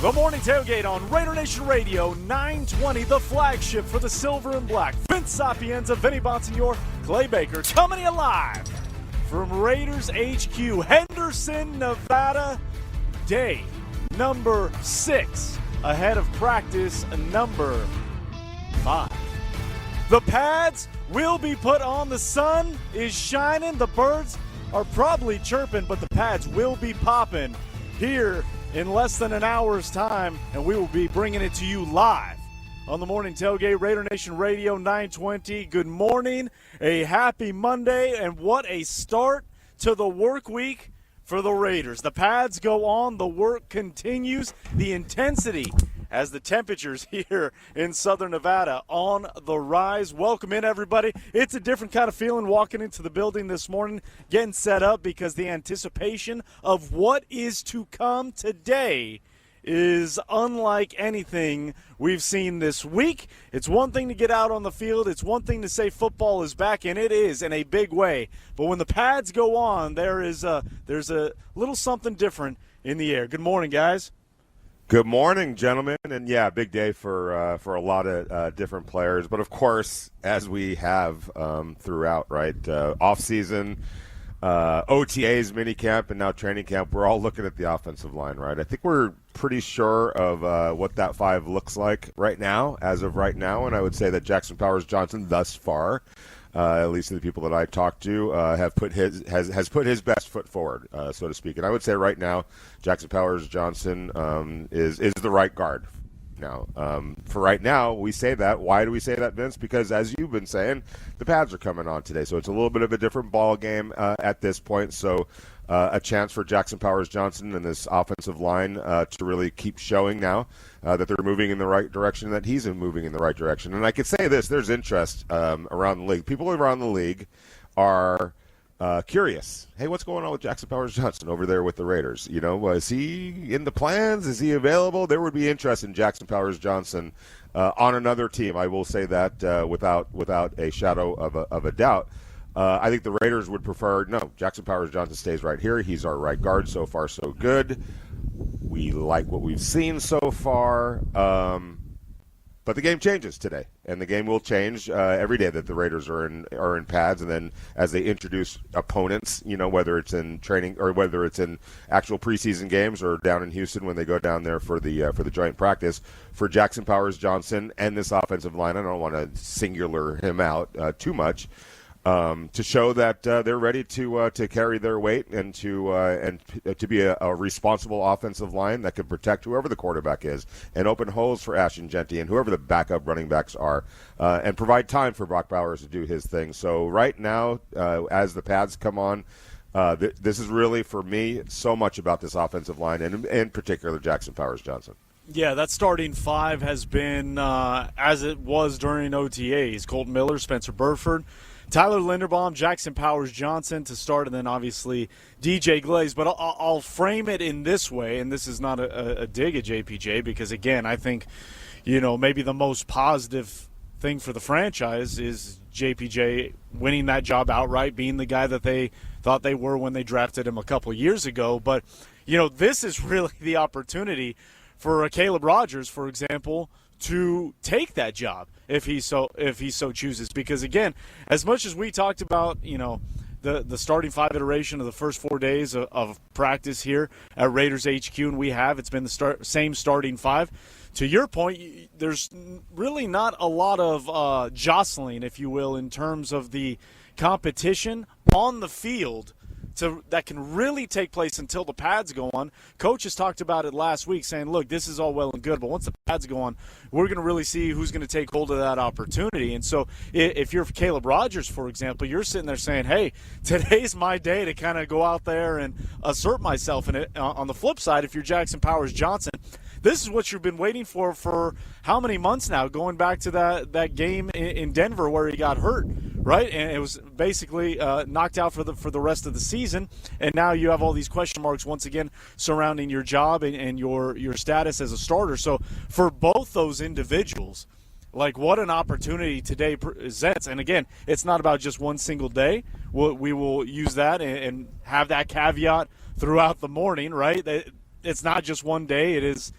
The Morning Tailgate on Raider Nation Radio, 920, the flagship for the silver and black. Vince Sapienza, Vinny Bonsignor, Clay Baker, coming in live from Raiders HQ, Henderson, Nevada, day number 6, ahead of practice number 5. The pads will be put on. The sun is shining. The birds are probably chirping, but the pads will be popping here in less than an hour's time, and we will be bringing it to you live on the Morning Tailgate, Raider Nation Radio 920. Good morning, a happy Monday, and what a start to the work week for the Raiders. The pads go on, the work continues, the intensity as the temperatures here in southern Nevada on the rise. Welcome in, everybody. It's a different kind of feeling walking into the building this morning, getting set up because the anticipation of what is to come today is unlike anything we've seen this week. It's one thing to get out on the field. It's one thing to say football is back, and it is in a big way. But when the pads go on, there's a little something different in the air. Good morning, guys. Good morning, gentlemen, and yeah, big day for a lot of different players. But of course, as we have throughout, right, off season, OTAs, minicamp, and now training camp, we're all looking at the offensive line, right? I think we're pretty sure of what that 5 looks like right now, as of right now, and I would say that Jackson Powers-Johnson thus far, at least the people that I talked to, has put his best foot forward, so to speak. And I would say right now, Jackson Powers-Johnson is the right guard. Now, for right now, we say that. Why do we say that, Vince? Because as you've been saying, the pads are coming on today, so it's a little bit of a different ball game at this point. So a chance for Jackson Powers-Johnson and this offensive line to really keep showing now that they're moving in the right direction, that he's moving in the right direction. And I could say this, there's interest around the league. People around the league are curious. Hey, what's going on with Jackson Powers-Johnson over there with the Raiders? You know, is he in the plans? Is he available? There would be interest in Jackson Powers-Johnson on another team. I will say that without a shadow of a doubt. I think the Raiders would prefer, no, Jackson Powers-Johnson stays right here. He's our right guard. So far, so good. We like what we've seen so far. But the game changes today, and the game will change every day that the Raiders are in pads, and then as they introduce opponents, you know, whether it's in training or whether it's in actual preseason games or down in Houston when they go down there for the joint practice, for Jackson Powers-Johnson and this offensive line, I don't want to singular him out too much. To show that they're ready to carry their weight and to be a responsible offensive line that can protect whoever the quarterback is and open holes for Ashton Genty and whoever the backup running backs are, and provide time for Brock Bowers to do his thing. So right now, as the pads come on, this is really, for me, so much about this offensive line, and in particular Jackson Powers-Johnson. Yeah, that starting 5 has been as it was during OTAs. Colton Miller, Spencer Burford, Tyler Linderbaum, Jackson Powers-Johnson to start, and then obviously DJ Glaze. But I'll frame it in this way, and this is not a dig at JPJ, because, again, I think, you know, maybe the most positive thing for the franchise is JPJ winning that job outright, being the guy that they thought they were when they drafted him a couple of years ago. But, you know, this is really the opportunity for Caleb Rogers, for example, to take that job if he so chooses. Because, again, as much as we talked about, you know, the starting 5 iteration of the first 4 days of practice here at Raiders HQ, and it's been the same starting 5. To your point, there's really not a lot of jostling, if you will, in terms of the competition on the field that can really take place until the pads go on. Coaches talked about it last week, saying, look, this is all well and good, but once the pads go on, we're going to really see who's going to take hold of that opportunity. And so if you're Caleb Rogers, for example, you're sitting there saying, hey, today's my day to kind of go out there and assert myself. And on the flip side, if you're Jackson Powers-Johnson, this is what you've been waiting for how many months now, going back to that game in Denver where he got hurt, right? And it was basically knocked out for the rest of the season. And now you have all these question marks once again surrounding your job and your status as a starter. So for both those individuals, like, what an opportunity today presents. And again, it's not about just one single day. We will use that and have that caveat throughout the morning, right? It's not just one day. It is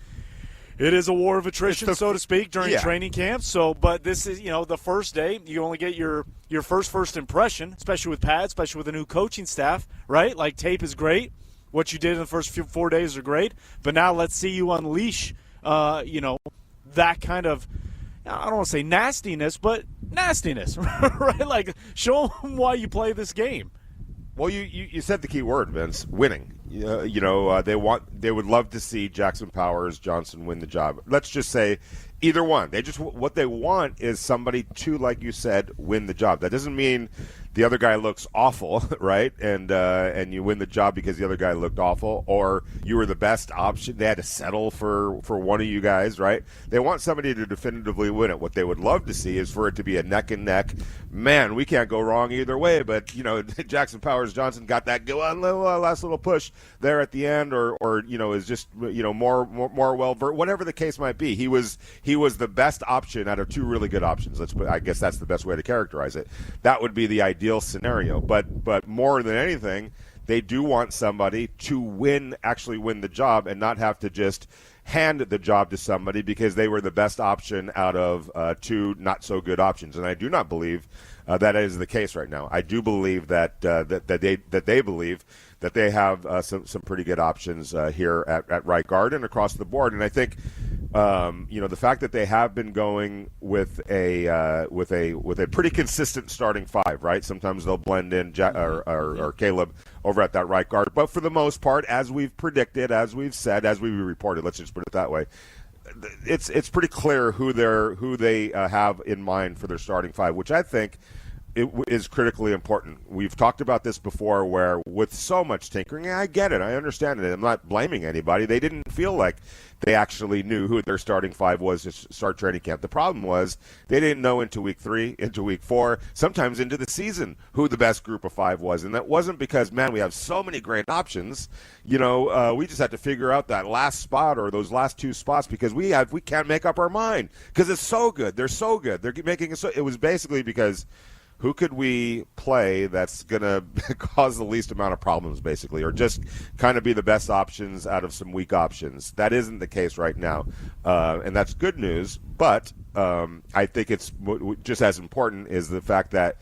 It is a war of attrition, so to speak, during training camp. So, but this is, the first day. You only get your first impression, especially with Pat, especially with a new coaching staff, right? Like, tape is great. What you did in the first 4 days are great. But now let's see you unleash, that kind of, I don't want to say nastiness, but nastiness, right? Like, show them why you play this game. Well, you said the key word, Vince, winning. They would love to see Jackson Powers, Johnson win the job. Let's just say either one. What they want is somebody to, like you said, win the job. That doesn't mean the other guy looks awful, right? And you win the job because the other guy looked awful, or you were the best option. They had to settle for one of you guys, right? They want somebody to definitively win it. What they would love to see is for it to be a neck and neck. Man, we can't go wrong either way. But Jackson Powers Johnson got that last little push there at the end, or is just more well versed, whatever the case might be. He was the best option out of two really good options. I guess that's the best way to characterize it. That would be the ideal scenario. But more than anything, they do want somebody to actually win the job, and not have to just hand the job to somebody because they were the best option out of two not so good options. And I do not believe that is the case right now. I do believe that they believe that they have some pretty good options here at right guard and across the board. And I think the fact that they have been going with a pretty consistent starting five, right? Sometimes they'll blend in or Caleb over at that right guard, but for the most part, as we've predicted, as we've said, as we reported, let's just put it that way, it's pretty clear who they have in mind for their starting five, which I think it is critically important. We've talked about this before, where with so much tinkering, I get it, I understand it. I'm not blaming anybody. They didn't feel like they actually knew who their starting five was to start training camp. The problem was they didn't know into week 3, into week 4, sometimes into the season, who the best group of 5 was. And that wasn't because, man, we have so many great options. We just had to figure out that last spot or those last 2 spots because we can't make up our mind because it's so good. They're so good. They're making it so. It was basically because who could we play that's going to cause the least amount of problems, basically, or just kind of be the best options out of some weak options? That isn't the case right now, and that's good news. But I think it's just as important is the fact that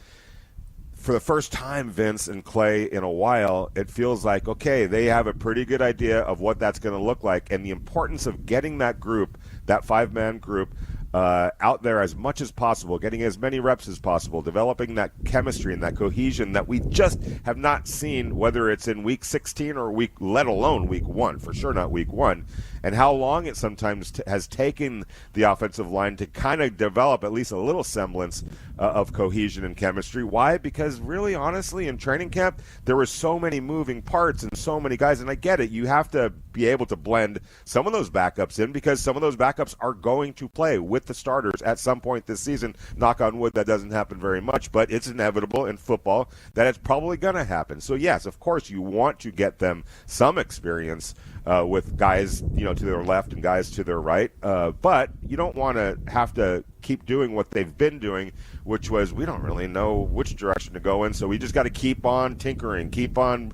for the first time, Vince and Clay, in a while, it feels like, okay, they have a pretty good idea of what that's going to look like, and the importance of getting that group, that 5-man group, out there as much as possible, getting as many reps as possible, developing that chemistry and that cohesion that we just have not seen, whether it's in week 16 or let alone week 1, for sure not week 1, and how long it sometimes has taken the offensive line to kind of develop at least a little semblance of cohesion and chemistry. Why? Because really, honestly, in training camp, there were so many moving parts and so many guys, and I get it. You have to be able to blend some of those backups in because some of those backups are going to play with the starters at some point this season. Knock on wood, that doesn't happen very much, but it's inevitable in football that it's probably going to happen. So yes, of course, you want to get them some experience with guys, to their left and guys to their right, but you don't want to have to keep doing what they've been doing, which was we don't really know which direction to go in, so we just got to keep on tinkering, keep on,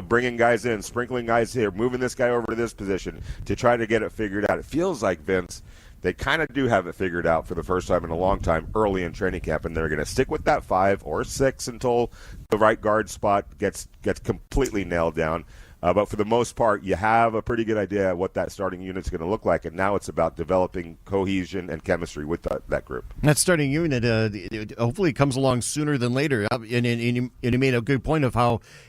bringing guys in, sprinkling guys here, moving this guy over to this position to try to get it figured out. It feels like, Vince, they kind of do have it figured out for the first time in a long time early in training camp, and they're going to stick with that 5 or 6 until the right guard spot gets completely nailed down. But for the most part, you have a pretty good idea of what that starting unit's going to look like, and now it's about developing cohesion and chemistry with that group. That starting unit hopefully comes along sooner than later. And you made a good point of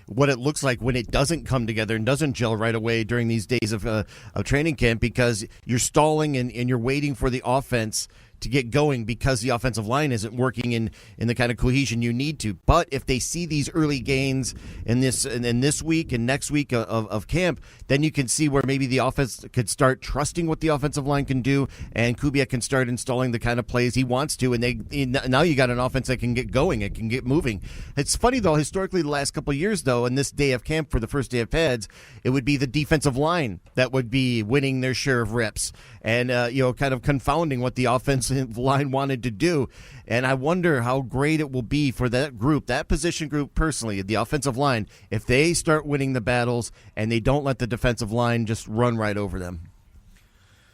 what it looks like when it doesn't come together and doesn't gel right away during these days of training camp, because you're stalling and you're waiting for the offense to get going because the offensive line isn't working in the kind of cohesion you need to. But if they see these early gains in this week and next week of camp, then you can see where maybe the offense could start trusting what the offensive line can do, and Kubiak can start installing the kind of plays he wants to. And now you got an offense that can get going, it can get moving. It's funny though, historically the last couple of years though, in this day of camp for the first day of pads, it would be the defensive line that would be winning their share of reps and kind of confounding what the offensive line wanted to do. And I wonder how great it will be for that group, that position group personally, the offensive line, if they start winning the battles and they don't let the defensive line just run right over them.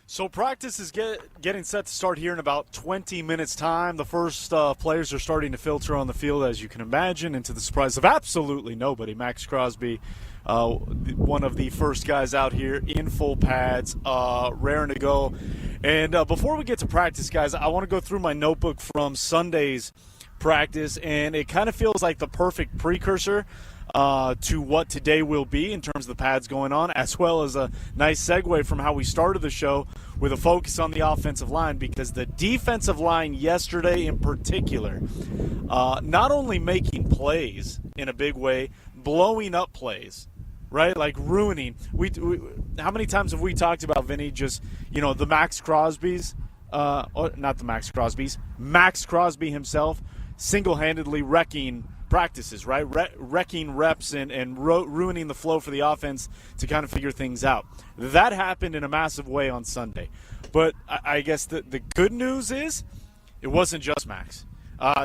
So practice is getting set to start here in about 20 minutes' time. The first players are starting to filter on the field, as you can imagine, and to the surprise of absolutely nobody, Max Crosby, one of the first guys out here in full pads, raring to go. And before we get to practice, guys, I want to go through my notebook from Sunday's practice, and it kind of feels like the perfect precursor to what today will be in terms of the pads going on, as well as a nice segue from how we started the show with a focus on the offensive line, because the defensive line yesterday in particular, not only making plays in a big way, blowing up plays, right? Like ruining. How many times have we talked about, Vinny, just, the Max Crosby's, not the Max Crosby's, Max Crosby himself single-handedly wrecking practices, right? Wrecking reps and ruining the flow for the offense to kind of figure things out. That happened in a massive way on Sunday. But I guess the good news is it wasn't just Max.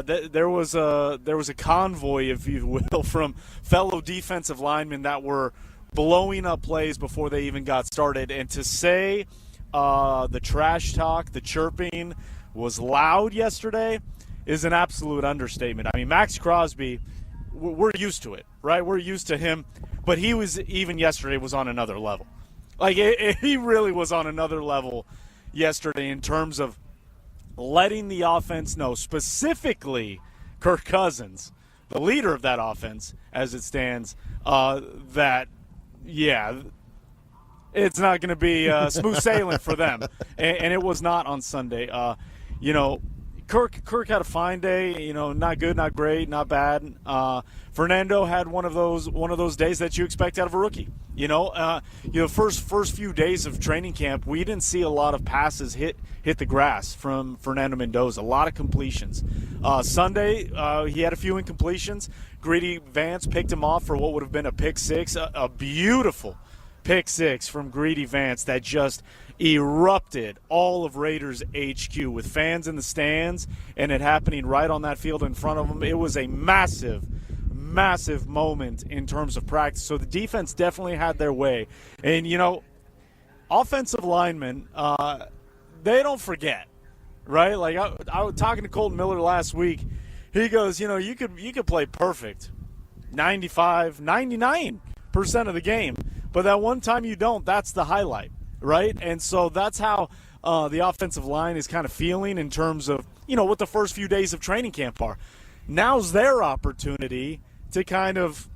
There was a convoy, if you will, from fellow defensive linemen that were blowing up plays before they even got started. And to say the trash talk, the chirping was loud yesterday is an absolute understatement. I mean, Max Crosby, we're used to it, right? We're used to him, but he was, even yesterday, was on another level. Like, he really was on another level yesterday in terms of letting the offense know, specifically Kirk Cousins, the leader of that offense as it stands, that, it's not going to be smooth sailing for them. And it was not on Sunday. Kirk had a fine day, not good, not great, not bad. Fernando had one of those days that you expect out of a rookie. First few days of training camp, we didn't see a lot of passes hit the grass from Fernando Mendoza. A lot of completions. Sunday, he had a few incompletions. Greedy Vance picked him off for what would have been a pick six, a beautiful pick six from Greedy Vance that just erupted all of Raiders HQ with fans in the stands and it happening right on that field in front of them. It was a massive moment in terms of practice. So the defense definitely had their way. And, offensive linemen, they don't forget, right? Like I was talking to Colton Miller last week. He goes, you could play perfect 95, 99% of the game, but that one time you don't, that's the highlight. Right? And so that's how the offensive line is kind of feeling in terms of, what the first few days of training camp are. Now's their opportunity to kind of,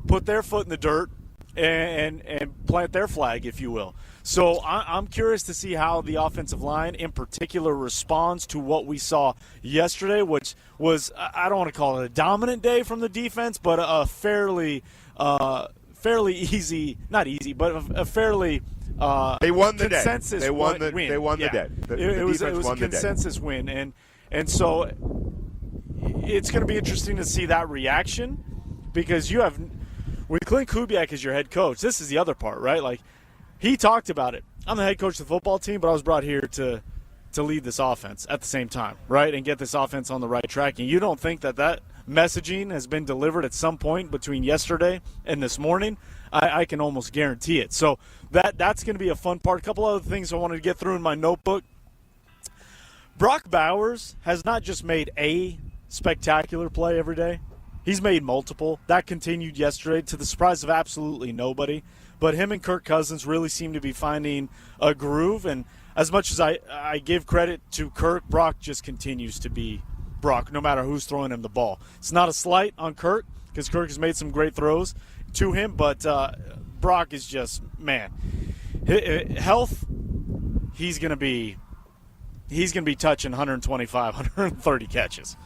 put their foot in the dirt and plant their flag, if you will. So I'm curious to see how the offensive line in particular responds to what we saw yesterday, which was, I don't want to call it a dominant day from the defense, but a fairly easy, not easy, but a fairly they won the consensus day. They won the win. They won the day. It was a consensus win, and so it's going to be interesting to see that reaction, because you have, with Klint Kubiak as your head coach, this is the other part, right? Like, he talked about it. I'm the head coach of the football team, but I was brought here to lead this offense at the same time, right, and get this offense on the right track. And you don't think that messaging has been delivered at some point between yesterday and this morning? I can almost guarantee it. So that's going to be a fun part. A couple other things I wanted to get through in my notebook. Brock Bowers has not just made a spectacular play every day. He's made multiple. That continued yesterday to the surprise of absolutely nobody. But him and Kirk Cousins really seem to be finding a groove. And as much as I give credit to Kirk, Brock just continues to be Brock, no matter who's throwing him the ball. It's not a slight on Kirk, because Kirk has made some great throws to him, but Brock is just, man, health, he's going to be touching 125, 130 catches.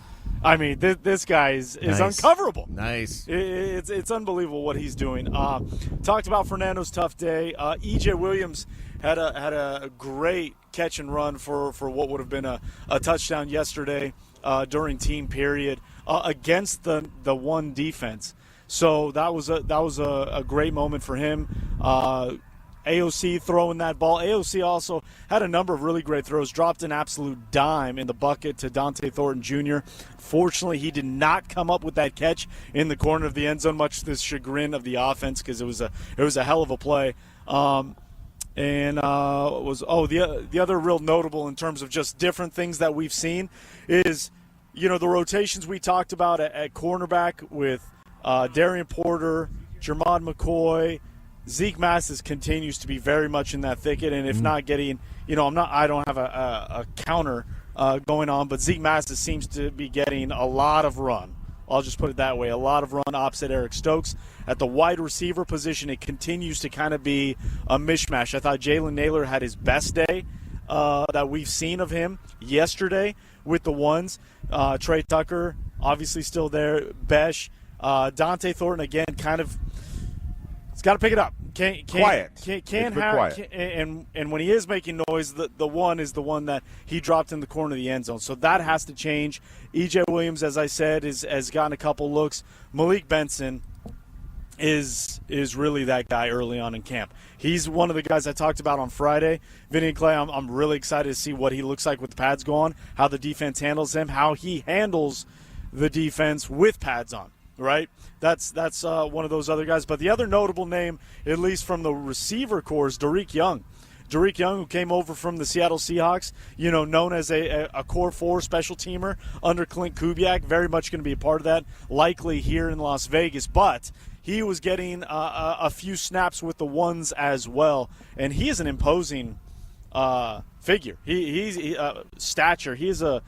I mean, this guy is nice. Uncoverable. Nice. It's unbelievable what he's doing. Talked about Fernando's tough day. E.J. Williams had a great catch and run for what would have been a touchdown yesterday during team period against the one defense. So that was a great moment for him. AOC throwing that ball. AOC also had a number of really great throws, dropped an absolute dime in the bucket to Dante Thornton Jr. Fortunately, he did not come up with that catch in the corner of the end zone, much to the chagrin of the offense, because it was a hell of a play. And the other real notable in terms of just different things that we've seen is, the rotations we talked about at cornerback with Darian Porter, Jermod McCoy, Zeke Massis continues to be very much in that thicket, and if not getting, I don't have a counter going on, but Zeke Massis seems to be getting a lot of run. I'll just put it that way, a lot of run opposite Eric Stokes. At the wide receiver position, it continues to kind of be a mishmash. I thought Jalen Naylor had his best day that we've seen of him yesterday with the ones. Trey Tucker, obviously still there. Bech. Dante Thornton, again, kind of – he's got to pick it up. Quiet. And when he is making noise, the one is the one that he dropped in the corner of the end zone. So that has to change. E.J. Williams, as I said, has gotten a couple looks. Malik Benson is really that guy early on in camp. He's one of the guys I talked about on Friday. Vinny and Clay, I'm really excited to see what he looks like with the pads going, how the defense handles him, how he handles the defense with pads on. Right, that's one of those other guys. But the other notable name, at least from the receiver corps, is Derek Young. Derek Young, who came over from the Seattle Seahawks, known as a core 4 special teamer under Klint Kubiak, very much going to be a part of that, likely here in Las Vegas. But he was getting a few snaps with the ones as well, and he is an imposing figure. He's stature. He's a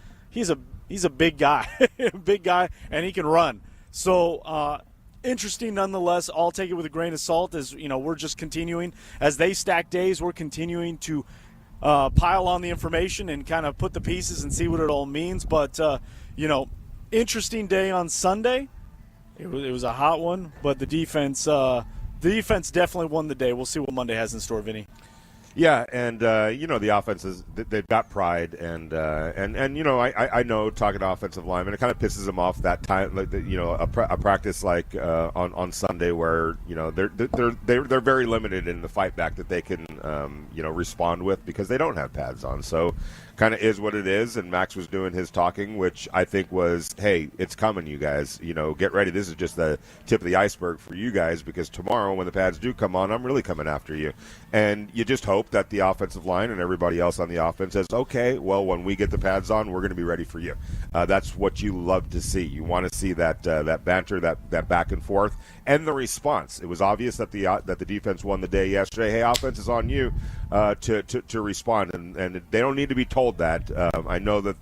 big guy, big guy, and he can run. So interesting nonetheless. I'll take it with a grain of salt as, we're just continuing. As they stack days, we're continuing to pile on the information and kind of put the pieces and see what it all means. But, interesting day on Sunday. It was a hot one, but the defense definitely won the day. We'll see what Monday has in store, Vinny. Yeah, and the offenses, they've got pride, and I know talking to offensive linemen, it kind of pisses them off that time, like a practice like on Sunday where they're very limited in the fight back that they can respond with because they don't have pads on. So kind of is what it is, and Max was doing his talking, which I think was, hey, it's coming, you guys. Get ready. This is just the tip of the iceberg for you guys because tomorrow when the pads do come on, I'm really coming after you. And you just hope that the offensive line and everybody else on the offense says, okay, well, when we get the pads on, we're going to be ready for you. That's what you love to see. You want to see that banter, that back and forth, and the response. It was obvious that the defense won the day yesterday. Hey, offense is on you to respond, and they don't need to be told that. I know that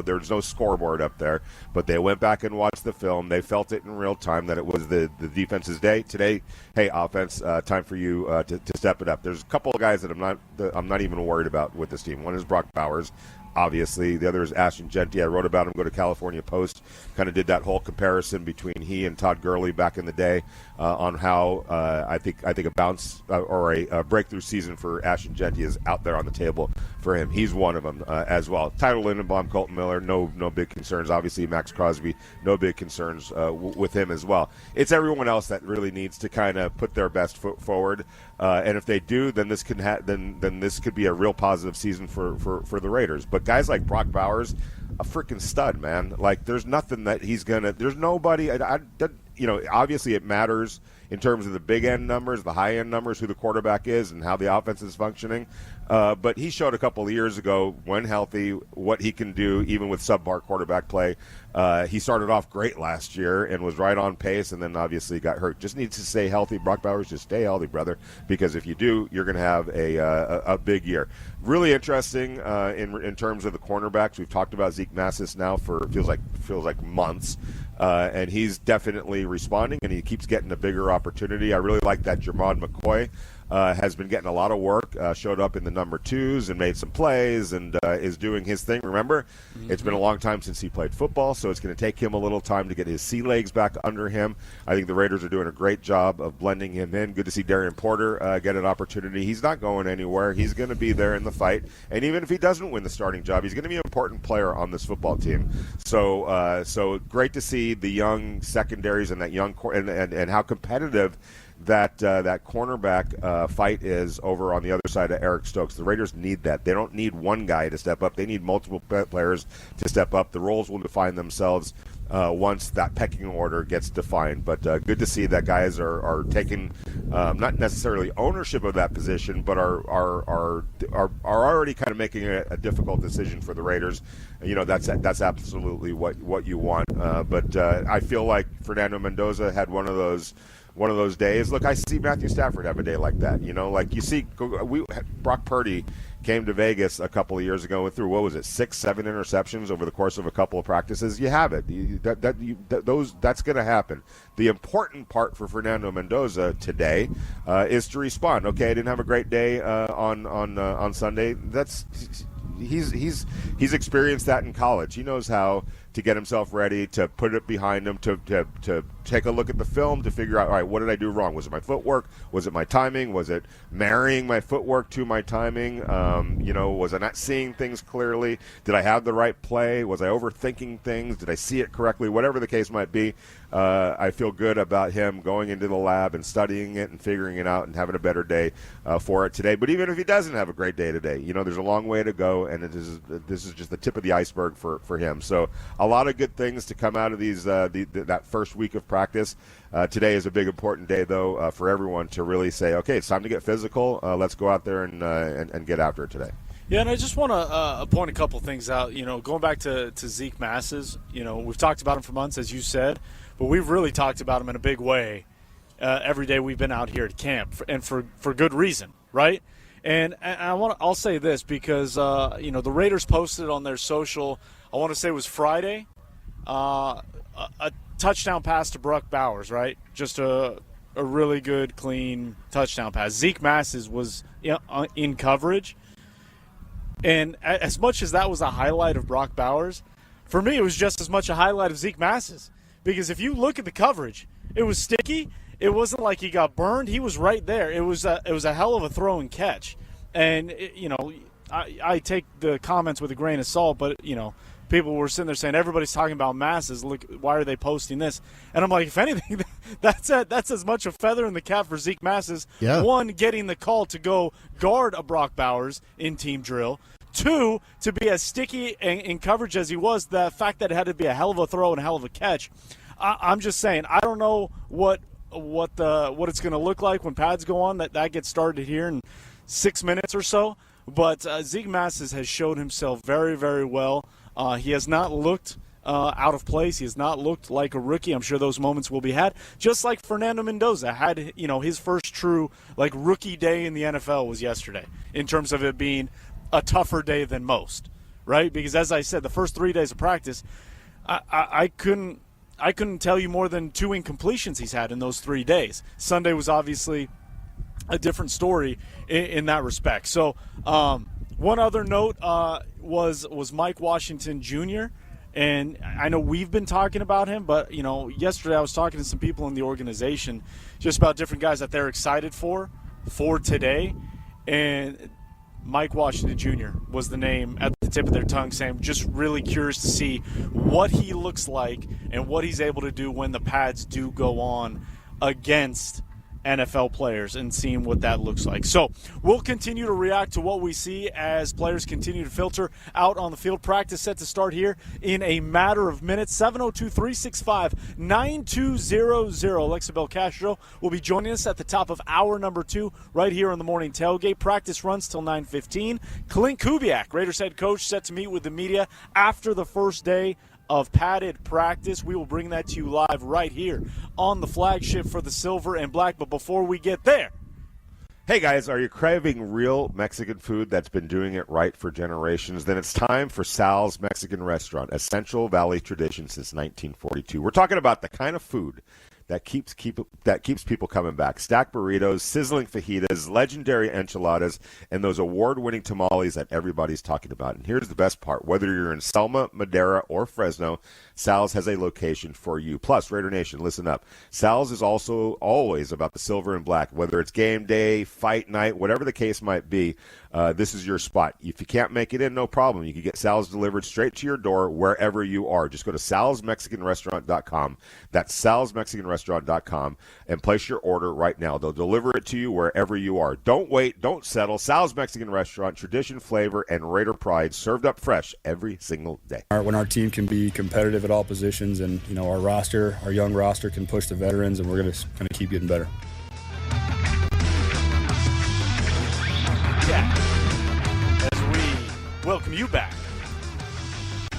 there's no scoreboard up there, but they went back and watched the film. They felt it in real time that it was the defense's day today. Hey, offense, time for you to step it up. There's a couple of guys that I'm not even worried about with this team. One is Brock Bowers. Obviously, the other is Ashton Genty. I wrote about him. Go to California Post. Kind of did that whole comparison between he and Todd Gurley back in the day on how I think a bounce or a breakthrough season for Ashton Genty is out there on the table for him. He's one of them as well. Tyler Lindenbaum, Colton Miller, no big concerns. Obviously, Max Crosby, no big concerns with him as well. It's everyone else that really needs to kind of put their best foot forward. And if they do, then this can then this could be a real positive season for the Raiders. But guys like Brock Bowers, a freaking stud, man. Like there's nothing that he's gonna. There's nobody. Obviously it matters in terms of the big end numbers, the high end numbers, who the quarterback is, and how the offense is functioning. But he showed a couple of years ago, when healthy, what he can do, even with subpar quarterback play. He started off great last year and was right on pace, and then obviously got hurt. Just needs to stay healthy. Brock Bowers, just stay healthy, brother, because if you do, you're going to have a big year. Really interesting in terms of the cornerbacks. We've talked about Zeke Massis now for feels like months, and he's definitely responding, and he keeps getting a bigger opportunity. I really like that Jermod McCoy has been getting a lot of work, showed up in the number 2s and made some plays and is doing his thing. Remember, It's been a long time since he played football, so it's going to take him a little time to get his sea legs back under him. I think the Raiders are doing a great job of blending him in. Good to see Darian Porter get an opportunity. He's not going anywhere. He's going to be there in the fight, and even if he doesn't win the starting job, he's going to be an important player on this football team. So great to see the young secondaries and that young and how competitive that cornerback fight is over on the other side of Eric Stokes. The Raiders need that. They don't need one guy to step up. They need multiple players to step up. The roles will define themselves once that pecking order gets defined. But good to see that guys are taking not necessarily ownership of that position, but are already kind of making a difficult decision for the Raiders. That's absolutely what you want. But I feel like Fernando Mendoza had one of those days. Look, I see Matthew Stafford have a day like that. Like you see, Brock Purdy came to Vegas a couple of years ago and threw, 6-7 interceptions over the course of a couple of practices. You have it. That's going to happen. The important part for Fernando Mendoza today is to respond. Okay, I didn't have a great day on Sunday. He's experienced that in college. He knows how to get himself ready, to put it behind him, to take a look at the film, to figure out, all right, what did I do wrong? Was it my footwork? Was it my timing? Was it marrying my footwork to my timing? Was I not seeing things clearly? Did I have the right play? Was I overthinking things? Did I see it correctly? Whatever the case might be, I feel good about him going into the lab and studying it and figuring it out and having a better day for it today. But even if he doesn't have a great day today, there's a long way to go, and this is just the tip of the iceberg for him. So a lot of good things to come out of that first week of practice. Today is a big important day, though, for everyone to really say, okay, it's time to get physical. Let's go out there and get after it today. Yeah, and I just want to point a couple things out. Going back to Zeke Masses, we've talked about him for months, as you said, but we've really talked about him in a big way every day we've been out here at camp, and for good reason, right? And I'll say this because the Raiders posted on their social, I want to say it was Friday, a touchdown pass to Brock Bowers, right? Just a really good, clean touchdown pass. Zeke Masses was in coverage. And as much as that was a highlight of Brock Bowers, for me it was just as much a highlight of Zeke Masses. Because if you look at the coverage, it was sticky. It wasn't like he got burned. He was right there. It was a hell of a throw and catch. And, I take the comments with a grain of salt, but, people were sitting there saying, everybody's talking about Masses. Look, why are they posting this? And I'm like, if anything, that's as much a feather in the cap for Zeke Masses. Yeah. One, getting the call to go guard a Brock Bowers in team drill. Two, to be as sticky in coverage as he was, the fact that it had to be a hell of a throw and a hell of a catch. I'm just saying, I don't know what it's going to look like when pads go on. That gets started here in 6 minutes or so. But Zeke Masses has showed himself very, very well. He has not looked out of place. He has not looked like a rookie. I'm sure those moments will be had. Just like Fernando Mendoza had, his first true rookie day in the NFL was yesterday, in terms of it being a tougher day than most, right? Because as I said, the first 3 days of practice, I couldn't tell you more than 2 incompletions he's had in those 3 days. Sunday was obviously a different story in that respect. So one other note was Mike Washington Jr., and I know we've been talking about him, but, yesterday I was talking to some people in the organization just about different guys that they're excited for today, and Mike Washington Jr. was the name at the tip of their tongue, saying just really curious to see what he looks like and what he's able to do when the pads do go on against NFL players, and seeing what that looks like. So we'll continue to react to what we see as players continue to filter out on the field. Practice set to start here in a matter of minutes. 702-365-9200. Alexa Belcastro will be joining us at the top of hour number 2 right here on the morning tailgate. Practice runs till 9:15. Klint Kubiak, Raiders head coach, set to meet with the media after the first day of padded practice. We will bring that to you live right here on the flagship for the Silver and Black. But before we get there, hey guys, are you craving real Mexican food that's been doing it right for generations? Then it's time for Sal's Mexican Restaurant, a Central Valley tradition since 1942. We're talking about the kind of food that keeps people coming back. Stacked burritos, sizzling fajitas, legendary enchiladas, and those award-winning tamales that everybody's talking about. And here's the best part. Whether you're in Selma, Madera, or Fresno, Sal's has a location for you. Plus, Raider Nation, listen up. Sal's is also always about the silver and black. Whether it's game day, fight night, whatever the case might be, this is your spot. If you can't make it in, no problem. You can get salads delivered straight to your door wherever you are. Just go to salsmexicanrestaurant.com. That's salsmexicanrestaurant.com and place your order right now. They'll deliver it to you wherever you are. Don't wait. Don't settle. Sal's Mexican Restaurant, tradition, flavor, and Raider pride, served up fresh every single day. When our team can be competitive at all positions, and our young roster can push the veterans, and we're going to keep getting better. As we welcome you back.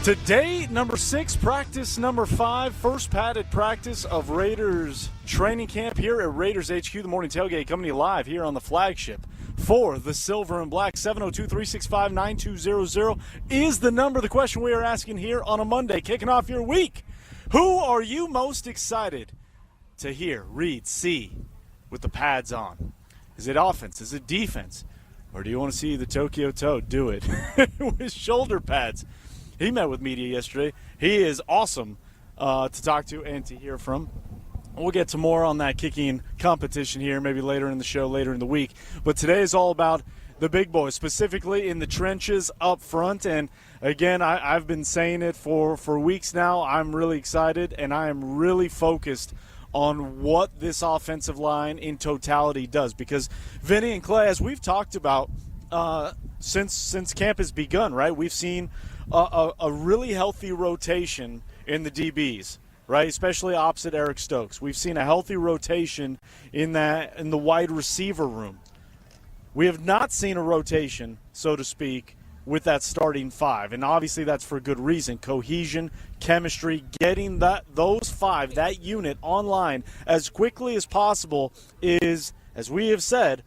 Today, number 6, practice number 5, first padded practice of Raiders training camp here at Raiders HQ. The morning tailgate coming to you live here on the flagship for the Silver and Black. 702-365-9200 is the number. The question we are asking here on a Monday, kicking off your week. Who are you most excited to hear, read, see with the pads on? Is it offense? Is it defense? Or do you want to see the Tokyo Toad do it with shoulder pads? He met with media yesterday. He is awesome to talk to and to hear from. We'll get to more on that kicking competition here maybe later in the show, later in the week. But today is all about the big boys, specifically in the trenches up front. And, again, I've been saying it for weeks now. I'm really excited, and I am really focused on what this offensive line in totality does. Because Vinny and Clay, as we've talked about since camp has begun, right, we've seen a really healthy rotation in the DBs, right, especially opposite Eric Stokes. We've seen a healthy rotation in the wide receiver room. We have not seen a rotation, so to speak, with that starting 5, and obviously that's for good reason. Cohesion, chemistry, getting those 5, that unit online as quickly as possible is, as we have said,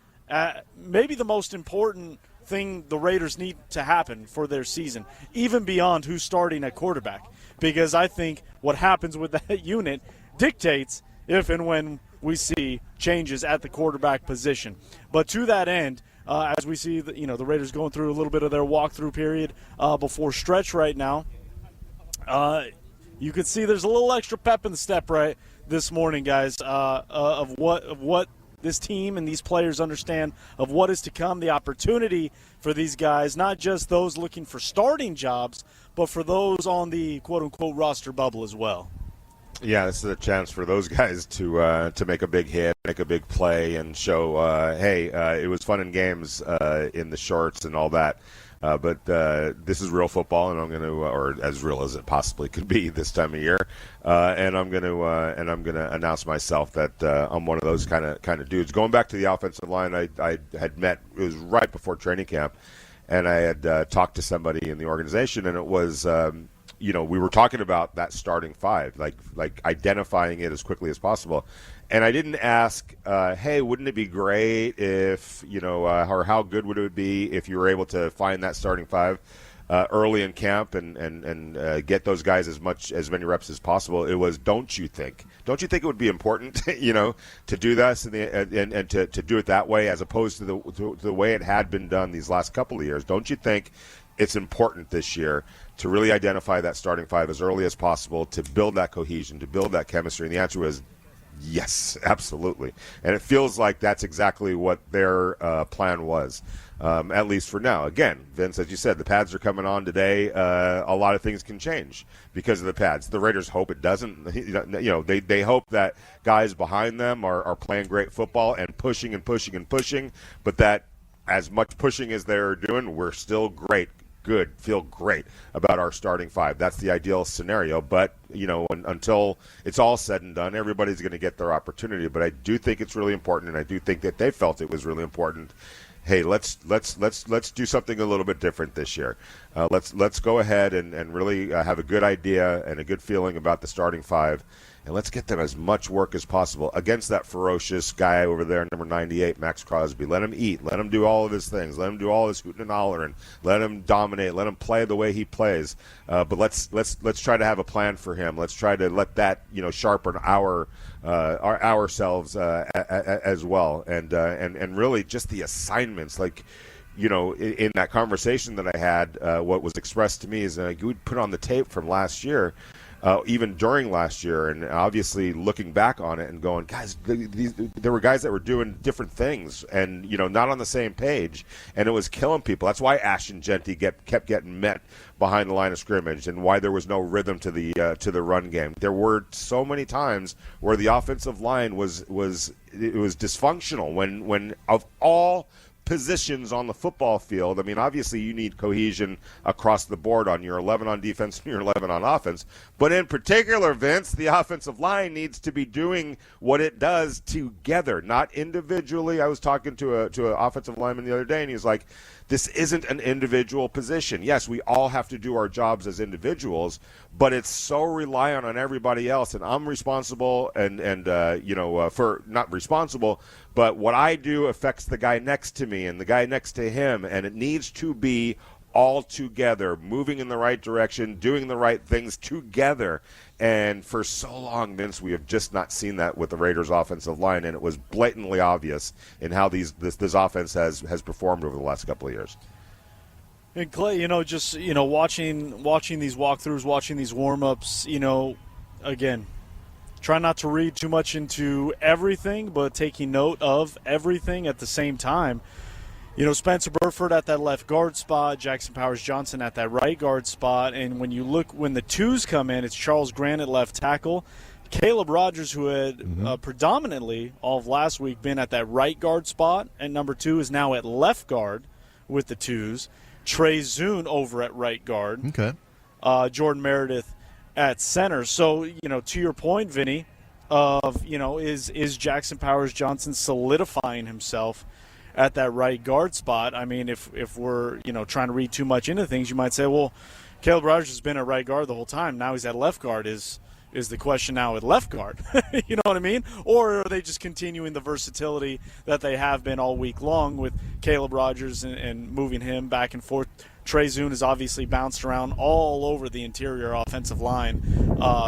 maybe the most important thing the Raiders need to happen for their season, even beyond who's starting at quarterback, because I think what happens with that unit dictates if and when we see changes at the quarterback position. But to that end, as we see the Raiders going through a little bit of their walkthrough period before stretch right now, you could see there's a little extra pep in the step right this morning, guys, of what this team and these players understand of what is to come, the opportunity for these guys, not just those looking for starting jobs, but for those on the quote-unquote roster bubble as well. Yeah, this is a chance for those guys to make a big hit, make a big play, and show, hey, it was fun in games in the shorts and all that. But this is real football, and I'm going to, or as real as it possibly could be this time of year. And I'm going to announce myself that I'm one of those kind of dudes. Going back to the offensive line, I had met. It was right before training camp, and I had talked to somebody in the organization, and it was. We were talking about that starting 5, like identifying it as quickly as possible. And I didn't ask, hey, wouldn't it be great if, or how good would it be if you were able to find that starting 5 early in camp and get those guys as many reps as possible? It was, don't you think it would be important, to do this and to do it that way as opposed to the way it had been done these last couple of years? Don't you think it's important this year to really identify that starting 5 as early as possible, to build that cohesion, to build that chemistry? And the answer was yes, absolutely. And it feels like that's exactly what their plan was, at least for now. Again, Vince, as you said, the pads are coming on today. A lot of things can change because of the pads. The Raiders hope it doesn't. They hope that guys behind them are playing great football and pushing and pushing and pushing, but that as much pushing as they're doing, we're still feel great about our starting 5. That's the ideal scenario. But, until it's all said and done, everybody's going to get their opportunity. But I do think it's really important, and I do think that they felt it was really important. Hey, let's do something a little bit different this year. Let's go ahead and really have a good idea and a good feeling about the starting 5. And let's get them as much work as possible against that ferocious guy over there, number 98, Max Crosby. Let him eat. Let him do all of his things. Let him do all his hooting and hollering. Let him dominate. Let him play the way he plays. But let's try to have a plan for him. Let's try to let that sharpen ourselves as well. And really just the assignments, in that conversation that I had, what was expressed to me is you would put on the tape from last year. even during last year, and obviously looking back on it and going, guys, there were guys that were doing different things and, not on the same page, and it was killing people. That's why Ashton Genty kept getting met behind the line of scrimmage, and why there was no rhythm to the run game. There were so many times where the offensive line was dysfunctional when of all positions on the football field. I mean, obviously you need cohesion across the board on your 11 on defense and your 11 on offense. But in particular, Vince, the offensive line needs to be doing what it does together, not individually. I was talking to an offensive lineman the other day, and he was like, this isn't an individual position. Yes, we all have to do our jobs as individuals, but it's so reliant on everybody else. And I'm responsible for not responsible, but what I do affects the guy next to me and the guy next to him. And it needs to be all together, moving in the right direction, doing the right things together. And for so long, Vince, we have just not seen that with the Raiders' offensive line, and it was blatantly obvious in how this offense has performed over the last couple of years. And Clay, watching these walkthroughs, watching these warm-ups, again, try not to read too much into everything, but taking note of everything at the same time. Spencer Burford at that left guard spot, Jackson Powers-Johnson at that right guard spot, and when the twos come in, it's Charles Grant at left tackle, Caleb Rogers, who had predominantly all of last week been at that right guard spot, and number 2 is now at left guard with the twos, Trey Zune over at right guard, Jordan Meredith at center. So, to your point, Vinny, of, is Jackson Powers-Johnson solidifying himself at that right guard spot? I mean, if we're, trying to read too much into things, you might say, well, Caleb Rogers has been at right guard the whole time. Now he's at left guard. Is the question now at left guard? You know what I mean? Or are they just continuing the versatility that they have been all week long with Caleb Rogers and moving him back and forth? Trey Zune has obviously bounced around all over the interior offensive line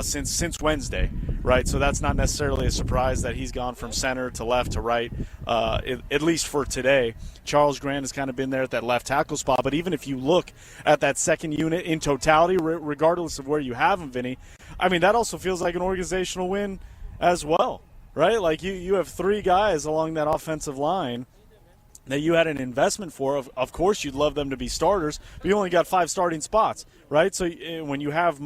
since Wednesday, right? So that's not necessarily a surprise that he's gone from center to left to right, at least for today. Charles Grant has kind of been there at that left tackle spot. But even if you look at that second unit in totality, regardless of where you have him, Vinny, I mean, that also feels like an organizational win as well, right? Like you have 3 guys along that offensive line that you had an investment for. Of course, you'd love them to be starters, but you only got 5 starting spots, right? So when you have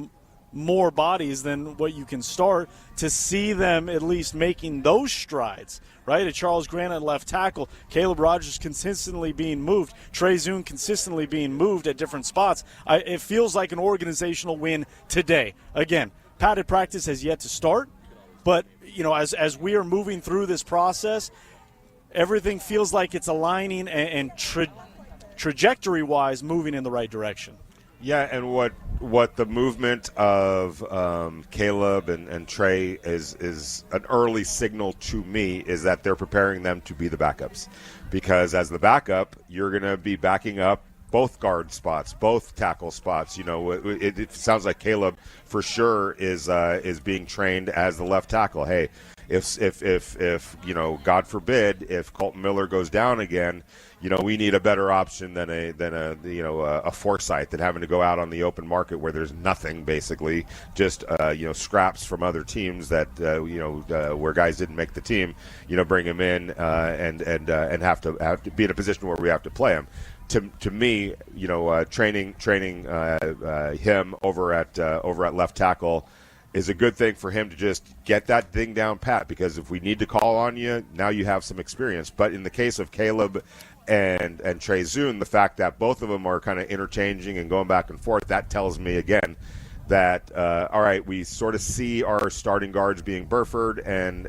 more bodies than what you can start, to see them at least making those strides, right? A Charles Grant at left tackle, Caleb Rogers consistently being moved, Trey Zune consistently being moved at different spots. It feels like an organizational win today. Again, padded practice has yet to start, but as we are moving through this process, everything feels like it's aligning and trajectory-wise moving in the right direction. Yeah, and what the movement of Caleb and Trey is an early signal to me is that they're preparing them to be the backups. Because as the backup, you're going to be backing up both guard spots, both tackle spots. It sounds like Caleb for sure is being trained as the left tackle. Hey, if God forbid, if Colton Miller goes down again, we need a better option than a Forsythe than having to go out on the open market where there's nothing, basically, just scraps from other teams that where guys didn't make the team, bring him in and have to be in a position where we have to play him. To me, training him over at left tackle is a good thing for him to just get that thing down pat, because if we need to call on you, now you have some experience. But in the case of Caleb and Trey Zune, the fact that both of them are kind of interchanging and going back and forth, that tells me again that all right, we sort of see our starting guards being Burford and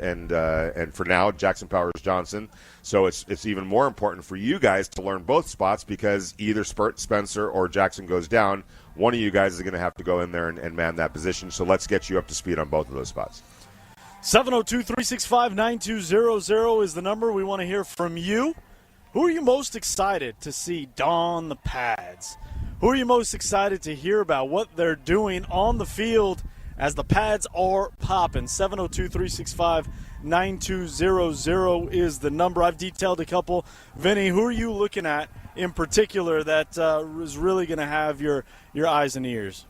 for now Jackson Powers-Johnson. So it's even more important for you guys to learn both spots, because either Spencer or Jackson goes down, one of you guys is going to have to go in there and man that position. So let's get you up to speed on both of those spots. 702-365-9200 is the number. We want to hear from you. Who are you most excited to see don the pads? Who are you most excited to hear about what they're doing on the field as the pads are popping? 702-365-9200 is the number. I've detailed a couple. Vinny, who are you looking at in particular that is really going to have your eyes and ears?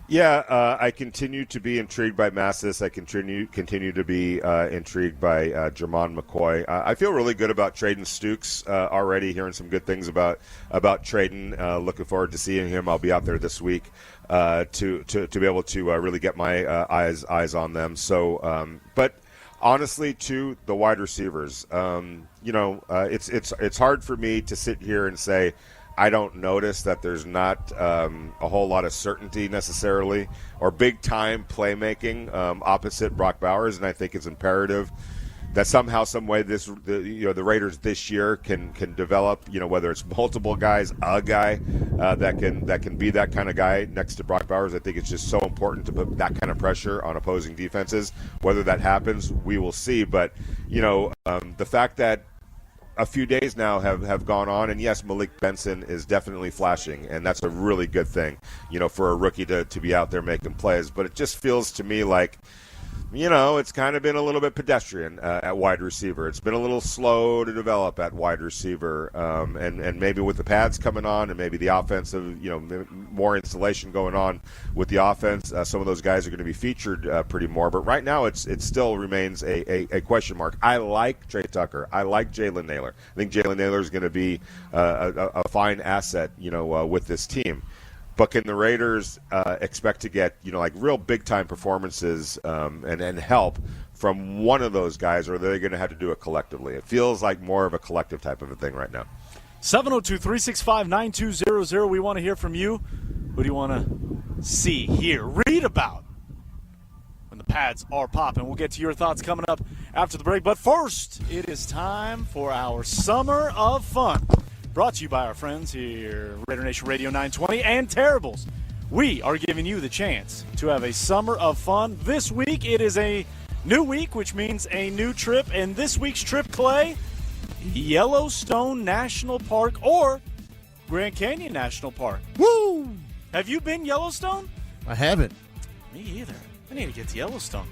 Yeah, I continue to be intrigued by Massis. I continue to be intrigued by Jermon McCoy. I feel really good about Traden Stukes already, hearing some good things about Traden. Looking forward to seeing him. I'll be out there this week to be able to really get my eyes on them. So, but honestly, too, the wide receivers. It's hard for me to sit here and say I don't notice that there's not a whole lot of certainty necessarily or big-time playmaking opposite Brock Bowers, and I think it's imperative that somehow, some way, the Raiders this year can develop, whether it's multiple guys, a guy that can be that kind of guy next to Brock Bowers. I think it's just so important to put that kind of pressure on opposing defenses. Whether that happens, we will see. But the fact that a few days now have gone on, and yes, Malik Benson is definitely flashing, and that's a really good thing, for a rookie to be out there making plays. But it just feels to me like, it's kind of been a little bit pedestrian at wide receiver. It's been a little slow to develop at wide receiver, and maybe with the pads coming on and maybe the offensive, more installation going on with the offense, some of those guys are going to be featured pretty more. But right now, it still remains a question mark. I like Trey Tucker. I like Jalen Naylor. I think Jalen Naylor is going to be a fine asset, with this team. But can the Raiders expect to get, real big-time performances and help from one of those guys, or are they going to have to do it collectively? It feels like more of a collective type of a thing right now. 702-365-9200. We want to hear from you. Who do you want to see, hear, read about when the pads are popping? We'll get to your thoughts coming up after the break. But first, it is time for our Summer of Fun. Brought to you by our friends here, Raider Nation Radio 920 and Terribles. We are giving you the chance to have a summer of fun. This week, it is a new week, which means a new trip. And this week's trip, Clay, Yellowstone National Park or Grand Canyon National Park. Woo! Have you been Yellowstone? I haven't. Me either. I need to get to Yellowstone.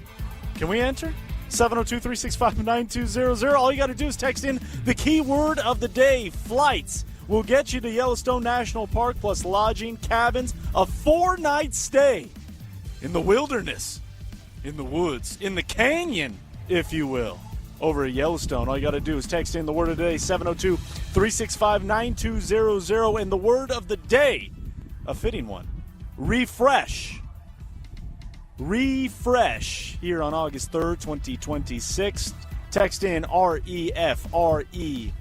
Can we enter? 702-365-9200. All you got to do is text in the keyword of the day, flights. We'll get you to Yellowstone National Park plus lodging, cabins, a 4-night stay in the wilderness, in the woods, in the canyon, if you will, over at Yellowstone. All you got to do is text in the word of the day, 702-365-9200. And the word of the day, a fitting one, refresh. Refresh here on August 3rd, 2026. Text in REFRESH,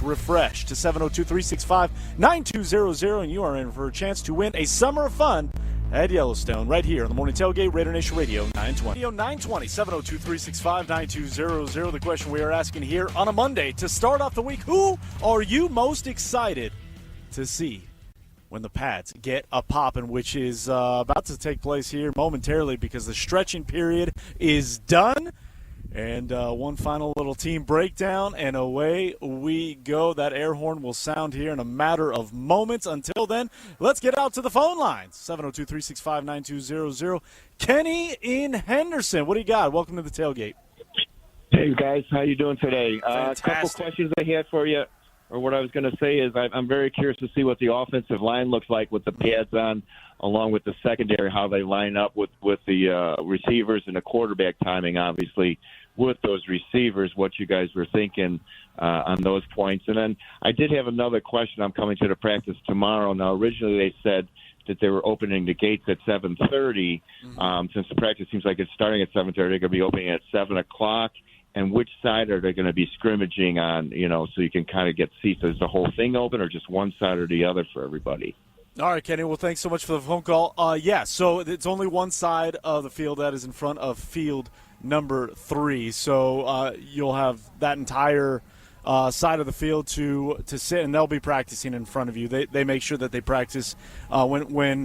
refresh, to 702-365-9200, and you are in for a chance to win a summer of fun at Yellowstone right here on the Morning Tailgate, Raider Nation Radio 920. Radio 920, 702-365-9200. The question we are asking here on a Monday to start off the week, who are you most excited to see when the pads get a poppin', which is about to take place here momentarily because the stretching period is done. And one final little team breakdown, and away we go. That air horn will sound here in a matter of moments. Until then, let's get out to the phone lines. 702-365-9200. Kenny in Henderson. What do you got? Welcome to the tailgate. Hey, guys. How you doing today? A couple questions I had for you. Or what I was going to say is I'm very curious to see what the offensive line looks like with the pads on, along with the secondary, how they line up with the receivers and the quarterback timing, obviously, with those receivers, what you guys were thinking on those points. And then I did have another question. I'm coming to the practice tomorrow. Now, originally they said that they were opening the gates at 7:30. Since the practice seems like it's starting at 7:30, they're going to be opening at 7 o'clock. And which side are they going to be scrimmaging on, so you can kind of get seats? Is the whole thing open or just one side or the other for everybody? All right, Kenny. Well, thanks so much for the phone call. So it's only one side of the field that is in front of field number 3. So you'll have that entire side of the field to sit, and they'll be practicing in front of you. They make sure that they practice when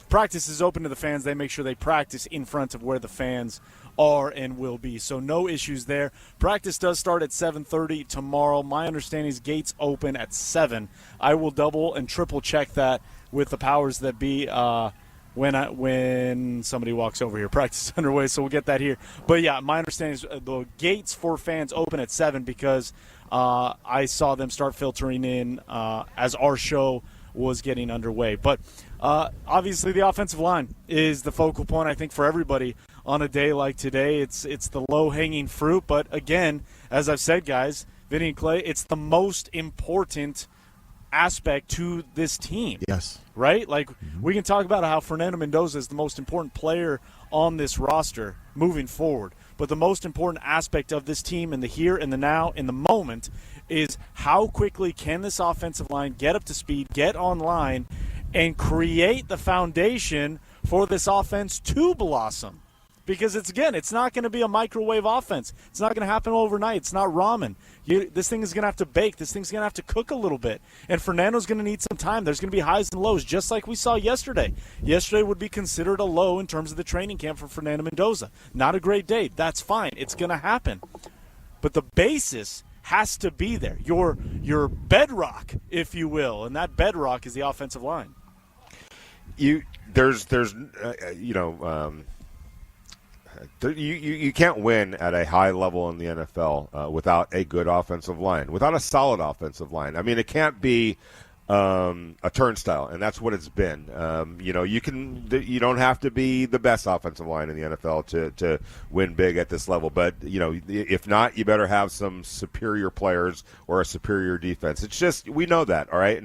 practice is open to the fans. They make sure they practice in front of where the fans are and will be. So no issues there. Practice does start at 7:30 tomorrow. My understanding is gates open at 7. I will double and triple check that with the powers that be when somebody walks over here. Practice is underway, so we'll get that here. But, yeah, my understanding is the gates for fans open at 7 because I saw them start filtering in as our show was getting underway. But obviously the offensive line is the focal point, I think, for everybody on a day like today. It's the low-hanging fruit. But, again, as I've said, guys, Vinny and Clay, it's the most important aspect to this team. Yes. Right? Like, we can talk about how Fernando Mendoza is the most important player on this roster moving forward. But the most important aspect of this team in the here and the now, in the moment, is how quickly can this offensive line get up to speed, get online, and create the foundation for this offense to blossom. Because, it's not going to be a microwave offense. It's not going to happen overnight. It's not ramen. This thing is going to have to bake. This thing's going to have to cook a little bit. And Fernando's going to need some time. There's going to be highs and lows, just like we saw yesterday. Yesterday would be considered a low in terms of the training camp for Fernando Mendoza. Not a great day. That's fine. It's going to happen. But the basis has to be there. Your bedrock, if you will. And that bedrock is the offensive line. You can't win at a high level in the NFL without a good offensive line, without a solid offensive line. I mean, it can't be a turnstile, and that's what it's been. You don't have to be the best offensive line in the NFL to win big at this level. But if not, you better have some superior players or a superior defense. It's just, we know that, all right.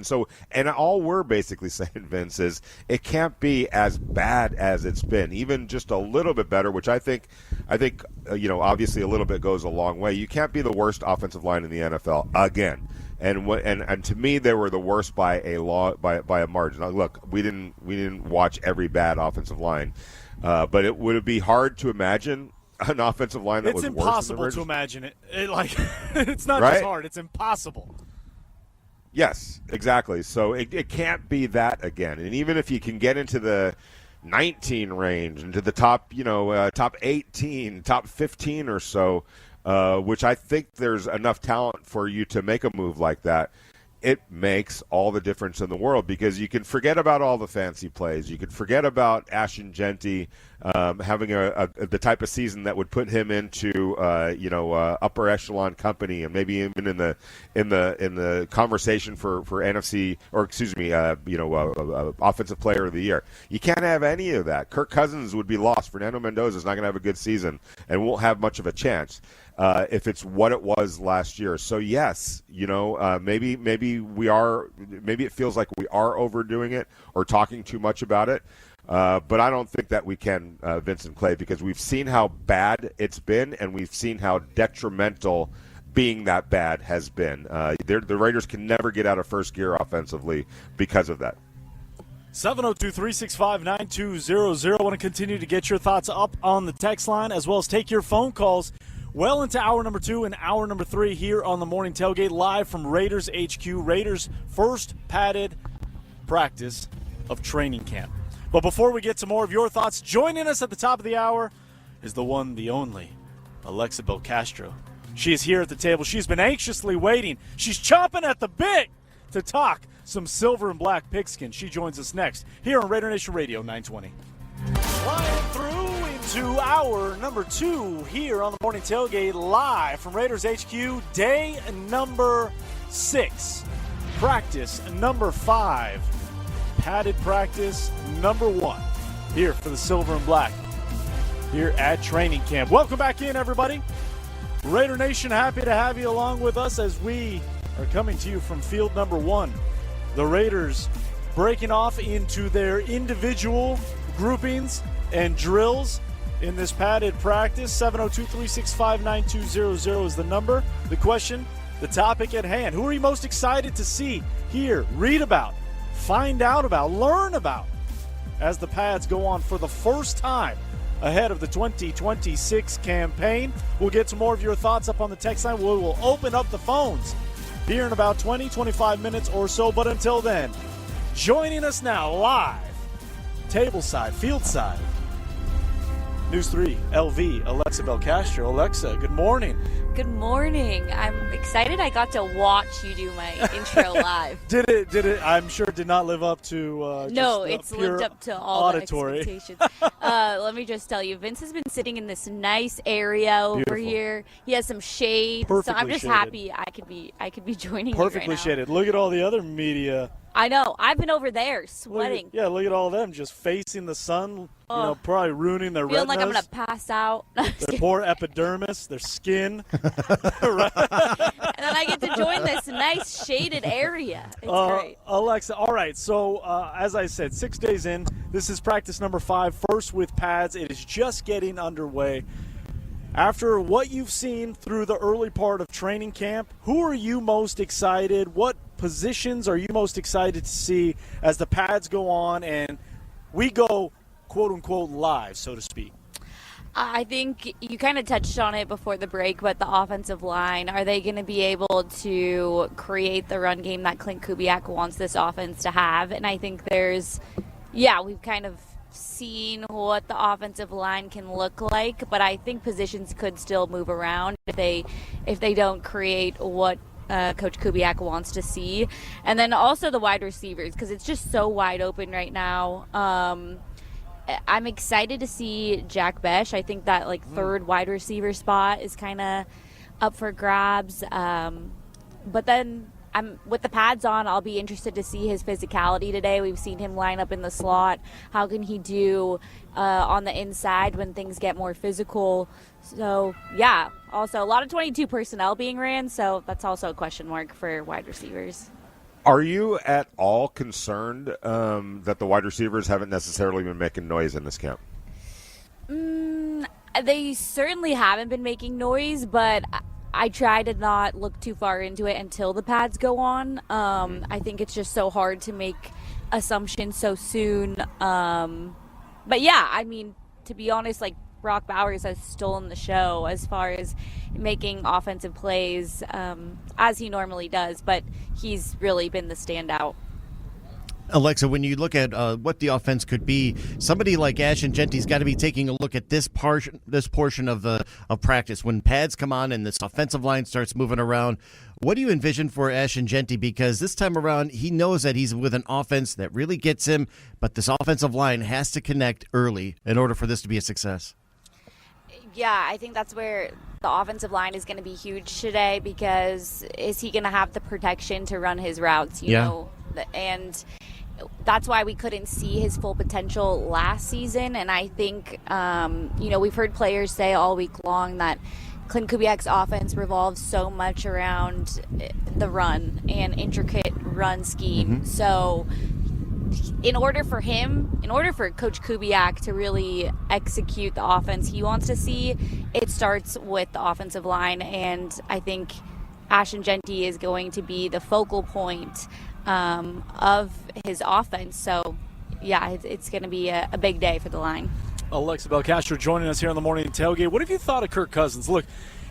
And all we're basically saying, Vince, is it can't be as bad as it's been. Even just a little bit better, which I think obviously a little bit goes a long way. You can't be the worst offensive line in the NFL again. And to me, they were the worst by a margin. Now, look, we didn't watch every bad offensive line, but it would be hard to imagine an offensive line that was worse than the Raiders. It's impossible to imagine it. It's not right? just hard; it's impossible. Yes, exactly. So it can't be that again. And even if you can get into the 19 range, into the top 18, top 15 or so. Which I think there's enough talent for you to make a move like that. It makes all the difference in the world, because you can forget about all the fancy plays. You can forget about Ashton Genty having the type of season that would put him into upper echelon company, and maybe even in the conversation for NFC, or offensive player of the year. You can't have any of that. Kirk Cousins would be lost. Fernando Mendoza is not going to have a good season and won't have much of a chance. If it's what it was last year. So yes, maybe it feels like we are overdoing it or talking too much about it. But I don't think that we can, Vincent Clay, because we've seen how bad it's been, and we've seen how detrimental being that bad has been. The Raiders can never get out of first gear offensively because of that. 702-365-9200. I want to continue to get your thoughts up on the text line, as well as take your phone calls well into hour number 2 and hour number 3 here on the Morning Tailgate, live from Raiders HQ, Raiders' first padded practice of training camp. But before we get to more of your thoughts, joining us at the top of the hour is the one, the only, Alexa Belcastro. She is here at the table. She's been anxiously waiting. She's chomping at the bit to talk some silver and black pigskin. She joins us next here on Raider Nation Radio 920. Flying through into hour number 2 here on the Morning Tailgate, live from Raiders HQ, day number 6, practice number 5, padded practice number 1, here for the silver and black, here at training camp. Welcome back in, everybody. Raider Nation, happy to have you along with us as we are coming to you from field number 1. The Raiders breaking off into their individual groupings and drills in this padded practice. 702-365-9200 is the number. The question, the topic at hand. Who are you most excited to see, hear, read about, find out about, learn about as the pads go on for the first time ahead of the 2026 campaign? We'll get some more of your thoughts up on the text line. We will open up the phones here in about 20-25 minutes or so. But until then, joining us now live, tableside, fieldside, News 3 LV, Alexa Belcastro. Alexa, good morning. Good morning. I'm excited I got to watch you do my intro live. Did it? I'm sure it did not live up to no, it's lived up to all auditory. The expectations. Let me just tell you, Vince has been sitting in this nice area over here. He has some shade. Perfectly so I'm just shaded. happy I could be joining you right now. Perfectly shaded. Look at all the other media I know. I've been over there sweating. Look at all of them just facing the sun, probably ruining their Feeling retinas. like I'm going to pass out. Their poor epidermis, their skin. And then I get to join this nice shaded area. It's great. Alexa, all right. So, as I said, 6 days in, this is practice number 5, first with pads. It is just getting underway. After what you've seen through the early part of training camp, who are you most excited? What positions are you most excited to see as the pads go on and we go, quote-unquote, live, so to speak? I think you kind of touched on it before the break, but the offensive line, are they going to be able to create the run game that Klint Kubiak wants this offense to have? And I think we've kind of seen what the offensive line can look like, but I think positions could still move around if they don't create what Coach Kubiak wants to see. And then also the wide receivers, because it's just so wide open right now. I'm excited to see Jack Bech. I think that third wide receiver spot is kind of up for grabs. But then with the pads on, I'll be interested to see his physicality today. We've seen him line up in the slot. How can he do on the inside when things get more physical? So, yeah. Also, a lot of 22 personnel being ran, so that's also a question mark for wide receivers. Are you at all concerned that the wide receivers haven't necessarily been making noise in this camp? They certainly haven't been making noise, but I try to not look too far into it until the pads go on. I think it's just so hard to make assumptions so soon. But yeah, I mean, to be honest, Brock Bowers has stolen the show as far as making offensive plays as he normally does, but he's really been the standout. Alexa, when you look at what the offense could be, somebody like Ashton Genty's got to be taking a look at this portion of practice. When pads come on and this offensive line starts moving around, what do you envision for Ashton Genty? Because this time around, he knows that he's with an offense that really gets him, but this offensive line has to connect early in order for this to be a success. Yeah, I think that's where the offensive line is going to be huge today, because is he going to have the protection to run his routes, you know? And that's why we couldn't see his full potential last season. And I think, we've heard players say all week long that Klint Kubiak's offense revolves so much around the run and intricate run scheme. Mm-hmm. So in order for Coach Kubiak to really execute the offense he wants to see, it starts with the offensive line. And I think Ashton Genty is going to be the focal point of his offense. So, yeah, it's going to be a big day for the line. Alexa Belcastro joining us here on the Morning Tailgate. What have you thought of Kirk Cousins? Look,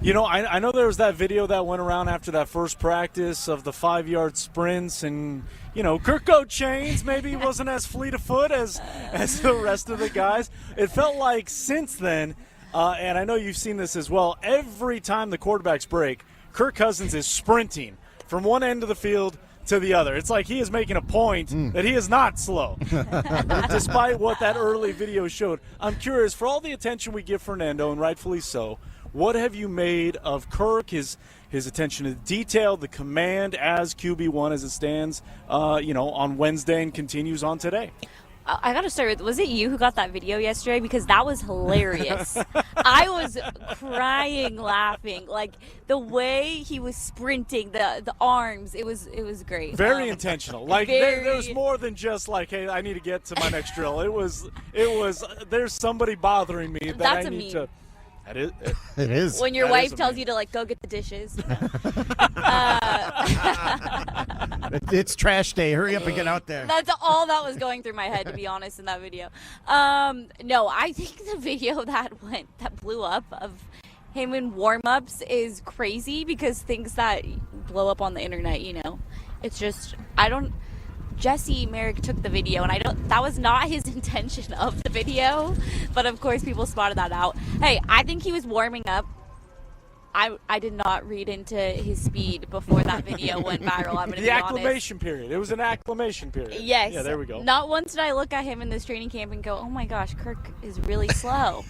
I know there was that video that went around after that first practice of the 5-yard sprints, and, Kirk go chains. Maybe he wasn't as fleet of foot as the rest of the guys. It felt like since then, and I know you've seen this as well, every time the quarterbacks break, Kirk Cousins is sprinting from one end of the field to the other. It's like he is making a point that he is not slow, despite what that early video showed. I'm curious, for all the attention we give Fernando, and rightfully so, what have you made of Kirk, his attention to detail, the command as QB1 as it stands, on Wednesday and continues on today? I got to start with, was it you who got that video yesterday? Because that was hilarious. I was crying, laughing. The way he was sprinting, the arms, it was great. Very intentional. There was more than just hey, I need to get to my next drill. It was there's somebody bothering me that That's I need to. It is. When your wife tells you to go get the dishes. It's trash day. Hurry up and get out there. That's all that was going through my head, to be honest, in that video. No, I think the video that blew up of him in warm-ups is crazy, because things that blow up on the internet, it's just, Jesse Merrick took the video, and that was not his intention of the video, but of course people spotted that out. Hey, I think he was warming up. I did not read into his speed before that video went viral. I'm going to be honest. The acclimation period. It was an acclimation period. Yes. Yeah, there we go. Not once did I look at him in this training camp and go, oh my gosh, Kirk is really slow.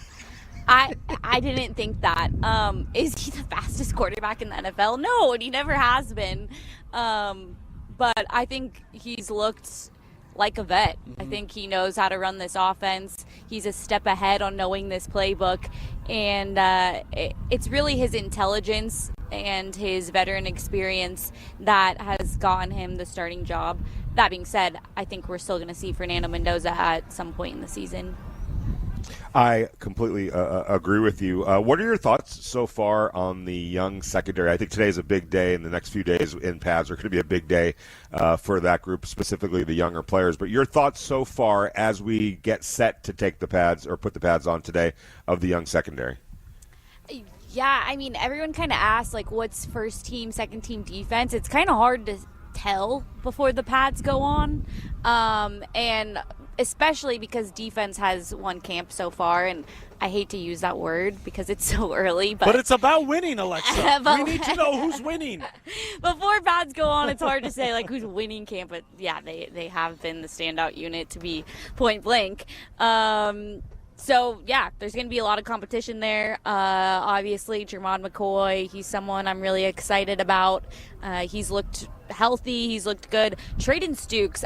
I didn't think that. Is he the fastest quarterback in the NFL? No, and he never has been. but I think he's looked like a vet. Mm-hmm. I think he knows how to run this offense. He's a step ahead on knowing this playbook, and it's really his intelligence and his veteran experience that has gotten him the starting job. That being said, I think we're still going to see Fernando Mendoza at some point in the season. I completely agree with you. What are your thoughts so far on the young secondary? I think today's a big day, and the next few days in pads are going to be a big day for that group, specifically the younger players. But your thoughts so far as we get set to take the pads or put the pads on today of the young secondary? Yeah, I mean, everyone kind of asks, like, what's first team, second team defense? It's kind of hard to tell before the pads go on. And especially because defense has one camp so far, and I hate to use that word because it's so early. But it's about winning, Alexa. We need to know who's winning. Before pads go on, it's hard to say, like, who's winning camp. But, yeah, they have been the standout unit, to be point blank. So, yeah, there's going to be a lot of competition there. Obviously, Jermon McCoy, he's someone I'm really excited about. He's looked healthy. He's looked good. Traden Stukes,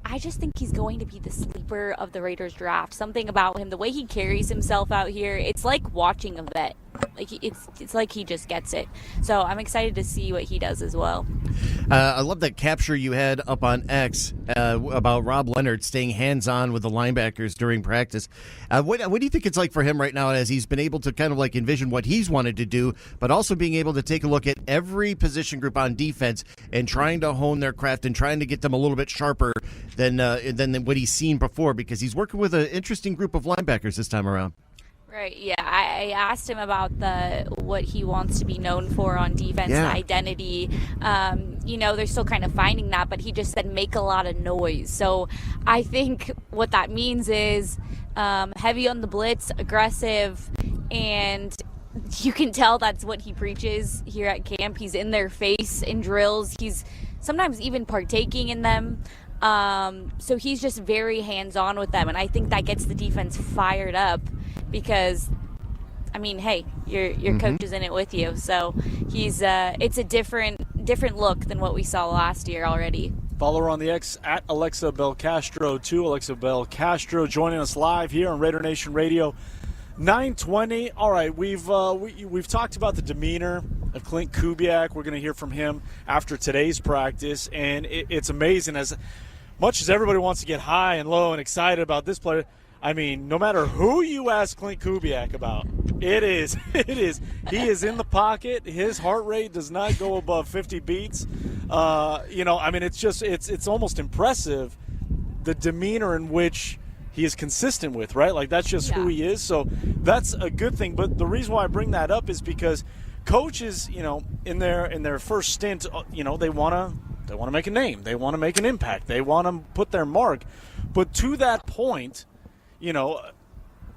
I just think he's going to be the sleeper of the Raiders draft. Something about him, the way he carries himself out here, it's like watching a vet. Like it's like he just gets it. So I'm excited to see what he does as well. I love that capture you had up on X about Rob Leonard staying hands-on with the linebackers during practice. What do you think it's like for him right now as he's been able to kind of like envision what he's wanted to do, but also being able to take a look at every position group on defense and trying to hone their craft and trying to get them a little bit sharper than what he's seen before, because he's working with an interesting group of linebackers this time around. Right, yeah. I asked him about what he wants to be known for on defense, the identity. They're still kind of finding that, but he just said make a lot of noise. So I think what that means is heavy on the blitz, aggressive, and you can tell that's what he preaches here at camp. He's in their face in drills. He's sometimes even partaking in them. So he's just very hands-on with them, and I think that gets the defense fired up because, I mean, hey, your coach is in it with you. So he's it's a different look than what we saw last year already. Follow her on the X at Alexa Belcastro, too. Alexa Belcastro joining us live here on Raider Nation Radio 920. All right, we've talked about the demeanor of Klint Kubiak. We're going to hear from him after today's practice, and it's amazing. As much as everybody wants to get high and low and excited about this player, I mean, no matter who you ask Klint Kubiak about, he is in the pocket. His heart rate does not go above 50 beats. It's almost impressive, the demeanor in which he is consistent with, right? Like, that's just who he is. So that's a good thing. But the reason why I bring that up is because coaches, in their first stint, they want to make a name. They want to make an impact. They want to put their mark. But to that point,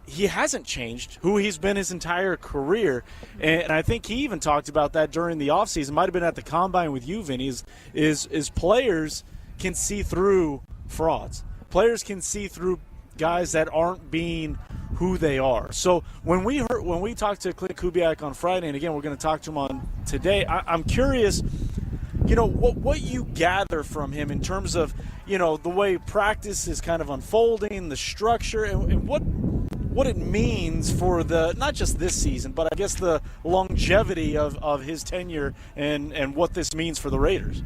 he hasn't changed who he's been his entire career. And I think he even talked about that during the offseason. Might have been at the Combine with you, Vinny, is players can see through frauds. Players can see through guys that aren't being who they are. So when we talked to Klint Kubiak on Friday, and again we're going to talk to him on today, I'm curious, what you gather from him in terms of, the way practice is kind of unfolding, the structure, and what it means for not just this season, but I guess the longevity of his tenure and what this means for the Raiders.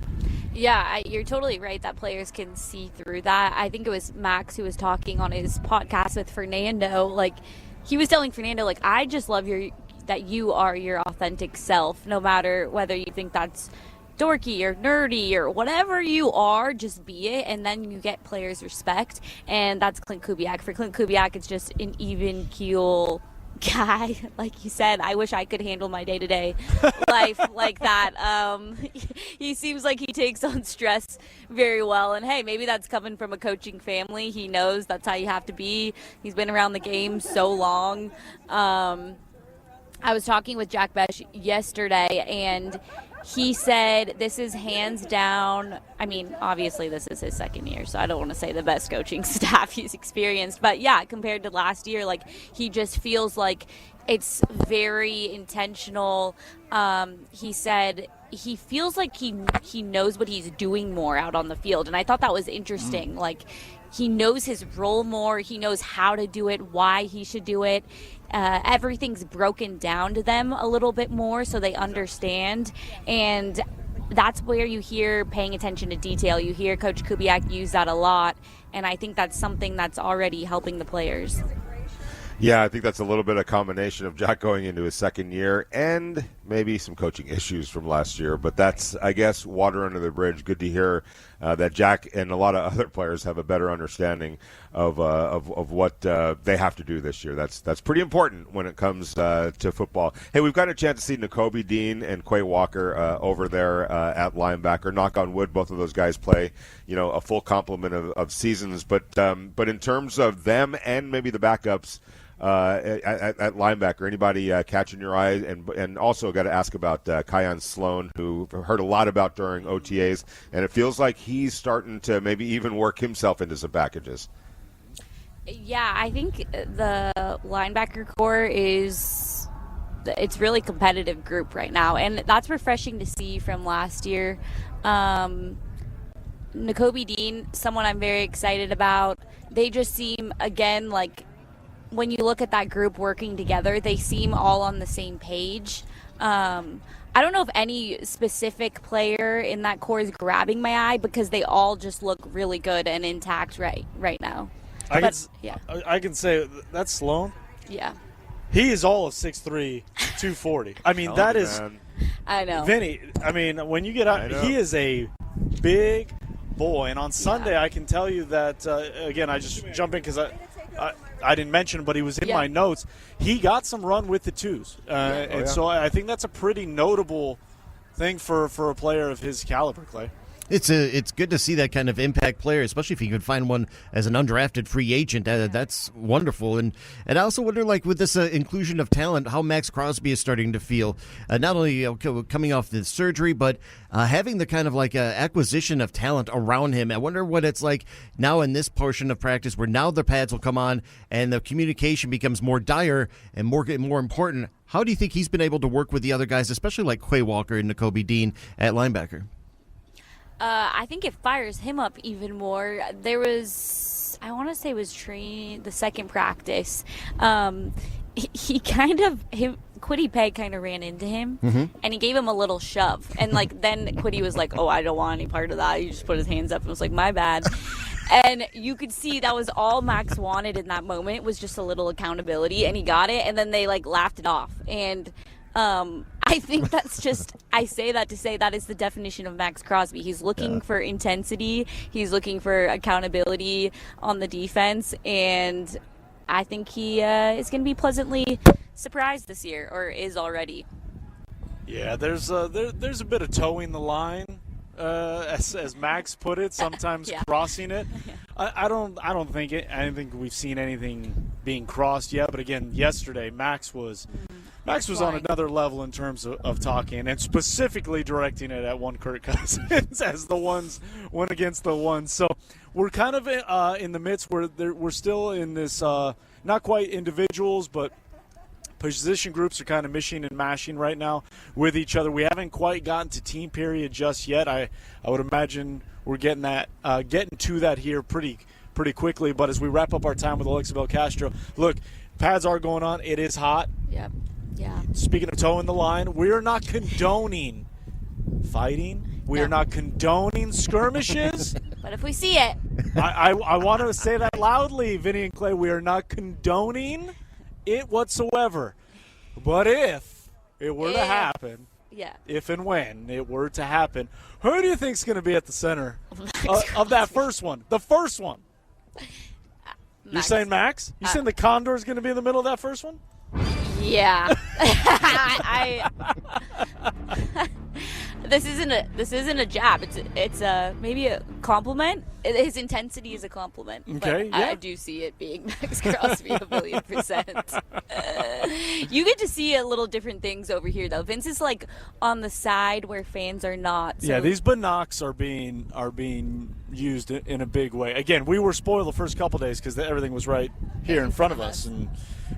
Yeah, you're totally right that players can see through that. I think it was Max who was talking on his podcast with Fernando. Like, he was telling Fernando, like, I just love that you are your authentic self, no matter whether you think that's dorky or nerdy or whatever you are, just be it, and then you get players' respect, and that's Klint Kubiak. For Klint Kubiak, it's just an even keel guy. Like you said, I wish I could handle my day-to-day life like that. He seems like he takes on stress very well, and hey, maybe that's coming from a coaching family. He knows that's how you have to be. He's been around the game so long. I was talking with Jack Bech yesterday, and he said this is hands down, I mean, obviously this is his second year, so I don't want to say the best coaching staff he's experienced. But, yeah, compared to last year, like, he just feels like it's very intentional. He said he feels like he knows what he's doing more out on the field, and I thought that was interesting. Like, he knows his role more. He knows how to do it, why he should do it. Everything's broken down to them a little bit more so they understand. And that's where you hear paying attention to detail. You hear Coach Kubiak use that a lot, and I think that's something that's already helping the players. Yeah, I think that's a little bit of combination of Jack going into his second year and maybe some coaching issues from last year. But that's, I guess, water under the bridge. Good to hear that Jack and a lot of other players have a better understanding of what they have to do this year. That's pretty important when it comes to football. Hey, we've got a chance to see Nakobe Dean and Quay Walker over there at linebacker. Knock on wood, both of those guys play, a full complement of seasons. But in terms of them and maybe the backups, at linebacker, anybody catching your eye? And also got to ask about Kion Sloan, who I've heard a lot about during OTAs, and it feels like he's starting to maybe even work himself into some packages. Yeah, I think the linebacker core it's really competitive group right now, and that's refreshing to see from last year. Nakobe Dean, someone I'm very excited about. They just seem, again, like, when you look at that group working together, they seem all on the same page. I don't know if any specific player in that core is grabbing my eye because they all just look really good and intact right now. I can say that's Sloan. Yeah. He is all of 6'3", 240. I mean, that is man. I know. Vinny, I mean, when you get out, he is a big boy. And on Sunday, I can tell you that, again, I just jump in because I didn't mention, but he was in my notes. He got some run with the twos. So I think that's a pretty notable thing for a player of his caliber, Clay. It's good to see that kind of impact player, especially if you could find one as an undrafted free agent. That's wonderful. And I also wonder, like, with this inclusion of talent, how Max Crosby is starting to feel, not only coming off the surgery, but having the kind of like acquisition of talent around him. I wonder what it's like now in this portion of practice where now the pads will come on and the communication becomes more dire and more important. How do you think he's been able to work with the other guys, especially like Quay Walker and Nakobe Dean at linebacker? I think it fires him up even more. There was, I want to say it was the second practice. Quiddy Peg kind of ran into him, and he gave him a little shove. And, then Quiddy was like, oh, I don't want any part of that. He just put his hands up and was like, my bad. And you could see that was all Max wanted in that moment, was just a little accountability, and he got it, and then they, laughed it off. And I think that's just, I say that to say that is the definition of Max Crosby. He's looking for intensity. He's looking for accountability on the defense. And I think he is going to be pleasantly surprised this year, or is already. Yeah, there's a bit of towing the line, as Max put it, sometimes crossing it. I don't think we've seen anything being crossed yet. But again, yesterday Max was on another level in terms of talking, and specifically directing it at one Kirk Cousins as the one against the one. So we're kind of in the midst where we're still in this not quite individuals, but position groups are kind of mishing and mashing right now with each other. We haven't quite gotten to team period just yet. I would imagine we're getting to that here pretty quickly. But as we wrap up our time with Alexa Belcastro, look, pads are going on. It is hot. Yep. Yeah. Speaking of toeing the line, we are not condoning fighting. We are not condoning skirmishes. But if we see it. I want to say that loudly, Vinny and Clay. We are not condoning it whatsoever. But if it were to happen, if and when it were to happen, who do you think is going to be at the center of that first one? The first one. You're saying Max? You're saying the Condor is going to be in the middle of that first one? Yeah. This isn't a jab. It's maybe a compliment. His intensity is a compliment. Okay, but I do see it being Max Crosby 1,000,000%. You get to see a little different things over here, though. Vince is on the side where fans are not. So. Yeah, these binocs are being used in a big way. Again, we were spoiled the first couple days because everything was right here in front of us,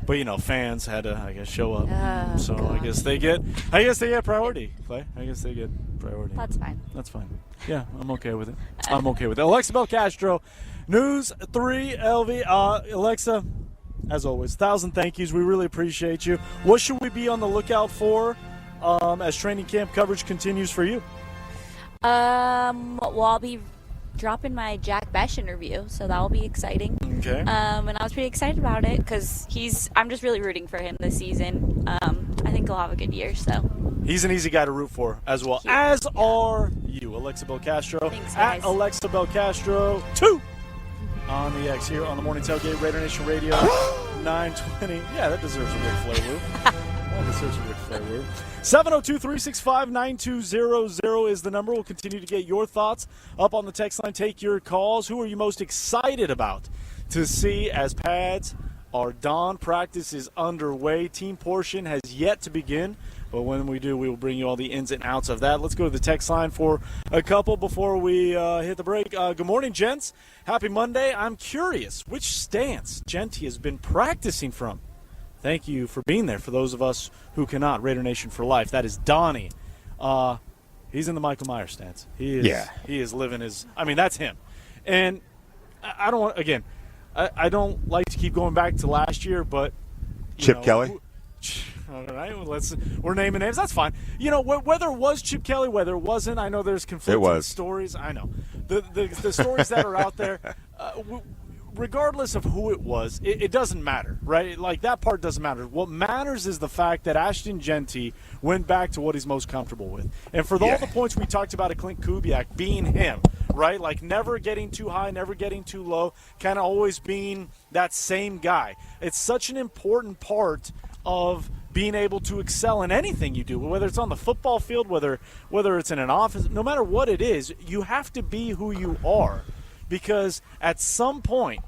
but fans had to, I guess, show up. Oh, so God. I guess they get priority, Clay. I guess they get. Priority. That's fine. That's fine. Yeah, I'm okay with it. I'm okay with it. Alexa Belcastro, News 3 LV. Alexa, as always, 1,000 thank yous. We really appreciate you. What should we be on the lookout for as training camp coverage continues for you? Well, I'll be dropping my Jack Bech interview, so that will be exciting. Okay. And I was pretty excited about it because I'm just really rooting for him this season. I think he'll have a good year, so. He's an easy guy to root for as well, as are you, Alexa Belcastro. Thanks, guys. At Alexa Belcastro 2 on the X here on the Morning Tailgate, Raider Nation Radio 920. Yeah, that deserves a Ric Flair whoop. That deserves a Ric Flair whoop. 702-365-9200 is the number. We'll continue to get your thoughts up on the text line. Take your calls. Who are you most excited about to see as pads are donned? Practice is underway. Team portion has yet to begin. But when we do, we will bring you all the ins and outs of that. Let's go to the text line for a couple before we hit the break. Good morning, gents. Happy Monday. I'm curious which stance Genty has been practicing from. Thank you for being there for those of us who cannot. Raider Nation for life. That is Donnie. He's in the Michael Myers stance. He is living his – I mean, that's him. And I don't want – again, I don't like to keep going back to last year, but – Chip Kelly? All right, we're naming names. That's fine. You know, whether it was Chip Kelly, whether it wasn't, I know there's conflicting stories. I know. The stories that are out there, regardless of who it was, it doesn't matter, right? Like, that part doesn't matter. What matters is the fact that Ashton Genty went back to what he's most comfortable with. And for all the points we talked about at Klint Kubiak being him, right? Like, never getting too high, never getting too low, kind of always being that same guy. It's such an important part of being able to excel in anything you do, whether it's on the football field, whether it's in an office, no matter what it is, you have to be who you are, because at some point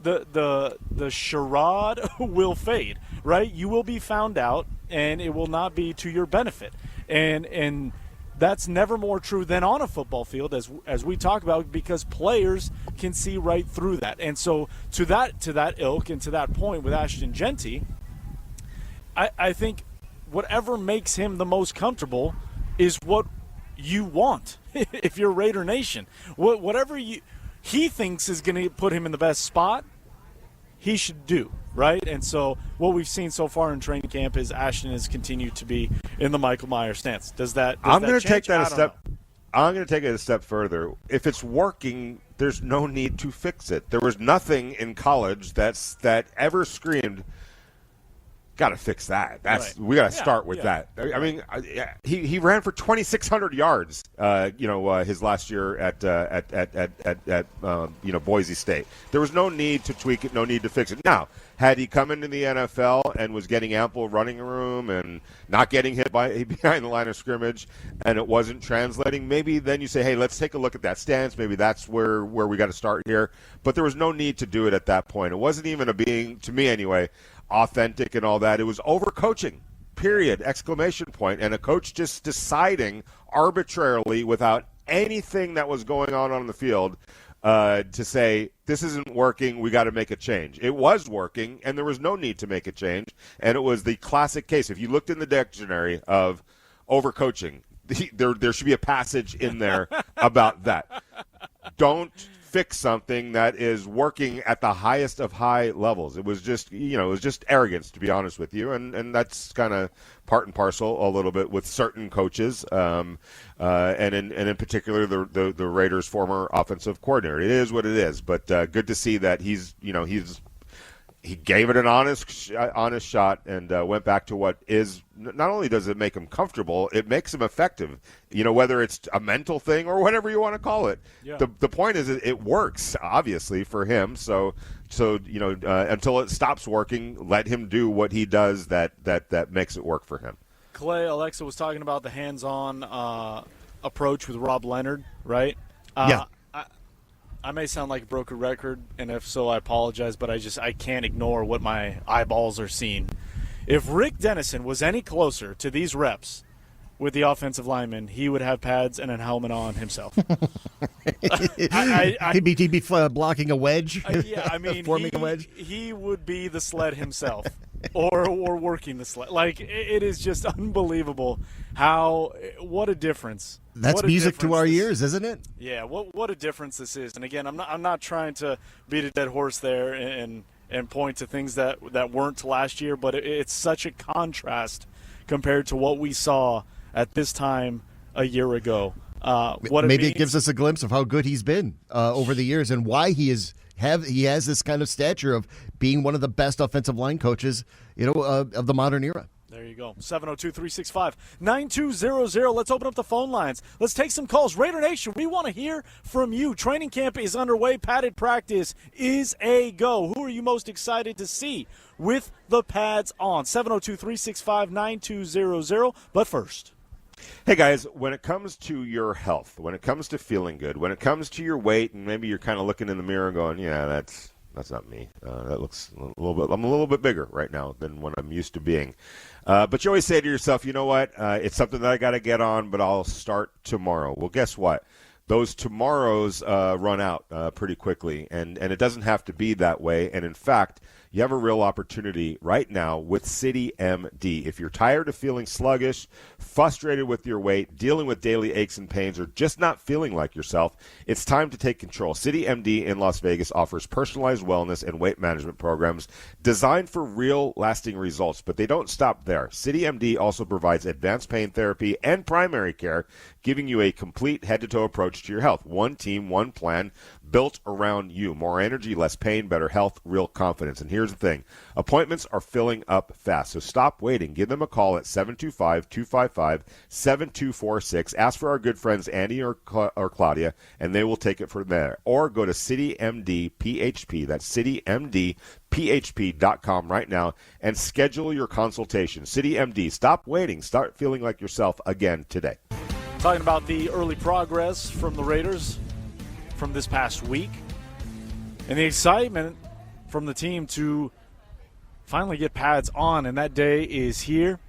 the charade will fade, right? You will be found out, and it will not be to your benefit, and that's never more true than on a football field, as we talk about, because players can see right through that. And so to that ilk and to that point with Ashton Genty, I think whatever makes him the most comfortable is what you want if you're Raider Nation. Whatever he thinks is going to put him in the best spot, he should do, right? And so what we've seen so far in training camp is Ashton has continued to be in the Michael Myers stance. I'm going to take that a step. I'm going to take it a step further. If it's working, there's no need to fix it. There was nothing in college that ever screamed, got to fix that. We got to start with that. I mean, he ran for 2,600 yards. His last year at Boise State. There was no need to tweak it, no need to fix it. Now, had he come into the NFL and was getting ample running room and not getting hit behind the line of scrimmage, and it wasn't translating, maybe then you say, hey, let's take a look at that stance. Maybe that's where we got to start here. But there was no need to do it at that point. It wasn't even to me anyway, authentic and all that. It was overcoaching, period, exclamation point, and a coach just deciding arbitrarily without anything that was going on the field to say, this isn't working, we got to make a change. It was working, and there was no need to make a change, and it was the classic case. If you looked in the dictionary of overcoaching, there should be a passage in there about that. Don't fix something that is working at the highest of high levels. It was just, arrogance, to be honest with you, and that's kind of part and parcel a little bit with certain coaches, and in particular the Raiders' former offensive coordinator. It is what it is, but good to see that he gave it an honest shot and went back to what is. Not only does it make him comfortable, it makes him effective. Whether it's a mental thing or whatever you want to call it. Yeah. The point is, it works obviously for him. So until it stops working, let him do what he does that makes it work for him. Clay, Alexa was talking about the hands-on approach with Rob Leonard, right? Yeah. I may sound like a broken record, and if so, I apologize, but I can't ignore what my eyeballs are seeing. If Rick Dennison was any closer to these reps with the offensive lineman, he would have pads and a helmet on himself. He'd be blocking a wedge. Forming a wedge. He would be the sled himself, or working the sled. Like, it is just unbelievable what a difference. That's What a music to difference our this- ears, isn't it? Yeah, what a difference this is. And again, I'm not trying to beat a dead horse there and point to things that weren't last year, but it's such a contrast compared to what we saw at this time a year ago. Maybe it gives us a glimpse of how good he's been over the years and why he has this kind of stature of being one of the best offensive line coaches, of the modern era. There you go. 702-365-9200. Let's open up the phone lines. Let's take some calls. Raider Nation, we want to hear from you. Training camp is underway. Padded practice is a go. Who are you most excited to see with the pads on? 702-365-9200. But first. Hey guys, when it comes to your health, when it comes to feeling good, when it comes to your weight, and maybe you're kind of looking in the mirror going, yeah, that's not me. That looks a little bit. I'm a little bit bigger right now than what I'm used to being. But you always say to yourself, you know what? It's something that I got to get on, but I'll start tomorrow. Well, guess what? Those tomorrows run out pretty quickly, and it doesn't have to be that way. And in fact, you have a real opportunity right now with City MD. If you're tired of feeling sluggish, frustrated with your weight, dealing with daily aches and pains, or just not feeling like yourself, it's time to take control. City MD in Las Vegas offers personalized wellness and weight management programs designed for real lasting results, but they don't stop there. City MD also provides advanced pain therapy and primary care, giving you a complete head-to-toe approach to your health. One team, one plan, built around you. More energy, less pain, better health, real confidence. And here's the thing. Appointments are filling up fast, so stop waiting. Give them a call at 725-255-7246. Ask for our good friends Andy or Claudia, and they will take it from there. Or go to CityMD PHP. That's CityMDPHP.com right now and schedule your consultation. CityMD. Stop waiting. Start feeling like yourself again today. Talking about the early progress from the Raiders from this past week and the excitement from the team to finally get pads on, and that day is here.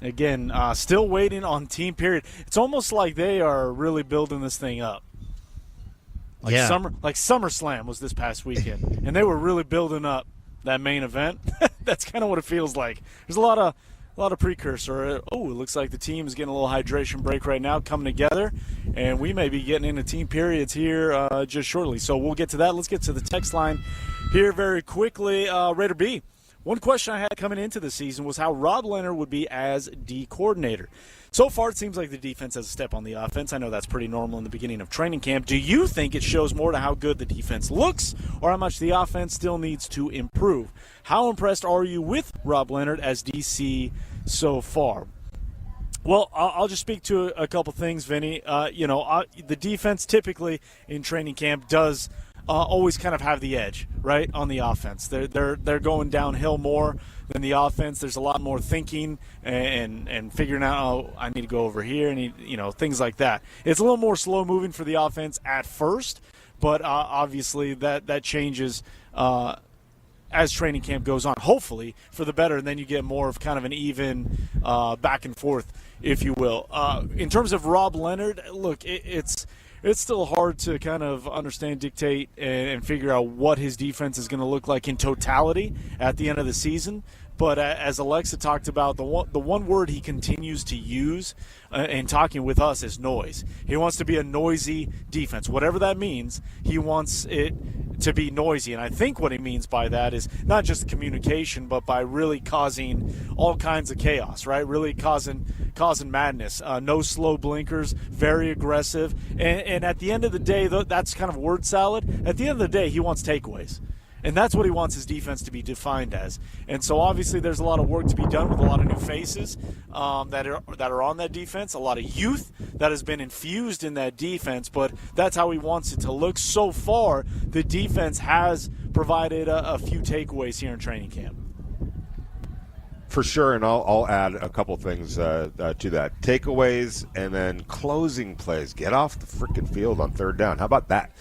Again, still waiting on team period. It's almost like they are really building this thing up. Like SummerSlam was this past weekend, and they were really building up that main event. That's kind of what it feels like. There's a lot of precursor. It looks like the team is getting a little hydration break right now, coming together, and we may be getting into team periods here just shortly. So we'll get to that. Let's get to the text line here very quickly. Raider B, one question I had coming into the season was how Rob Leonard would be as D coordinator. So far, it seems like the defense has a step on the offense. I know that's pretty normal in the beginning of training camp. Do you think it shows more to how good the defense looks or how much the offense still needs to improve? How impressed are you with Rob Leonard as DC so far? Well, I'll just speak to a couple things, Vinny. The defense typically in training camp does always kind of have the edge, right, on the offense. They're going downhill more than the offense. There's a lot more thinking and figuring out, I need to go over here, and things like that. It's a little more slow moving for the offense at first, but obviously that changes as training camp goes on, hopefully for the better, and then you get more of kind of an even back and forth, if you will. In terms of Rob Leonard, look, it's still hard to kind of understand, dictate, and figure out what his defense is going to look like in totality at the end of the season. But as Alexa talked about, the one word he continues to use in talking with us is noise. He wants to be a noisy defense. Whatever that means, he wants it to be noisy. And I think what he means by that is not just communication, but by really causing all kinds of chaos, right? Really causing madness. No slow blinkers, very aggressive. And at the end of the day, that's kind of word salad. At the end of the day, he wants takeaways. And that's what he wants his defense to be defined as. And so obviously there's a lot of work to be done with a lot of new faces that are on that defense, a lot of youth that has been infused in that defense, but that's how he wants it to look. So far, the defense has provided a few takeaways here in training camp. For sure, and I'll add a couple things to that. Takeaways and then closing plays. Get off the freaking field on third down. How about that?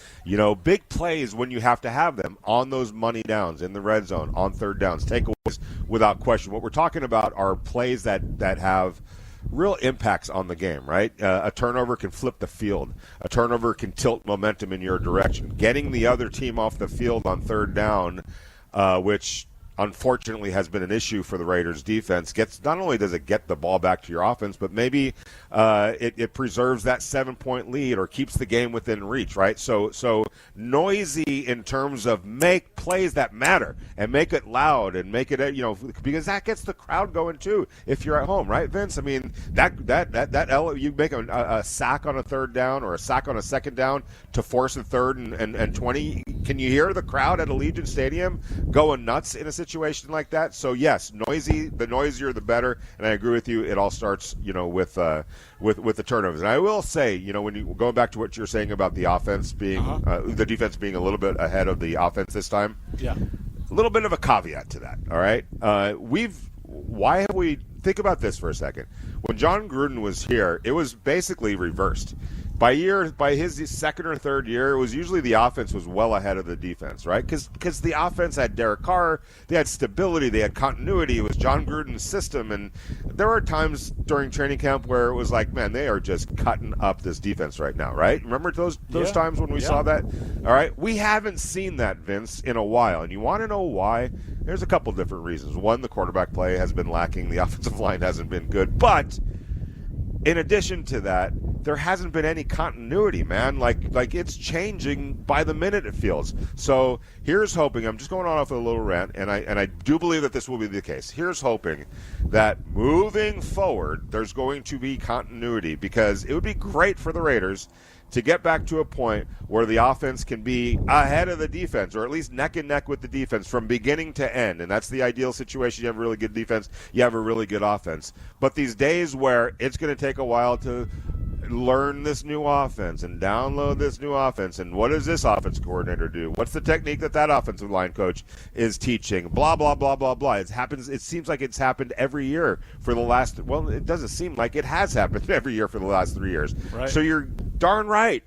Big plays when you have to have them on those money downs in the red zone, on third downs. Takeaways without question. What we're talking about are plays that have real impacts on the game, right? A turnover can flip the field. A turnover can tilt momentum in your direction. Getting the other team off the field on third down, which unfortunately has been an issue for the Raiders defense. Not only does it get the ball back to your offense, but maybe it preserves that 7-point lead or keeps the game within reach, right? So noisy in terms of make plays that matter and make it loud and make it, because that gets the crowd going too if you're at home, right, Vince? I mean, you make a sack on a third down or a sack on a second down to force a third and 20. Can you hear the crowd at Allegiant Stadium going nuts in a situation like that? So yes, noisy. The noisier, the better. And I agree with you. It all starts, with the turnovers. And I will say, when you go back to what you're saying about the offense being, the defense being a little bit ahead of the offense this time. Yeah, a little bit of a caveat to that. All right, why have we? Think about this for a second. When John Gruden was here, it was basically reversed. By his second or third year, it was usually the offense was well ahead of the defense, right? Because the offense had Derek Carr, they had stability, they had continuity. It was John Gruden's system, and there were times during training camp where it was like, man, they are just cutting up this defense right now, right? Remember those times when we saw that? All right, we haven't seen that, Vince, in a while, and you want to know why? There's a couple different reasons. One, the quarterback play has been lacking, the offensive line hasn't been good, but in addition to that, there hasn't been any continuity, man. Like it's changing by the minute, it feels. So here's hoping. I'm just going on off a little rant, and I do believe that this will be the case. Here's hoping that moving forward, there's going to be continuity, because it would be great for the Raiders to get back to a point where the offense can be ahead of the defense, or at least neck and neck with the defense from beginning to end. And that's the ideal situation. You have a really good defense, you have a really good offense. But these days where it's going to take a while to learn this new offense and download this new offense, and what does this offense coordinator do? What's the technique that offensive line coach is teaching? Blah, blah, blah, blah, blah. It seems like it's happened every year for the last, well, it doesn't seem like it has happened every year for the last 3 years. Right. So you're darn right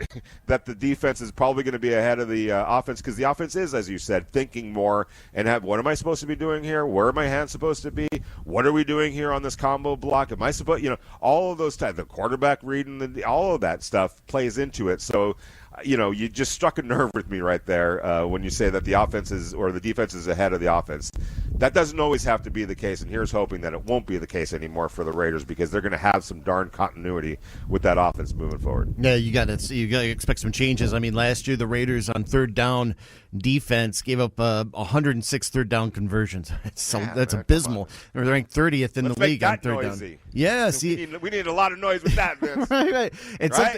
that the defense is probably going to be ahead of the offense, because the offense is, as you said, thinking more and what am I supposed to be doing here? Where are my hands supposed to be? What are we doing here on this combo block? Am I supposed, all of those types, the quarterback reading, all of that stuff plays into it. So, you just struck a nerve with me right there when you say that the offense is, or the defense is ahead of the offense. That doesn't always have to be the case, and here's hoping that it won't be the case anymore for the Raiders, because they're going to have some darn continuity with that offense moving forward. Yeah, you got to expect some changes. I mean, last year the Raiders on third down defense gave up 106 third down conversions. That's abysmal. They're ranked 30th in the league on third down. Yeah, see, we need a lot of noise with that, Vince. right.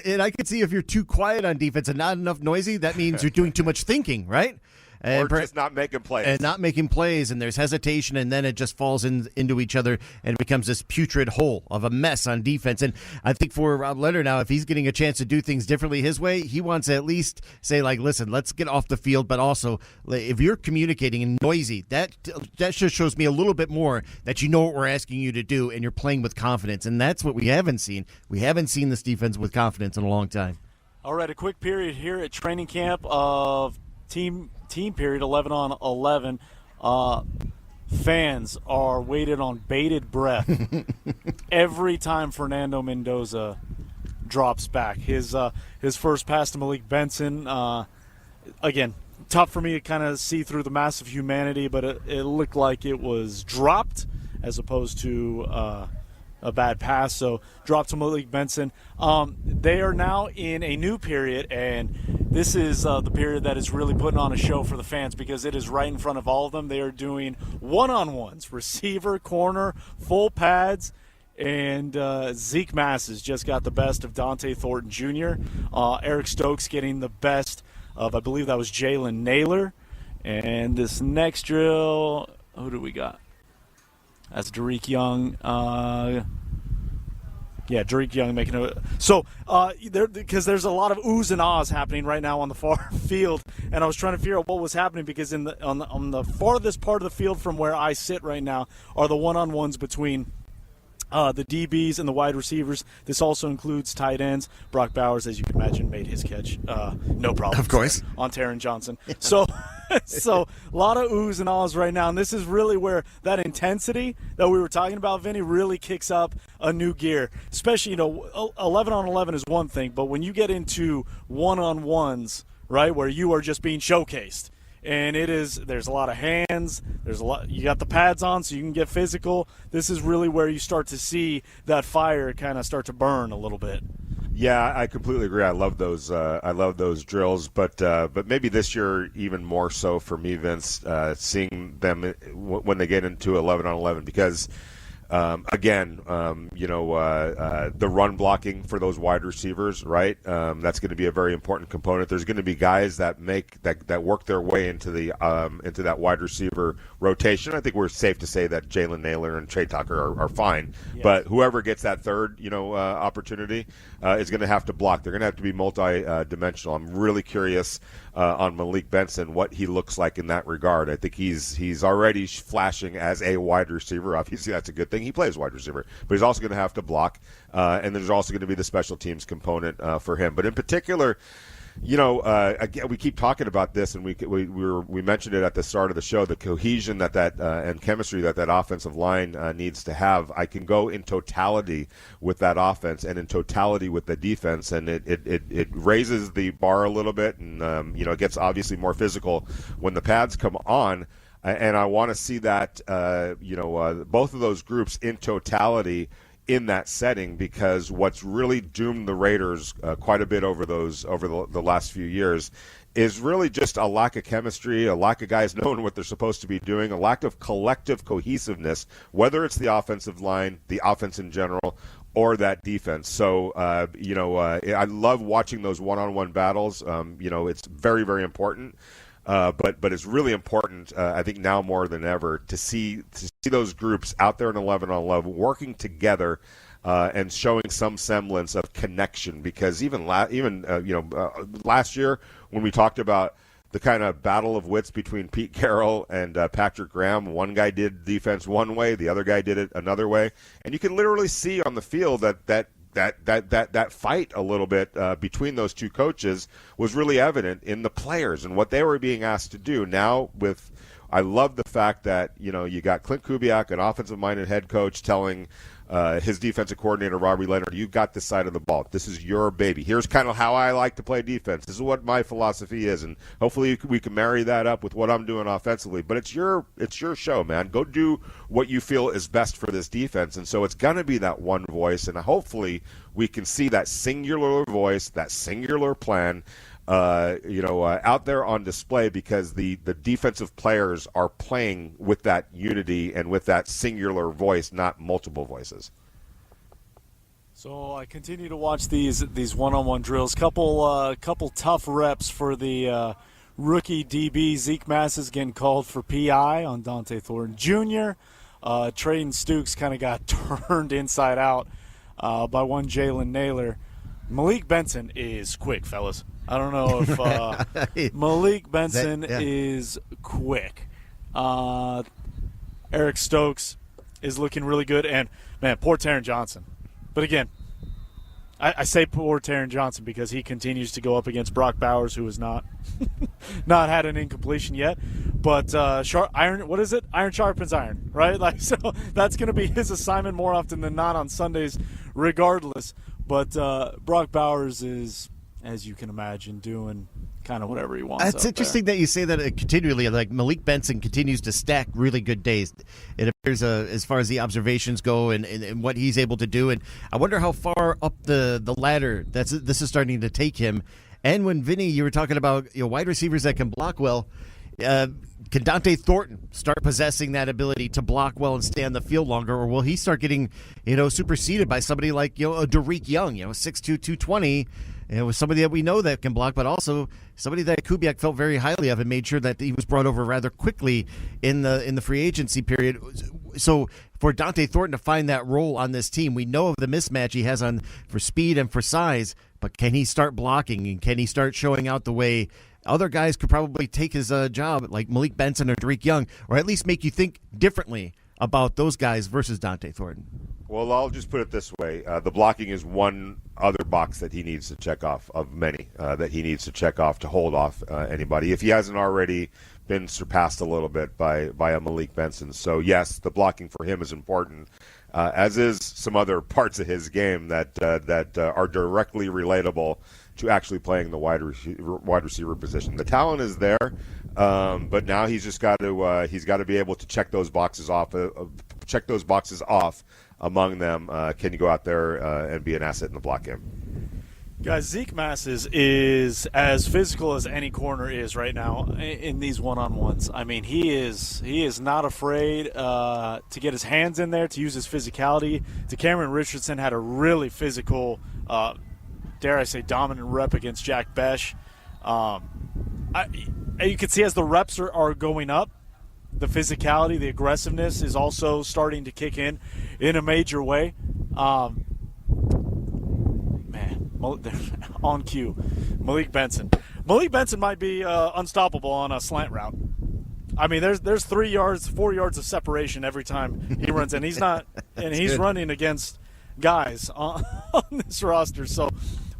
And I could see if you're too quiet on defense and not enough noisy, that means you're doing too much thinking, right? Or just not making plays. And not making plays, and there's hesitation, and then it just falls into each other and it becomes this putrid hole of a mess on defense. And I think for Rob Leonard now, if he's getting a chance to do things differently his way, he wants to at least say, like, listen, let's get off the field, but also if you're communicating and noisy, that just shows me a little bit more that you know what we're asking you to do and you're playing with confidence. And that's what we haven't seen. We haven't seen this defense with confidence in a long time. All right, a quick period here at training camp of team period 11 on 11. Fans are waiting on bated breath every time Fernando Mendoza drops back. His first pass to Malik Benson, again, tough for me to kind of see through the mass of humanity, but it looked like it was dropped as opposed to a bad pass. So dropped to Malik Benson. They are now in a new period, and this is the period that is really putting on a show for the fans, because it is right in front of all of them. They are doing one-on-ones, receiver, corner, full pads, and Zeke Masses just got the best of Dante Thornton Jr. Eric Stokes getting the best of, I believe that was Jalen Naylor. And this next drill, who do we got? That's Derek Young. Derek Young making a – so because there's a lot of oohs and ahs happening right now on the far field, and I was trying to figure out what was happening, because on the farthest part of the field from where I sit right now are the one-on-ones between the DBs and the wide receivers. This also includes tight ends. Brock Bowers, as you can imagine, made his catch. No problem. Of course. On Taron Johnson. So a lot of oohs and ahs right now. And this is really where that intensity that we were talking about, Vinny, really kicks up a new gear. Especially, 11 on 11 is one thing, but when you get into one-on-ones, right, where you are just being showcased, and there's a lot of hands. You got the pads on, so you can get physical. This is really where you start to see that fire kind of start to burn a little bit. Yeah, I completely agree. I love those. I love those drills, but maybe this year even more so for me, Vince, seeing them when they get into 11-on-11, because again, the run blocking for those wide receivers, right? That's going to be a very important component. There's going to be guys that work their way into that wide receiver rotation. I think we're safe to say that Jalen Naylor and Trey Tucker are fine, yes. But whoever gets that third, opportunity is going to have to block. They're going to have to be multi-dimensional. I'm really curious on Malik Benson, what he looks like in that regard. I think he's already flashing as a wide receiver. Obviously, that's a good thing. He plays wide receiver, but he's also going to have to block, and there's also going to be the special teams component for him. But in particular, again, we keep talking about this, and we mentioned it at the start of the show, the cohesion that and chemistry that offensive line needs to have. I can go in totality with that offense and in totality with the defense, and it raises the bar a little bit, and it gets obviously more physical when the pads come on. And I want to see that both of those groups in totality in that setting, because what's really doomed the Raiders quite a bit over the last few years is really just a lack of chemistry, a lack of guys knowing what they're supposed to be doing, a lack of collective cohesiveness, whether it's the offensive line, the offense in general, or that defense. So, I love watching those one-on-one battles. It's very, very important. But it's really important, I think now more than ever, to see those groups out there in 11-on-11 working together and showing some semblance of connection. Because even last year when we talked about the kind of battle of wits between Pete Carroll and Patrick Graham, one guy did defense one way, the other guy did it another way, and you can literally see on the field that fight a little bit between those two coaches was really evident in the players and what they were being asked to do. Now, I love the fact that you got Klint Kubiak, an offensive-minded head coach, telling his defensive coordinator, Robbie Leonard, you've got this side of the ball. This is your baby. Here's kind of how I like to play defense. This is what my philosophy is, and hopefully we can marry that up with what I'm doing offensively. But it's your show, man. Go do what you feel is best for this defense. And so it's going to be that one voice, and hopefully we can see that singular voice, that singular plan out there on display, because the defensive players are playing with that unity and with that singular voice, not multiple voices. So I continue to watch these one-on-one drills. Couple tough reps for the rookie DB. Zeke Mass is getting called for PI on Dante Thornton Jr. Trayton Stukes kind of got turned inside out by one Jalen Naylor. Malik Benson is quick, fellas. I don't know if Malik Benson is quick. Eric Stokes is looking really good. And, man, poor Taron Johnson. But, again, I say poor Taron Johnson because he continues to go up against Brock Bowers, who has not had an incompletion yet. But what is it? Iron sharpens iron, right? So that's going to be his assignment more often than not on Sundays regardless. But Brock Bowers is, as you can imagine, doing kind of whatever he wants. It's interesting that you say that continually. Like Malik Benson continues to stack really good days. It appears as far as the observations go and what he's able to do. And I wonder how far up the ladder this is starting to take him. And when Vinny, you were talking about wide receivers that can block well. Can Dante Thornton start possessing that ability to block well and stay on the field longer, or will he start getting, superseded by somebody like a Derek Young, 6'2", 220, with somebody that we know that can block, but also somebody that Kubiak felt very highly of and made sure that he was brought over rather quickly in the free agency period. So for Dante Thornton to find that role on this team, we know of the mismatch he has for speed and for size, but can he start blocking and can he start showing out the way other guys could probably take his job, like Malik Benson or Derek Young, or at least make you think differently about those guys versus Dante Thornton? Well, I'll just put it this way. The blocking is one other box that he needs to check off of many that he needs to check off to hold off anybody, if he hasn't already been surpassed a little bit by a Malik Benson. So, yes, the blocking for him is important, as is some other parts of his game that are directly relatable to actually playing the wide receiver position. The talent is there. But now he's just got to be able to check those boxes off. Among them, can you go out there and be an asset in the block game? Guys, Zeke Masses is as physical as any corner is right now in these one-on-ones. I mean, he is not afraid to get his hands in there, to use his physicality. Cameron Richardson had a really physical, dare I say, dominant rep against Jack Bech. You can see as the reps are going up, the physicality, the aggressiveness is also starting to kick in a major way. On cue, Malik Benson. Malik Benson might be unstoppable on a slant route. I mean, there's 4 yards of separation every time he runs, and he's not, and he's good. running against guys on this roster. So,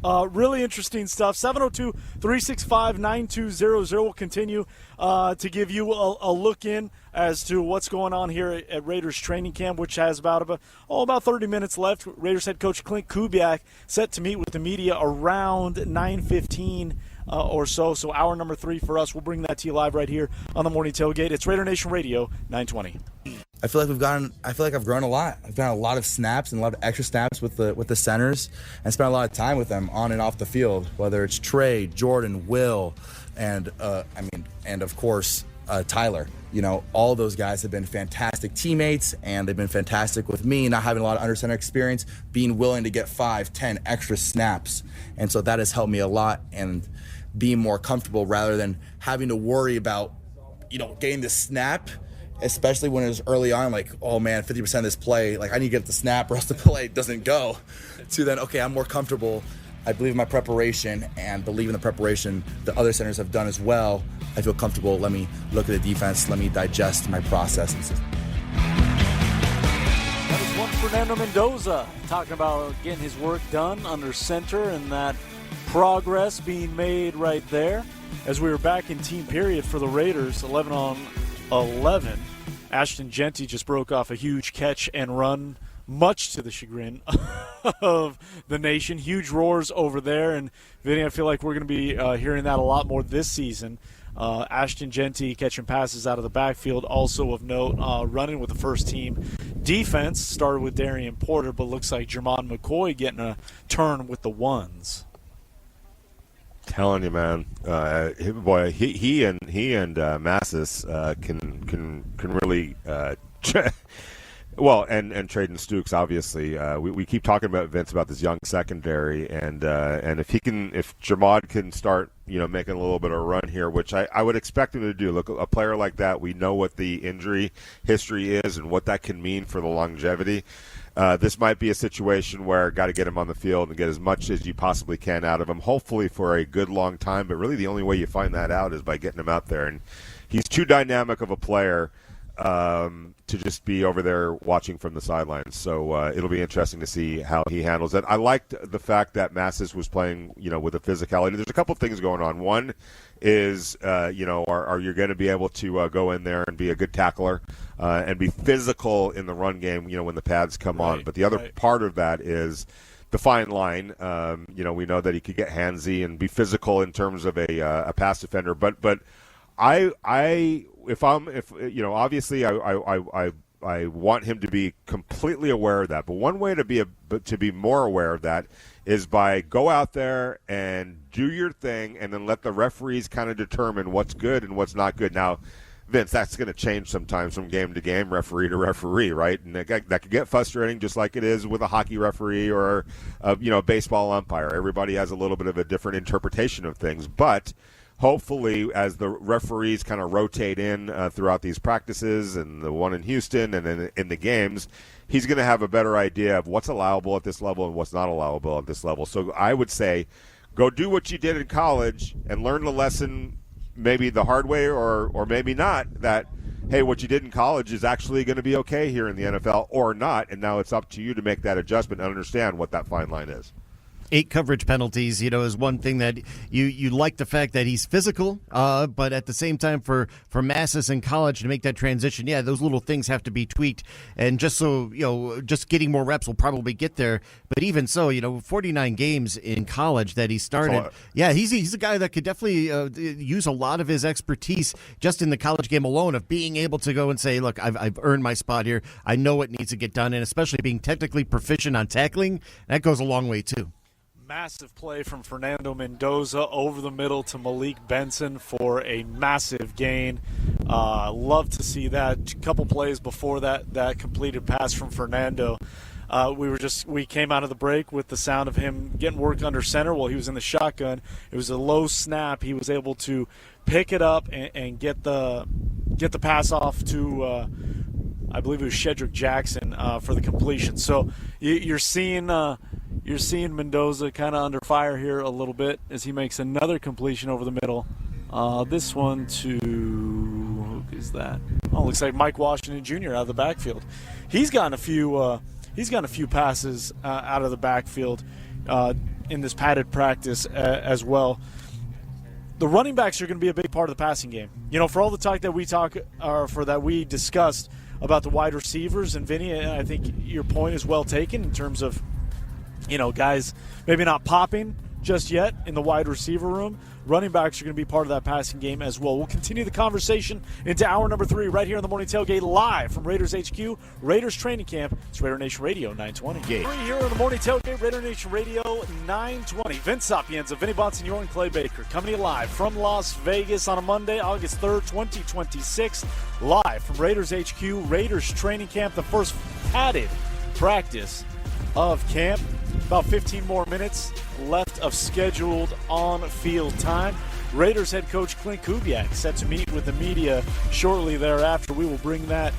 really interesting stuff. 702-365-9200. We'll continue to give you a look in as to what's going on here at Raiders training camp, which has about 30 minutes left. Raiders head coach Klint Kubiak set to meet with the media around 9:15 or so. So hour number 3 for us. We'll bring that to you live right here on the Morning Tailgate. It's Raider Nation Radio 920. I feel like I've grown a lot. I've gotten a lot of snaps and a lot of extra snaps with the centers, and spent a lot of time with them on and off the field. Whether it's Trey, Jordan, Will, and of course Tyler. You know, all those guys have been fantastic teammates, and they've been fantastic with me, not having a lot of under center experience, being willing to get 5-10 extra snaps, and so that has helped me a lot, and being more comfortable rather than having to worry about, getting the snap. Especially when it was early on, like, oh man, 50% of this play, like I need to get the snap or else the play doesn't go. To then, okay, I'm more comfortable. I believe in my preparation and believe in the preparation the other centers have done as well. I feel comfortable. Let me look at the defense. Let me digest my process and system. That is one Fernando Mendoza talking about getting his work done under center and that progress being made right there. As we were back in team period for the Raiders, 11-on-11. Ashton Genty just broke off a huge catch and run, much to the chagrin of the nation. Huge roars over there, and Vinny, I feel like we're going to be hearing that a lot more this season. Ashton Genty catching passes out of the backfield, also of note, running with the first team defense. Started with Darian Porter, but looks like Jermon McCoy getting a turn with the ones. Telling you, man, he and Massis can really well, and Traden Stukes, obviously. We keep talking about Vince about this young secondary, and if Jermod can start making a little bit of a run here, which I would expect him to do. Look, a player like that, we know what the injury history is and what that can mean for the longevity. This might be a situation where got to get him on the field and get as much as you possibly can out of him, hopefully for a good long time. But really the only way you find that out is by getting him out there. And he's too dynamic of a player to just be over there watching from the sidelines. So it'll be interesting to see how he handles it. I liked the fact that Massis was playing, with the physicality. There's a couple things going on. One is, are you going to be able to go in there and be a good tackler and be physical in the run game, when the pads come on. But the other part of that is the fine line. We know that he could get handsy and be physical in terms of a pass defender. But obviously I want him to be completely aware of that. But one way to be more aware of that is by go out there and do your thing, and then let the referees kind of determine what's good and what's not good. Now, Vince, that's going to change sometimes from game to game, referee to referee, right? And that could get frustrating, just like it is with a hockey referee or a baseball umpire. Everybody has a little bit of a different interpretation of things, but hopefully, as the referees kind of rotate in throughout these practices and the one in Houston and then in the games, he's going to have a better idea of what's allowable at this level and what's not allowable at this level. So I would say go do what you did in college and learn the lesson, maybe the hard way or maybe not, that, hey, what you did in college is actually going to be okay here in the NFL or not, and now it's up to you to make that adjustment and understand what that fine line is. 8 coverage penalties, is one thing that you like the fact that he's physical, but at the same time for Massis in college to make that transition, those little things have to be tweaked. And just so, just getting more reps will probably get there. But even so, 49 games in college that he started. Yeah, he's a guy that could definitely use a lot of his expertise just in the college game alone of being able to go and say, look, I've earned my spot here. I know what needs to get done. And especially being technically proficient on tackling, that goes a long way too. Massive play from Fernando Mendoza over the middle to Malik Benson for a massive gain. Love to see that. A couple plays before that completed pass from Fernando. We came out of the break with the sound of him getting work under center while he was in the shotgun. It was a low snap. He was able to pick it up and get the pass off to I believe it was Shedrick Jackson for the completion. So you're seeing Mendoza kind of under fire here a little bit as he makes another completion over the middle. This one to who is that? Oh, looks like Mike Washington Jr. out of the backfield. He's gotten a few passes out of the backfield in this padded practice as well. The running backs are going to be a big part of the passing game. For all the talk that we discussed about the wide receivers, and Vinny, I think your point is well taken in terms of, guys maybe not popping just yet in the wide receiver room. Running backs are going to be part of that passing game as well. We'll continue the conversation into hour number 3 right here on the Morning Tailgate live from Raiders HQ, Raiders Training Camp. It's Raider Nation Radio 920. Here on the Morning Tailgate, Raider Nation Radio 920. Vince Sapienza, Vinny Bonsignore, and Clay Baker coming to you live from Las Vegas on a Monday, August 3rd, 2026. Live from Raiders HQ, Raiders Training Camp, the first padded practice of camp. About 15 more minutes left of scheduled on-field time. Raiders head coach Klint Kubiak set to meet with the media shortly thereafter. We will bring that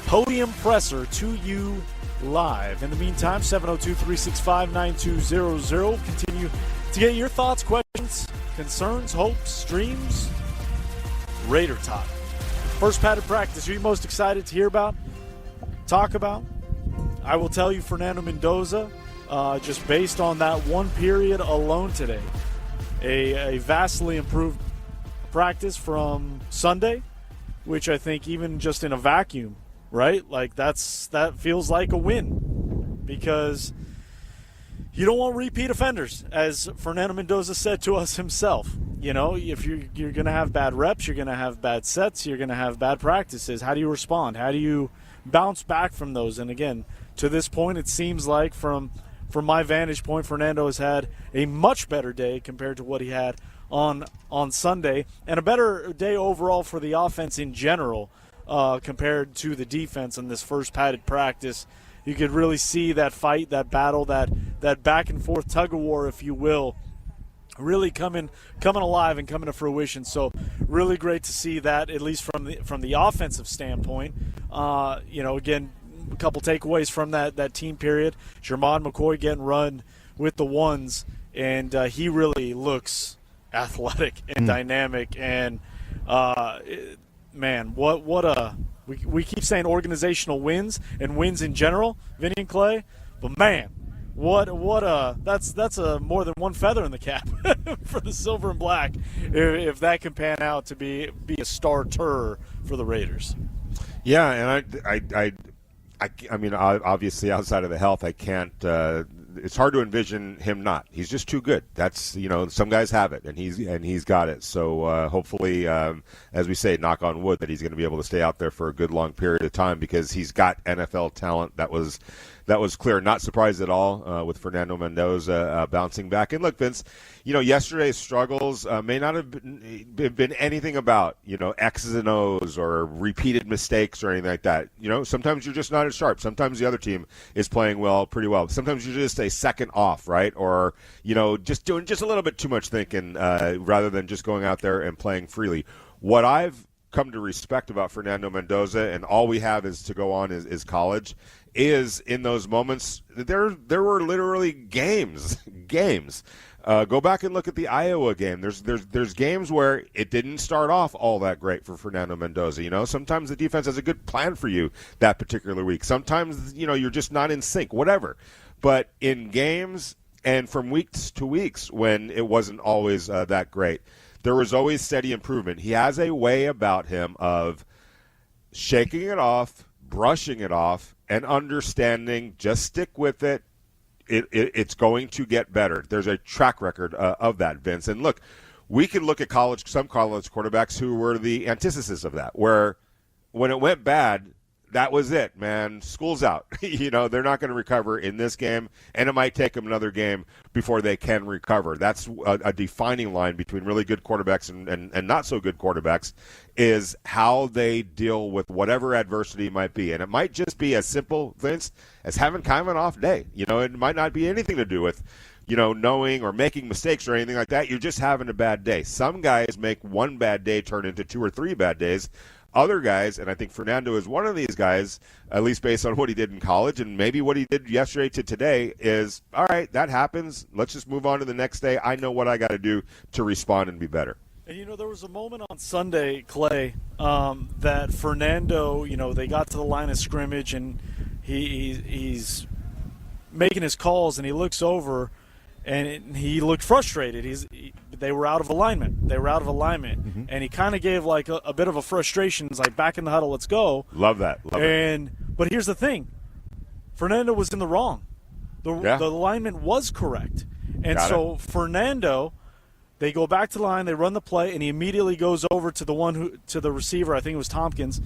podium presser to you live. In the meantime, 702-365-9200. Continue to get your thoughts, questions, concerns, hopes, dreams. Raider talk. First padded practice. Are you most excited to hear about? Talk about? I will tell you, Fernando Mendoza, just based on that one period alone today, a vastly improved practice from Sunday, which I think even just in a vacuum, right? Like that feels like a win because you don't want repeat offenders, as Fernando Mendoza said to us himself. If you're going to have bad reps, you're going to have bad sets, you're going to have bad practices. How do you respond? How do you bounce back from those? And again, to this point, it seems like from my vantage point, Fernando has had a much better day compared to what he had on Sunday, and a better day overall for the offense in general compared to the defense in this first padded practice. You could really see that fight, that battle, that back and forth tug of war, if you will, really coming alive and coming to fruition. So really great to see that, at least from the offensive standpoint. Again, a couple takeaways from that team period. Jermon McCoy getting run with the ones, and he really looks athletic and dynamic. And man, we keep saying organizational wins and wins in general, Vinny and Clay, but man, that's a more than one feather in the cap for the silver and black if that can pan out to be a starter for the Raiders. Yeah, and I mean, obviously, outside of the health, I can't. It's hard to envision him not. He's just too good. That's some guys have it, and he's got it. So hopefully, as we say, knock on wood, that he's going to be able to stay out there for a good long period of time because he's got NFL talent. That was clear. Not surprised at all with Fernando Mendoza bouncing back. And look, Vince, yesterday's struggles may not have been anything about, X's and O's or repeated mistakes or anything like that. Sometimes you're just not as sharp. Sometimes the other team is playing pretty well. Sometimes you're just a second off, right? Or, just doing just a little bit too much thinking rather than just going out there and playing freely. What I've come to respect about Fernando Mendoza, and all we have is to go on is college, is in those moments there were literally games. Go back and look at the Iowa game. There's games where it didn't start off all that great for Fernando Mendoza. Sometimes the defense has a good plan for you that particular week. Sometimes you're just not in sync. Whatever. But in games, And from weeks to weeks, when it wasn't always that great, there was always steady improvement. He has a way about him of shaking it off, brushing it off, and understanding, just stick with it. It's going to get better. There's a track record of that, Vince. And look, we can look at some college quarterbacks who were the antithesis of that, where when it went bad, that was it, man. School's out. They're not going to recover in this game, and it might take them another game before they can recover. That's a defining line between really good quarterbacks and not so good quarterbacks, is how they deal with whatever adversity might be. And it might just be as simple, Vince, as having kind of an off day. It might not be anything to do with knowing or making mistakes or anything like that. You're just having a bad day. Some guys make one bad day turn into 2 or 3 bad days. Other guys, and I think Fernando is one of these guys, at least based on what he did in college and maybe what he did yesterday to today, is, all right, that happens. Let's just move on to the next day. I know what I got to do to respond and be better. And, there was a moment on Sunday, Clay, that Fernando, they got to the line of scrimmage, and he's making his calls, and he looks over, and he looked frustrated. They were out of alignment. Mm-hmm. And he kind of gave like a bit of a frustration. It's like, back in the huddle, let's go. Love that. But here's the thing. Fernando was in the wrong. The alignment was correct. And Fernando, they go back to the line, they run the play, and he immediately goes over to the receiver, I think it was Tompkins,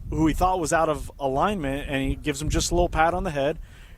who he thought was out of alignment, and he gives him just a little pat on the head.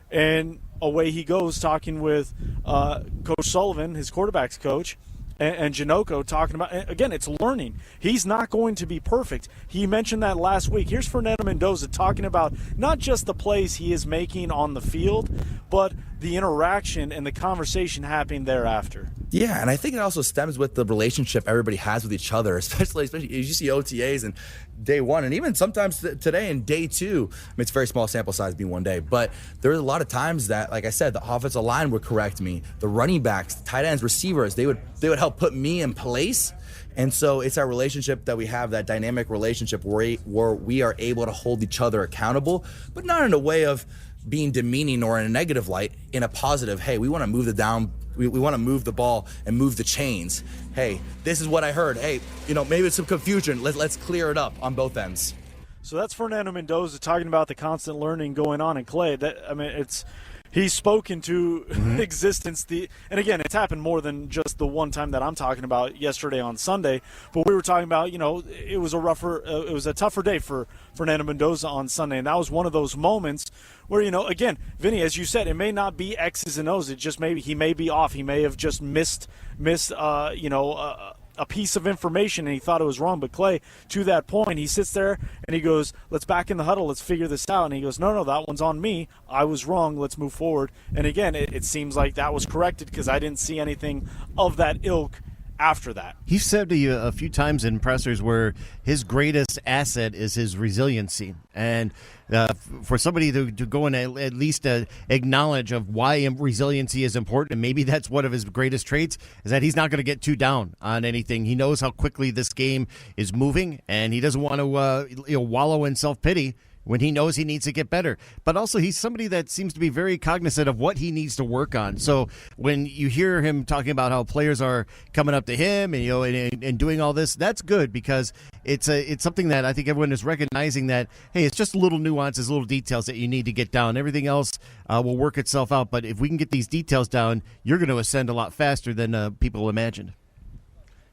And away he goes, talking with Coach Sullivan, his quarterback's coach, and Janoko, talking about, again, it's learning. He's not going to be perfect. He mentioned that last week. Here's Fernando Mendoza talking about not just the plays he is making on the field, but the interaction and the conversation happening thereafter. Yeah, and I think it also stems with the relationship everybody has with each other, especially as you see OTAs and day one, and even sometimes today in day two. I mean, it's a very small sample size, being one day, but there was a lot of times that, like I said, the offensive line would correct me, the running backs, the tight ends, receivers, they would help put me in place. And so it's our relationship that we have, that dynamic relationship where we are able to hold each other accountable, but not in a way of being demeaning or in a negative light, in a positive, hey, we want to move the down, we want to move the ball and move the chains. Hey, this is what I heard. Hey, maybe it's some confusion. Let's clear it up on both ends. So that's Fernando Mendoza talking about the constant learning going on in Clay. He's spoken to existence. And again, it's happened more than just the one time that I'm talking about yesterday on Sunday. But we were talking about, it was a tougher day for Fernando Mendoza on Sunday, and that was one of those moments where, again, Vinny, as you said, it may not be X's and O's. It just he may be off. He may have just missed a piece of information, and he thought it was wrong. But Clay, to that point, he sits there and he goes, let's back in the huddle, let's figure this out. And he goes, no, that one's on me. I was wrong. Let's move forward. And again, it seems like that was corrected, because I didn't see anything of that ilk after that. He said to you a few times in pressers where his greatest asset is his resiliency. And for somebody to go and at least acknowledge of why resiliency is important, and maybe that's one of his greatest traits, is that he's not going to get too down on anything. He knows how quickly this game is moving, and he doesn't want to wallow in self-pity when he knows he needs to get better. But also, he's somebody that seems to be very cognizant of what he needs to work on. So when you hear him talking about how players are coming up to him and doing all this, that's good, because it's something that I think everyone is recognizing that, hey, it's just little nuances, little details that you need to get down. Everything else will work itself out. But if we can get these details down, you're going to ascend a lot faster than people imagined.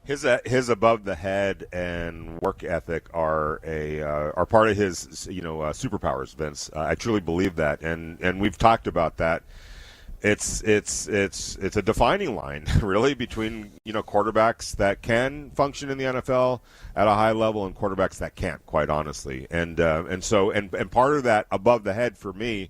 His above the head and work ethic are part of his superpowers, Vince. I truly believe that, and we've talked about that. It's a defining line, really, between quarterbacks that can function in the NFL at a high level and quarterbacks that can't, quite honestly. And part of that above the head for me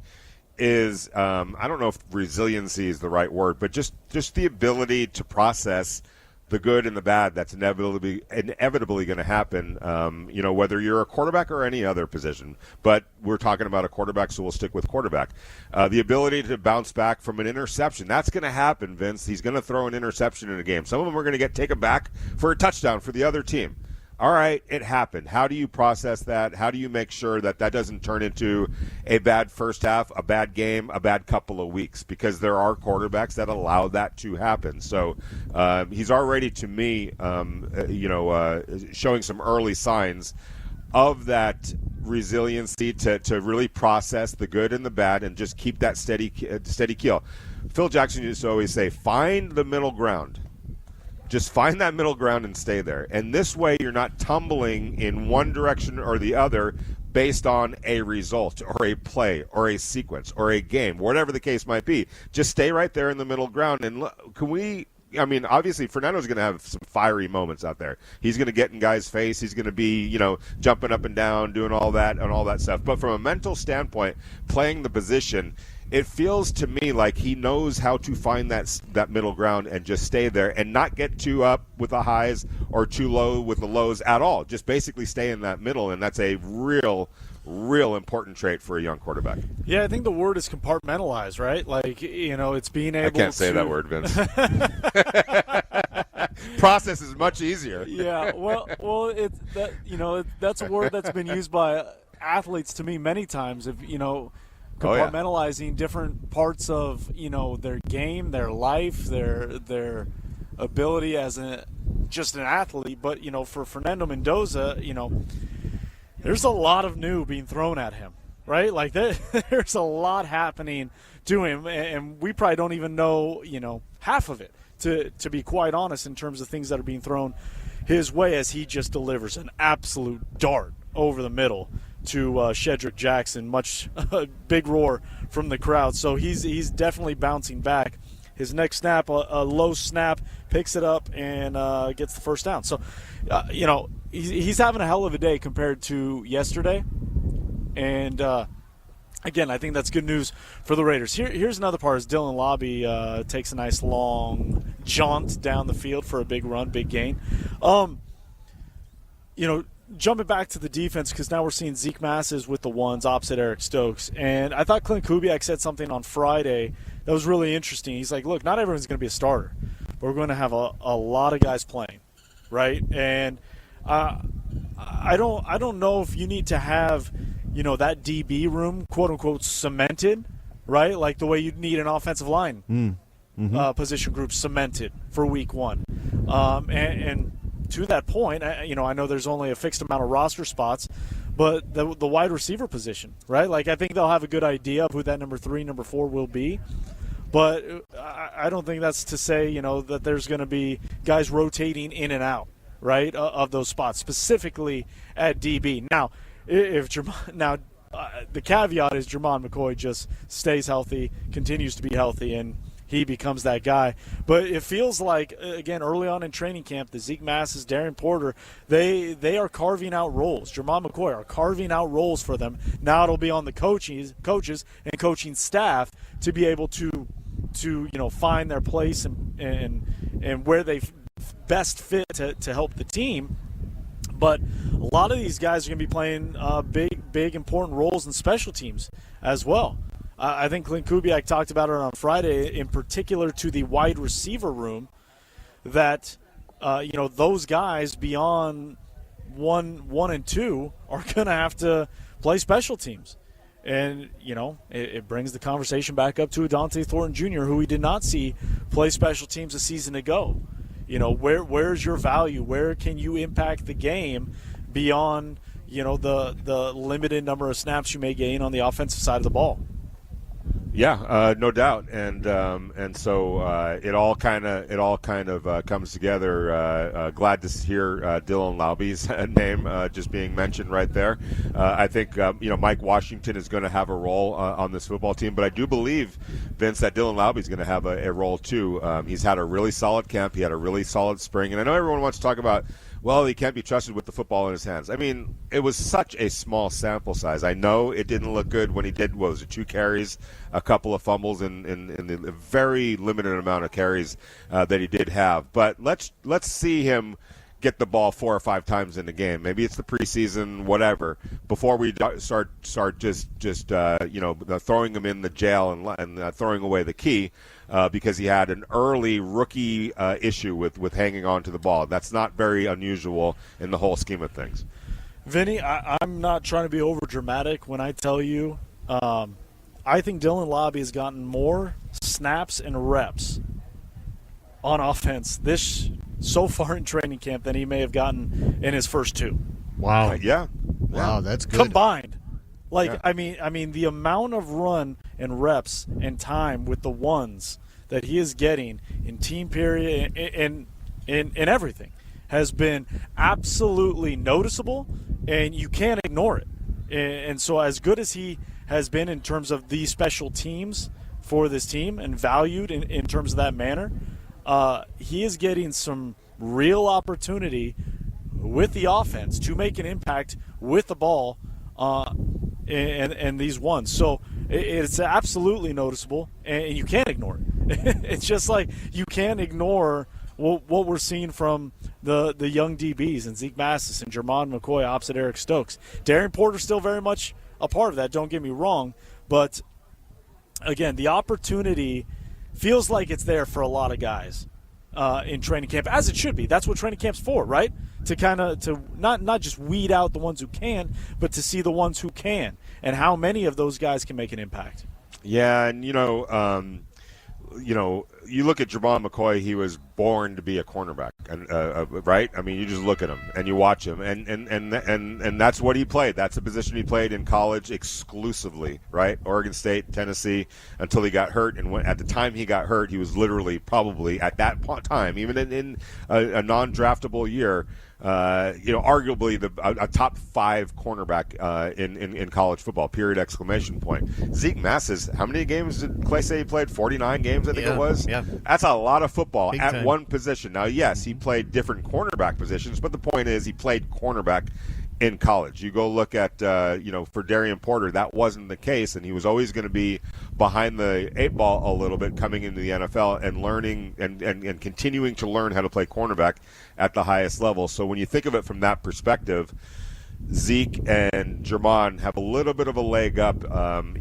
is I don't know if resiliency is the right word, but just the ability to process the good and the bad that's inevitably going to happen, whether you're a quarterback or any other position. But we're talking about a quarterback, so we'll stick with quarterback. The ability to bounce back from an interception, that's going to happen, Vince. He's going to throw an interception in a game. Some of them are going to get taken back for a touchdown for the other team. all right, it happened. How do you process that? How do you make sure that that doesn't turn into a bad first half, a bad game, a bad couple of weeks? Because there are quarterbacks that allow that to happen. So he's already, to me, showing some early signs of that resiliency to really process the good and the bad and just keep that steady keel. Phil Jackson used to always say, find the middle ground. Just find that middle ground and stay there. And this way you're not tumbling in one direction or the other based on a result or a play or a sequence or a game, whatever the case might be. Just stay right there in the middle ground. And obviously Fernando's going to have some fiery moments out there. He's going to get in guys' face. He's going to be, jumping up and down, doing all that and all that stuff. But from a mental standpoint, playing the position, it feels to me like he knows how to find that middle ground and just stay there and not get too up with the highs or too low with the lows at all. Just basically stay in that middle, and that's a real important trait for a young quarterback. Yeah, I think the word is compartmentalized, right? Like, it's being able to... I can't say that word, Vince. Process is much easier. Yeah, well, it's that, that's a word that's been used by athletes to me many times. If compartmentalizing different parts of their game, their life, their ability as just an athlete. But for Fernando Mendoza, there's a lot of new being thrown at him, right? Like there's a lot happening to him, and we probably don't even know half of it, to be quite honest, in terms of things that are being thrown his way, as he just delivers an absolute dart over the middle to Shedrick Jackson. Much big roar from the crowd. So he's definitely bouncing back. His next snap, a low snap, picks it up and gets the first down. So, he's having a hell of a day compared to yesterday. And, again, I think that's good news for the Raiders. Here's another part as Dylan Lobby takes a nice long jaunt down the field for a big run, big gain. Jumping back to the defense, because now we're seeing Zeke Masses with the ones opposite Eric Stokes. And I thought Klint Kubiak said something on Friday that was really interesting. He's like, look, not everyone's going to be a starter, but we're going to have a lot of guys playing, right? And I don't know if you need to have, that DB room, quote-unquote, cemented, right? Like the way you'd need an offensive line position group cemented for week one. And to that point, I know there's only a fixed amount of roster spots, but the wide receiver position, right? Like, I think they'll have a good idea of who that number 3, number 4 will be. But I don't think that's to say, that there's going to be guys rotating in and out, right, of those spots, specifically at DB. Now, the caveat is Jermon McCoy just stays healthy, continues to be healthy, and he becomes that guy. But it feels like, again, early on in training camp, the Zeke Masses, Darren Porter, they are carving out roles. Jermon McCoy are carving out roles for them. Now it'll be on the coaches and coaching staff to be able to find their place and where they best fit to help the team. But a lot of these guys are going to be playing big, important roles in special teams as well. I think Klint Kubiak talked about it on Friday, in particular to the wide receiver room, that those guys beyond one and 2 are going to have to play special teams. And, it brings the conversation back up to Adante Thornton Jr., who we did not see play special teams a season ago. Where's your value? Where can you impact the game beyond, the limited number of snaps you may gain on the offensive side of the ball? Yeah, no doubt, and so it all kind of comes together. Glad to hear Dylan Lobby's name just being mentioned right there. I think Mike Washington is going to have a role on this football team, but I do believe, Vince, that Dylan Lobby is going to have a role too. He's had a really solid camp. He had a really solid spring, and I know everyone wants to talk about, well, he can't be trusted with the football in his hands. I mean, it was such a small sample size. I know it didn't look good when he did, 2 carries, a couple of fumbles in the very limited amount of carries that he did have. But let's see him get the ball 4 or 5 times in the game. Maybe it's the preseason, whatever. Before we start just throwing him in the jail and throwing away the key because he had an early rookie issue with hanging on to the ball. That's not very unusual in the whole scheme of things. Vinny, I'm not trying to be over dramatic when I tell you I think Dylan Lobby has gotten more snaps and reps on offense so far in training camp than he may have gotten in his first 2. Wow. Yeah. Wow, that's good. Combined. Yeah. I mean the amount of run and reps and time with the ones that he is getting in team period and in everything has been absolutely noticeable, and you can't ignore it. And so as good as he has been in terms of the special teams for this team and valued in terms of that manner, he is getting some real opportunity with the offense to make an impact with the ball and these ones. So it's absolutely noticeable, and you can't ignore it. It's just like you can't ignore what we're seeing from the young DBs and Zeke Massis and Jermon McCoy opposite Eric Stokes. Darian Porter's still very much a part of that, don't get me wrong. But, again, the opportunity feels like it's there for a lot of guys in training camp, as it should be. That's what training camp's for, right? To not just weed out the ones who can, but to see the ones who can and how many of those guys can make an impact. Yeah, and, you look at Jermon McCoy, he was born to be a cornerback, and right? I mean, you just look at him and you watch him, and that's what he played. That's the position he played in college exclusively, right? Oregon State, Tennessee, until he got hurt. And at the time he got hurt, he was literally probably at that time, even in a non-draftable year, arguably a top 5 cornerback in college football, period, exclamation point. Zeke Massis, how many games did Clay say he played? 49 games, I think it was? Yeah. That's a lot of football Big at time. one position. Now, yes, he played different cornerback positions, but the point is he played cornerback in college. You go look at, for Darian Porter, that wasn't the case, and he was always going to be behind the 8 ball a little bit coming into the NFL and learning and continuing to learn how to play cornerback at the highest level. So when you think of it from that perspective, Zeke and Jermon have a little bit of a leg up, on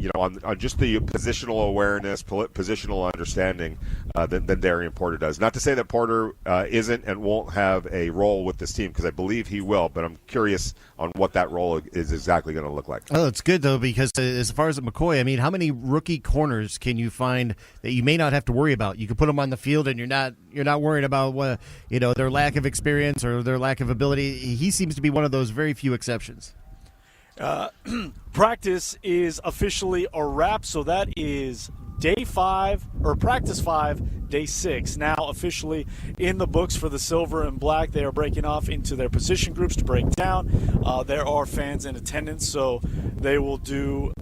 just the positional awareness, positional understanding than Darian Porter does. Not to say that Porter isn't and won't have a role with this team, because I believe he will, but I'm curious on what that role is exactly going to look like. Oh, it's good, though, because as far as McCoy, I mean, how many rookie corners can you find that you may not have to worry about? You can put them on the field, and you're not worried about their lack of experience or their lack of ability. He seems to be one of those very few exceptions. Practice is officially a wrap, so that is day 5, or practice 5, day 6, now officially in the books for the Silver and Black. They are breaking off into their position groups to break down. There are fans in attendance, so they will do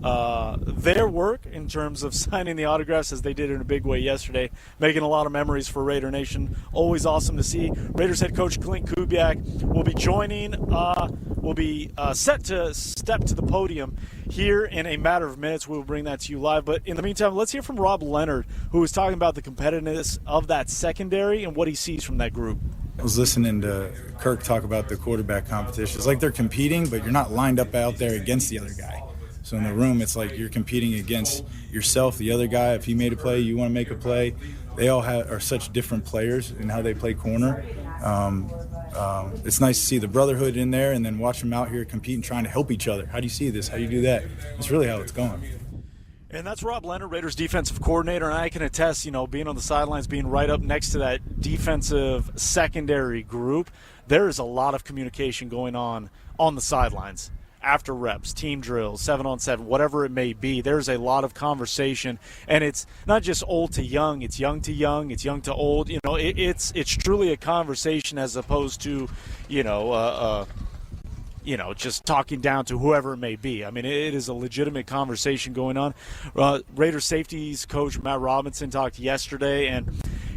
their work in terms of signing the autographs, as they did in a big way yesterday, making a lot of memories for Raider Nation. Always awesome to see. Raiders head coach Klint Kubiak will be joining, will be set to step to the podium here in a matter of minutes. We will bring that to you live. But in the meantime, let's hear from Rob Leonard, who was talking about the competitiveness of that secondary and what he sees from that group. I was listening to Kirk talk about the quarterback competition. It's like they're competing, but you're not lined up out there against the other guy. So in the room, it's like you're competing against yourself, the other guy. If he made a play, you want to make a play. They all are such different players in how they play corner. It's nice to see the brotherhood in there, and then watch them out here competing, trying to help each other. How do you see this? How do you do that? It's really how it's going. And that's Rob Leonard, Raiders defensive coordinator, and I can attest, being on the sidelines, being right up next to that defensive secondary group, there is a lot of communication going on the sidelines. After reps, team drills, 7-on-7, whatever it may be, there's a lot of conversation, and it's not just old to young, it's young to young, it's young to old. It's truly a conversation, as opposed to, just talking down to whoever it may be. I mean, it is a legitimate conversation going on. Raiders safeties coach Matt Robinson talked yesterday, and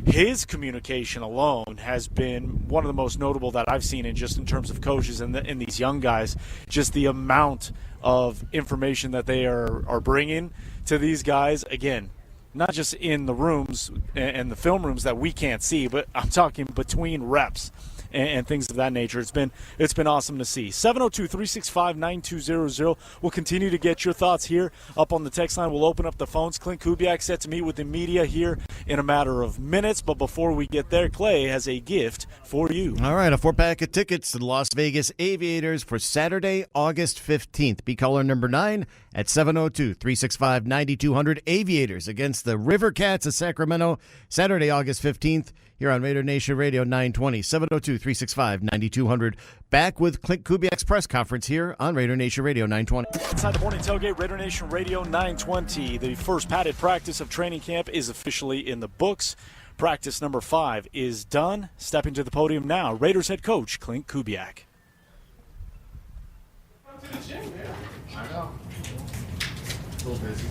his communication alone has been one of the most notable that I've seen in terms of coaches and these young guys. Just the amount of information that they are bringing to these guys. Again, not just in the rooms and the film rooms that we can't see, but I'm talking between reps. and things of that nature. It's been awesome to see. 702-365-9200. We'll continue to get your thoughts here up on the text line. We'll open up the phones. Klint Kubiak set to meet with the media here in a matter of minutes. But before we get there, Clay has a gift for you. All right, a 4-pack of tickets to the Las Vegas Aviators for Saturday, August 15th. Be caller number 9 at 702-365-9200. Aviators against the River Cats of Sacramento, Saturday, August 15th, here on Raider Nation Radio 920, 702-365-9200. Back with Klint Kubiak's press conference here on Raider Nation Radio 920. Inside the morning tailgate, Raider Nation Radio 920. The first padded practice of training camp is officially in the books. Practice number 5 is done. Stepping to the podium now, Raiders head coach Klint Kubiak. I know. A little busy.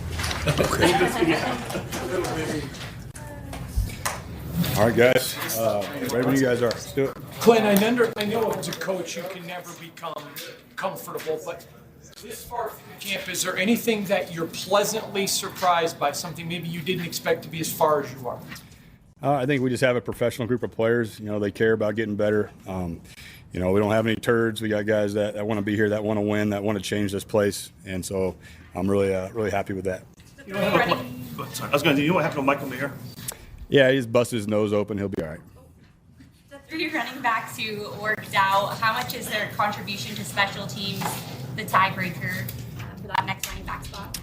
All right, guys. Right when you guys are. Let's do it. Klint, I know as a coach you can never become comfortable, but this far through camp, is there anything that you're pleasantly surprised by, something maybe you didn't expect to be as far as you are? I think we just have a professional group of players. You know, they care about getting better. You know, we don't have any turds. We got guys that want to be here, that want to win, that want to change this place, and so I'm really happy with that. You know, I was going to. You know what happened to Michael Mayer? Yeah, he just busted his nose open. He'll be all right. The 3 running backs who worked out, how much is their contribution to special teams the tiebreaker for that next running back spot?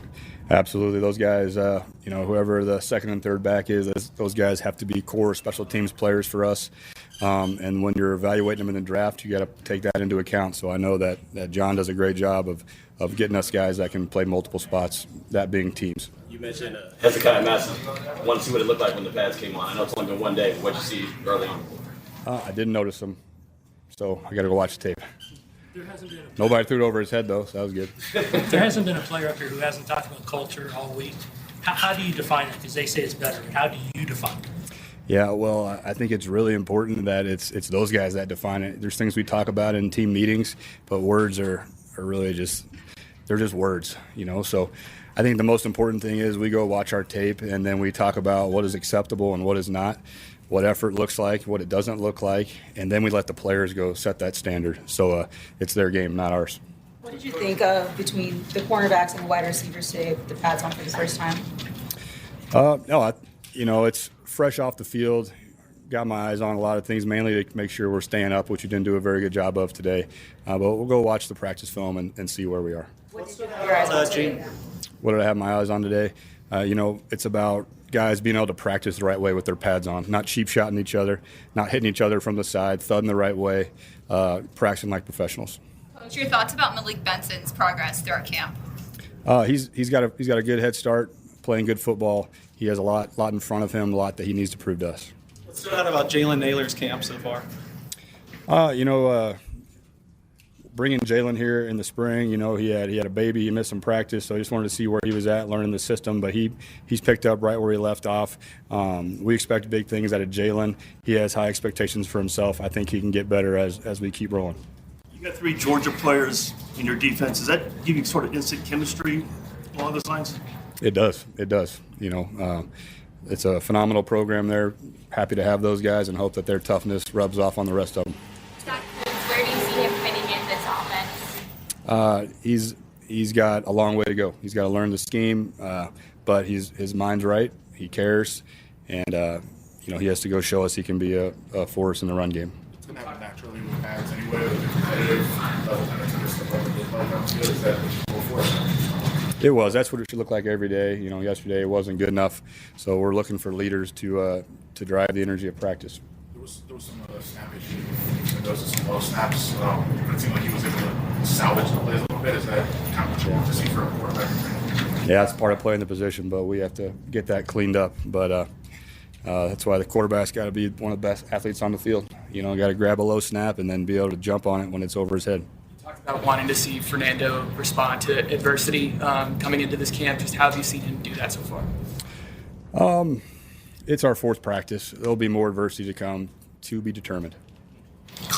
Absolutely. Those guys, you know, whoever the second and third back is, those guys have to be core special teams players for us. And when you're evaluating them in the draft, you got to take that into account. So I know that John does a great job of getting us guys that can play multiple spots, that being teams. You mentioned Hezekiah Massey. I want to see what it looked like when the pads came on. I know it's only been one day, but what did you see early on? I didn't notice them, so I got to go watch the tape. Nobody threw it over his head, though, so that was good. There hasn't been a player up here who hasn't talked about culture all week. How do you define it? Because they say it's better. How do you define it? Yeah, well, I think it's really important that it's those guys that define it. There's things we talk about in team meetings, but words are really just words, you know. So I think the most important thing is we go watch our tape, and then we talk about what is acceptable and what is not, what effort looks like, what it doesn't look like, and then we let the players go set that standard. So it's their game, not ours. What did you think of between the cornerbacks and the wide receivers today with the pads on for the first time? No, it's fresh off the field. Got my eyes on a lot of things, mainly to make sure we're staying up, which you didn't do a very good job of today. But we'll go watch the practice film and see where we are. What did you have your eyes on today? What did I have my eyes on today? It's about guys being able to practice the right way with their pads on, not cheap shotting each other, not hitting each other from the side, thudding the right way, practicing like professionals. What's your thoughts about Malik Benson's progress throughout camp? He's got a good head start, playing good football. He has a lot in front of him, a lot that he needs to prove to us. What's stood out about Jalen Naylor's camp so far? Bringing Jalen here in the spring, he had a baby, he missed some practice, so I just wanted to see where he was at, learning the system. But he's picked up right where he left off. We expect big things out of Jalen. He has high expectations for himself. I think he can get better as we keep rolling. You got 3 Georgia players in your defense. Does that give you sort of instant chemistry along those lines? It does. It's a phenomenal program there. Happy to have those guys and hope that their toughness rubs off on the rest of them. Where do you see him fitting in this offense? He's got a long way to go. He's got to learn the scheme, but his mind's right. He cares, and he has to go show us he can be a force in the run game. It's going to happen naturally with pads anyway. Competitive. It was. That's what it should look like every day. Yesterday it wasn't good enough, so we're looking for leaders to drive the energy of practice. There was some snap issue. There was some low snaps, but it seemed like he was able to salvage the plays a little bit. Is that kind of what you want to see for a quarterback? Yeah, that's part of playing the position, but we have to get that cleaned up. But that's why the quarterback's got to be one of the best athletes on the field. Got to grab a low snap and then be able to jump on it when it's over his head. Talked about wanting to see Fernando respond to adversity coming into this camp. Just how have you seen him do that so far? It's our 4th practice. There'll be more adversity to come, to be determined.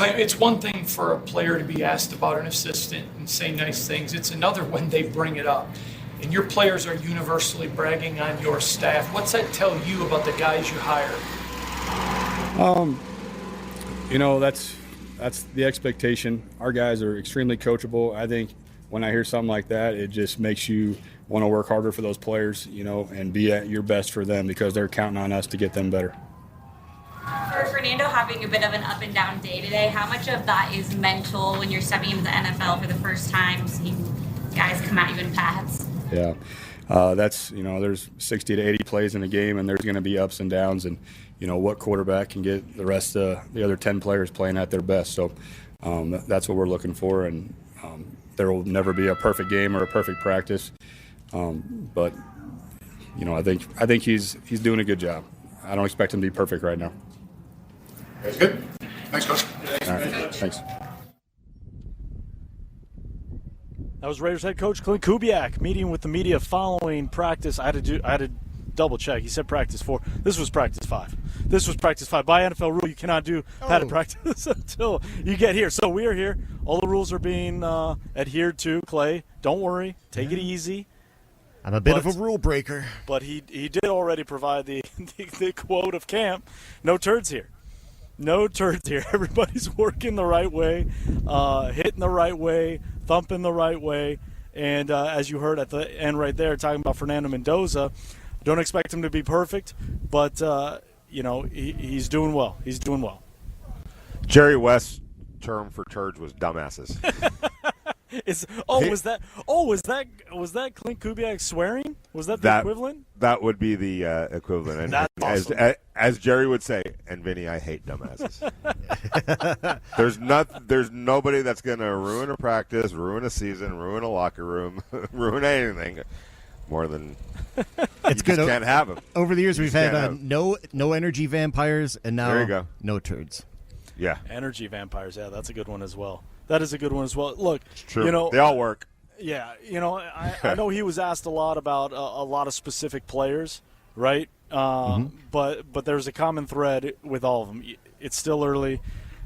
It's one thing for a player to be asked about an assistant and say nice things. It's another when they bring it up. And your players are universally bragging on your staff. What's that tell you about the guys you hire? that's the expectation. Our guys are extremely coachable. I think when I hear something like that, it just makes you want to work harder for those players, and be at your best for them because they're counting on us to get them better. For Fernando having a bit of an up and down day today, how much of that is mental when you're stepping into the NFL for the first time, seeing guys come at you in pads? Yeah. That's, there's 60 to 80 plays in a game, and there's going to be ups and downs, and, what quarterback can get the rest of the other 10 players playing at their best. So that's what we're looking for, and there will never be a perfect game or a perfect practice. But, I think he's doing a good job. I don't expect him to be perfect right now. That's good. Thanks, Coach. All right. Thanks. That was Raiders head coach Klint Kubiak meeting with the media following practice. I had to double check. He said practice 4. This was practice 5. This was practice 5. By NFL rule, you cannot do padded practice until you get here. So we are here. All the rules are being adhered to. Clay, don't worry. Take it easy. I'm a bit of a rule breaker. But he did already provide the quote of camp. No turds here. No turds here. Everybody's working the right way, hitting the right way, thumping the right way. And as you heard at the end right there, talking about Fernando Mendoza, don't expect him to be perfect, but, he's doing well. He's doing well. Jerry West's term for turds was dumbasses. Was that Klint Kubiak swearing? Was that the equivalent? That would be the equivalent. And that's awesome. as Jerry would say, and Vinny, I hate dumbasses. There's nobody that's going to ruin a practice, ruin a season, ruin a locker room, ruin anything more than it's good. Can't have them. Over the years, we've had no energy vampires, and now there you go. No turds. Yeah, energy vampires. Yeah, that's a good one as well. That is a good one as well. Look, it's true. They all work. Yeah, I know he was asked a lot about a lot of specific players, right? But there's a common thread with all of them. It's still early.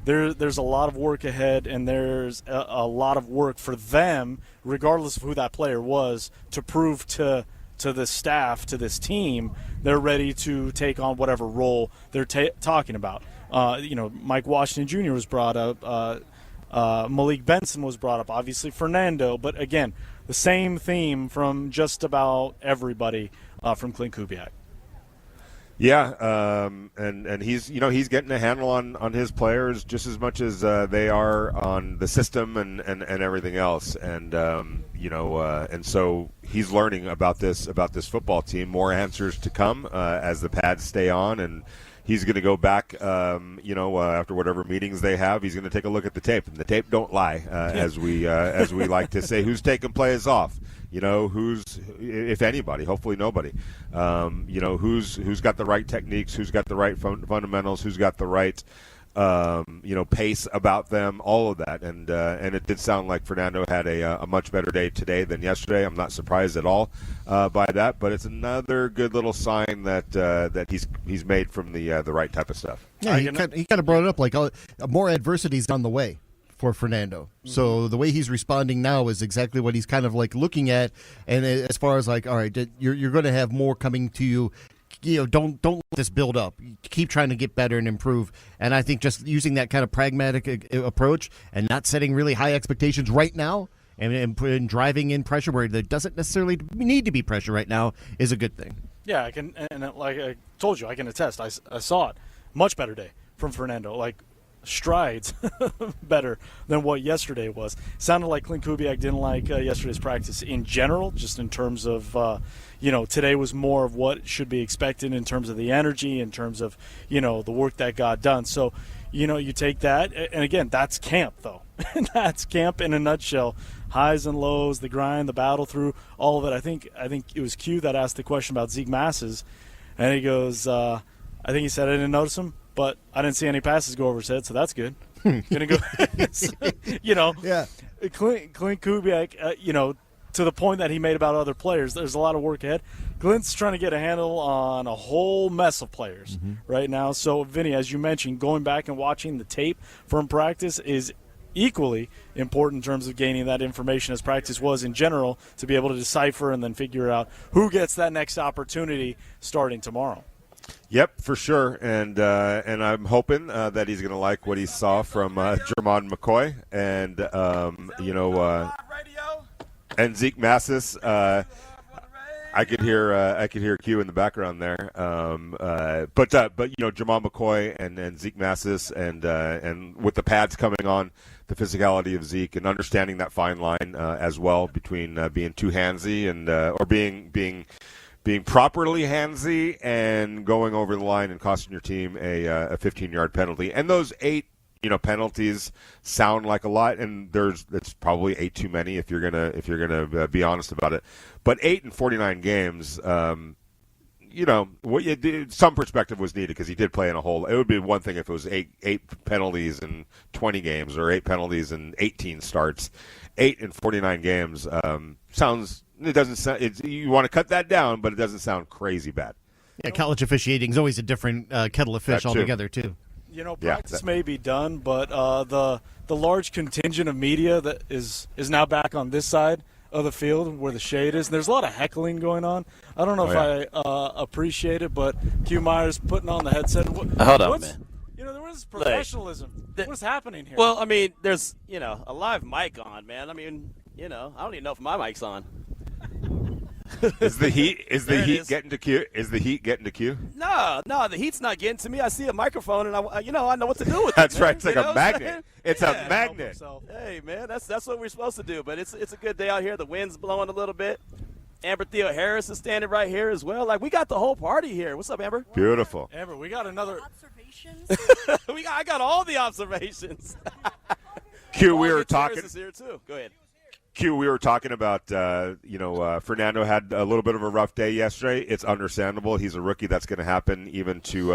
There's a lot of work ahead, and there's a lot of work for them, regardless of who that player was, to prove to the staff, to this team, they're ready to take on whatever role they're talking about. Mike Washington Jr. was brought up. Malik Benson was brought up, obviously Fernando, but again, the same theme from just about everybody from Klint Kubiak. Yeah, and he's getting a handle on his players just as much as they are on the system and everything else, and and so he's learning about this football team. More answers to come as the pads stay on, and he's going to go back, after whatever meetings they have. He's going to take a look at the tape, and the tape don't lie, as we like to say. Who's taking plays off? Who's, if anybody, hopefully nobody. Who's got the right techniques? Who's got the right fundamentals? Who's got the right, pace about them? All of that, and it did sound like Fernando had a much better day today than yesterday. I'm not surprised at all by that, but it's another good little sign that he's made from the right type of stuff. Yeah, he kind of brought it up like more adversity's on the way for Fernando. So the way he's responding now is exactly what he's kind of like looking at. And as far as like, all right, you're going to have more coming to you. Don't let this build up. Keep trying to get better and improve. And I think just using that kind of pragmatic approach and not setting really high expectations right now and driving in pressure where there doesn't necessarily need to be pressure right now is a good thing. Yeah, I can, and like I told you, I can attest. I saw it. Much better day from Fernando. Like, strides better than what yesterday was. Sounded like Klint Kubiak didn't like yesterday's practice in general, just in terms of, today was more of what should be expected in terms of the energy, in terms of, the work that got done. So, you take that, and again, that's camp, though. That's camp in a nutshell. Highs and lows, the grind, the battle through, all of it. I think it was Q that asked the question about Zeke Masses, and he goes, I think he said, I didn't notice him, but I didn't see any passes go over his head, so that's good. Gonna go, Yeah. Klint Kubiak, to the point that he made about other players, there's a lot of work ahead. Klint's trying to get a handle on a whole mess of players right now. So, Vinny, as you mentioned, going back and watching the tape from practice is equally important in terms of gaining that information as practice was in general, to be able to decipher and then figure out who gets that next opportunity starting tomorrow. Yep, for sure, and I'm hoping that he's going to like what he saw from Jermon McCoy and and Zeke Massis. I could hear Q in the background there, but Jermon McCoy and Zeke Massis and with the pads coming on, the physicality of Zeke and understanding that fine line as well between being too handsy and or being properly handsy and going over the line and costing your team a 15-yard penalty. And those 8, penalties sound like a lot, and it's probably 8 too many if you're gonna be honest about it. But 8 in 49 games, some perspective was needed because he did play in a whole. It would be one thing if it was eight penalties in 20 games or 8 penalties in 18 starts. 8 in 49 games sounds. It doesn't sound. You want to cut that down, but it doesn't sound crazy bad. Yeah, college officiating is always a different kettle of fish altogether, too. Practice may be done, but the large contingent of media that is now back on this side of the field where the shade is. And there's a lot of heckling going on. I don't know if I appreciate it, but Q Myers putting on the headset. Hold on, man. Where's professionalism? What's happening here? Well, I mean, there's a live mic on, man. I mean, I don't even know if my mic's on. Is the heat getting to Q? Is the heat getting to Q? No, the heat's not getting to me. I see a microphone, and I know what to do with it. That's man. right. It's like a magnet. It's a magnet. Hey, man, that's what we're supposed to do. But it's a good day out here. The wind's blowing a little bit. Amber Theo Harris is standing right here as well. Like, we got the whole party here. What's up, Amber? Beautiful. Amber, we got another observations. I got all the observations. Q, we were talking. Harris is here too. Go ahead. Q, we were talking about, Fernando had a little bit of a rough day yesterday. It's understandable. He's a rookie. That's going to happen even to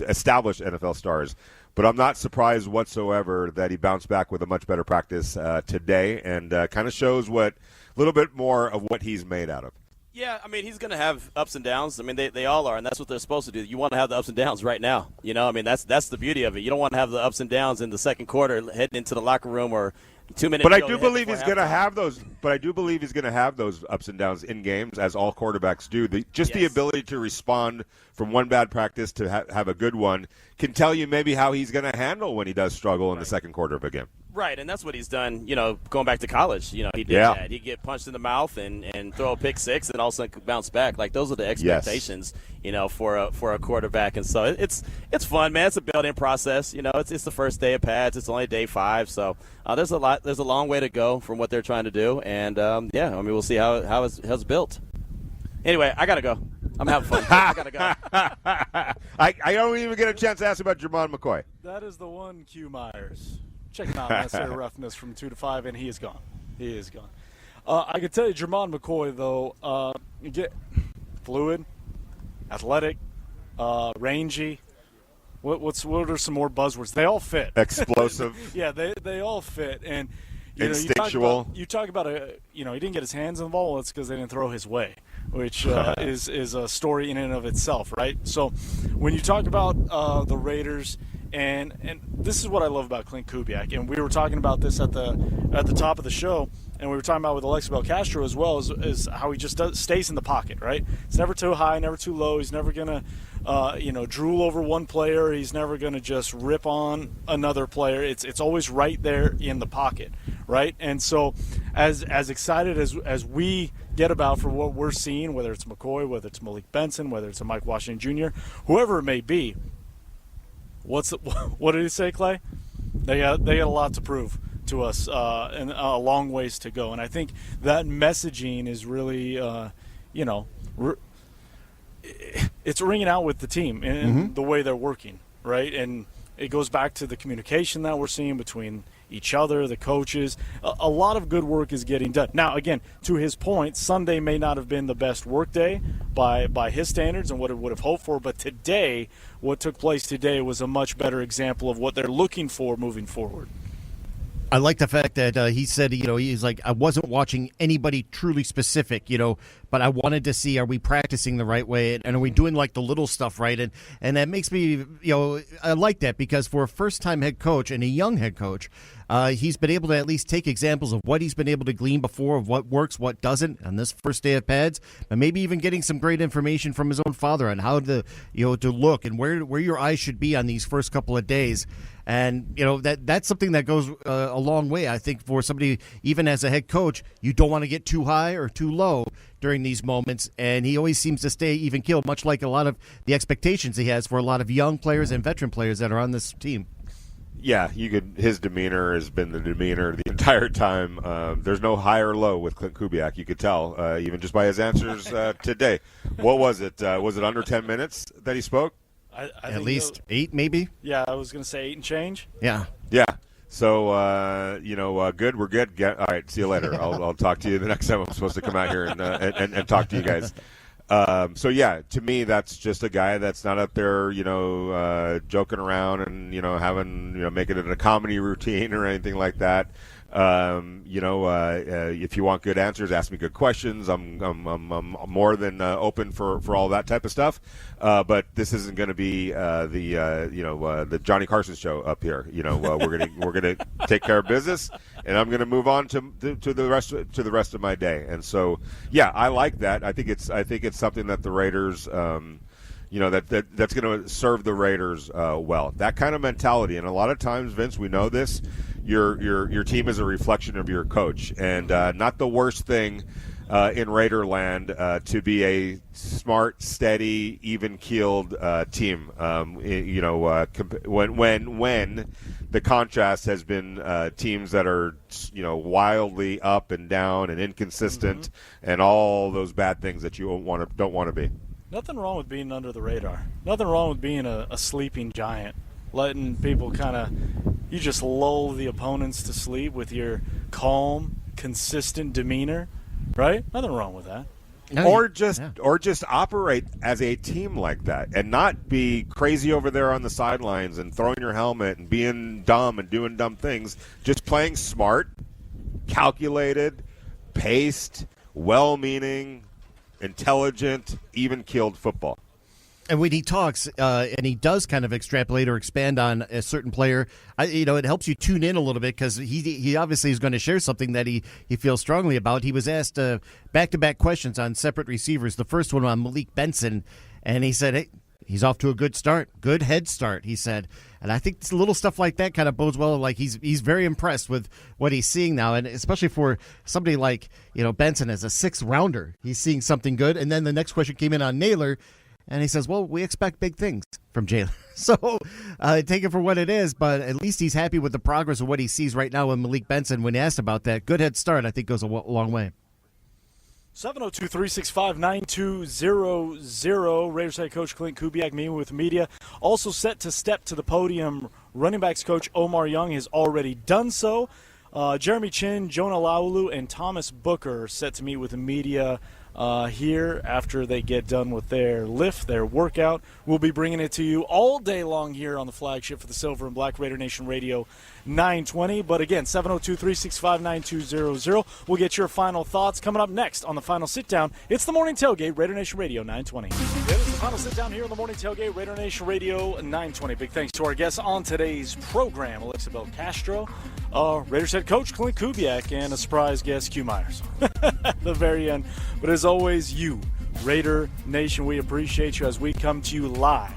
establish NFL stars. But I'm not surprised whatsoever that he bounced back with a much better practice today and kind of shows a little bit more of what he's made out of. Yeah, I mean, he's going to have ups and downs. I mean, they all are, and that's what they're supposed to do. You want to have the ups and downs right now. I mean, that's the beauty of it. You don't want to have the ups and downs in the second quarter heading into the locker room or 2 minutes. But I do believe he's going to have those. But I do believe he's going to have those ups and downs in games, as all quarterbacks do. The ability to respond from one bad practice to have a good one can tell you maybe how he's going to handle when he does struggle in the second quarter of a game. Right, and that's what he's done, going back to college. He did that. He'd get punched in the mouth and throw a pick six and all of a sudden bounce back. Like, those are the expectations, for a quarterback. And so it's fun, man. It's a built-in process. It's the first day of pads. It's only day 5. So there's a long way to go from what they're trying to do. And, we'll see how it's built. Anyway, I got to go. I'm having fun. I got to go. I don't even get a chance to ask about Jermon McCoy. That is the one, Q Myers. Check him out, Necessary Roughness from 2 to 5, and he is gone. He is gone. I can tell you, Jermon McCoy, though, you get fluid, athletic, rangy. What are some more buzzwords? They all fit. Explosive. Yeah, they all fit. And instinctual. You talk about he didn't get his hands on the ball. Well, it's because they didn't throw his way, which is a story in and of itself, right? So when you talk about the Raiders. And this is what I love about Klint Kubiak, and we were talking about this at the top of the show, and we were talking about with Alexa Belcastro as well, is how he just stays in the pocket, right? It's never too high, never too low. He's never gonna, drool over one player. He's never gonna just rip on another player. It's always right there in the pocket, right? And so, as excited as we get about for what we're seeing, whether it's McCoy, whether it's Malik Benson, whether it's a Mike Washington Jr., whoever it may be. What did he say, Clay? They got a lot to prove to us, and a long ways to go. And I think that messaging is really, it's ringing out with the team and the way they're working, right? And it goes back to the communication that we're seeing between each other, the coaches. A lot of good work is getting done. Now, again, to his point, Sunday may not have been the best work day by his standards and what it would have hoped for, but today, what took place today was a much better example of what they're looking for moving forward. I like the fact that he said, he's like, I wasn't watching anybody truly specific, but I wanted to see, are we practicing the right way, and are we doing like the little stuff right? And that makes me, I like that, because for a first-time head coach and a young head coach, he's been able to at least take examples of what he's been able to glean before, of what works, what doesn't on this first day of pads, and maybe even getting some great information from his own father on how to look and where your eyes should be on these first couple of days. And, that's something that goes a long way, I think, for somebody, even as a head coach. You don't want to get too high or too low during these moments, and he always seems to stay even keeled, much like a lot of the expectations he has for a lot of young players and veteran players that are on this team. Yeah, his demeanor has been the demeanor the entire time. There's no high or low with Klint Kubiak. You could tell, even just by his answers today. What was it? Was it under 10 minutes that he spoke? I At least 8, maybe? Yeah, I was going to say 8 and change. Yeah. Yeah. So, good. We're good. All right, see you later. I'll talk to you the next time I'm supposed to come out here and talk to you guys. To me, that's just a guy that's not up there, joking around and, having, making it a comedy routine or anything like that. If you want good answers, ask me good questions. I'm more than open for all that type of stuff. But this isn't going to be the Johnny Carson show up here. We're gonna take care of business, and I'm going to move on to the rest of my day. And so, yeah, I like that. I think it's something that the Raiders. That's going to serve the Raiders well. That kind of mentality, and a lot of times, Vince, we know this. Your team is a reflection of your coach, and not the worst thing in Raider land to be a smart, steady, even-keeled team. When the contrast has been teams that are wildly up and down and inconsistent, and all those bad things that you don't want to be. Nothing wrong with being under the radar. Nothing wrong with being a sleeping giant. Letting people you just lull the opponents to sleep with your calm, consistent demeanor, right? Nothing wrong with that. Or just operate as a team like that and not be crazy over there on the sidelines and throwing your helmet and being dumb and doing dumb things. Just playing smart, calculated, paced, well-meaning, intelligent, even-keeled football. And when he talks and he does kind of extrapolate or expand on a certain player, it helps you tune in a little bit because he obviously is going to share something that he feels strongly about. He was asked back-to-back questions on separate receivers. The first one on Malik Benson, and he said, hey, he's off to a good start, good head start, he said. And I think little stuff like that kind of bodes well. Like he's very impressed with what he's seeing now, and especially for somebody like Benson as a 6th rounder, he's seeing something good. And then the next question came in on Naylor. And he says, well, we expect big things from Jalen. So take it for what it is, but at least he's happy with the progress of what he sees right now with Malik Benson. When asked about that, good head start, I think, goes a long way. 702-365-9200. Raiders head coach Klint Kubiak meeting with media. Also set to step to the podium, running backs coach Omar Young has already done so. Jeremy Chin, Jonah Laulu, and Thomas Booker set to meet with the media here after they get done with their lift, their workout. We'll be bringing it to you all day long here on the flagship for the Silver and Black Raider Nation Radio 920. But again, 702-365-9200. We'll get your final thoughts coming up next on the Final Sit Down. It's the Morning Tailgate, Raider Nation Radio 920. It is the Final Sit Down here on the Morning Tailgate, Raider Nation Radio 920. Big thanks to our guests on today's program, Alexa Belcastro, Raiders head coach Klint Kubiak, and a surprise guest, Q Myers, at the very end. But as always, you, Raider Nation, we appreciate you as we come to you live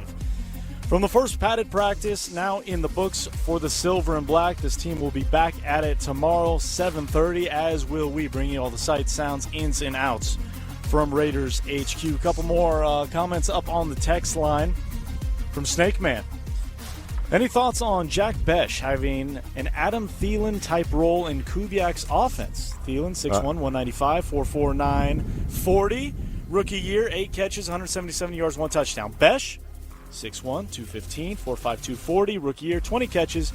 from the first padded practice, now in the books for the Silver and Black. This team will be back at it tomorrow, 7:30, as will we, bringing you all the sights, sounds, ins, and outs from Raiders HQ. A couple more comments up on the text line from Snake Man. Any thoughts on Jack Bech having an Adam Thielen-type role in Kubiak's offense? Thielen, 6'1", 195, 4'4", 40. Rookie year, 8 catches, 177 yards, 1 touchdown. Bech, 6'1", 215, 4'5", 240. Rookie year, 20 catches,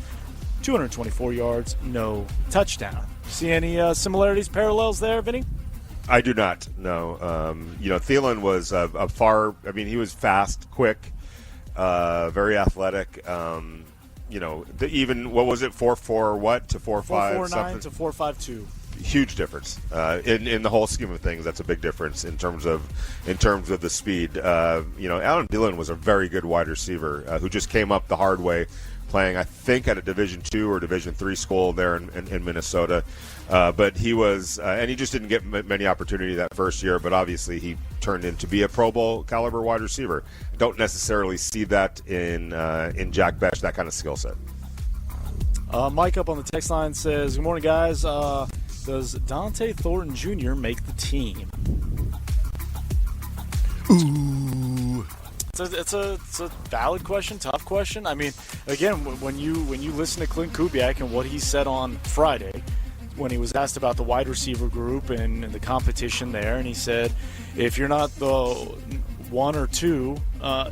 224 yards, no touchdown. See any similarities, parallels there, Vinny? I do not, no. Thielen was he was fast, quick, very athletic. Even what was it, 4.4 what to 4.5 4.49 to 4.52. huge difference in the whole scheme of things. That's a big difference in terms of the speed. Alan Dillon was a very good wide receiver who just came up the hard way, playing I think at a Division II or Division III school there in Minnesota. But he was, and he just didn't get many opportunity that first year. But obviously, he turned into be a Pro Bowl caliber wide receiver. I don't necessarily see that in Jack Bech, that kind of skill set. Mike up on the text line says, "Good morning, guys. Does Dante Thornton Jr. make the team?" Ooh. It's a valid question, tough question. I mean, again, when you listen to Klint Kubiak and what he said on Friday, when he was asked about the wide receiver group and the competition there, and he said, if you're not the 1 or 2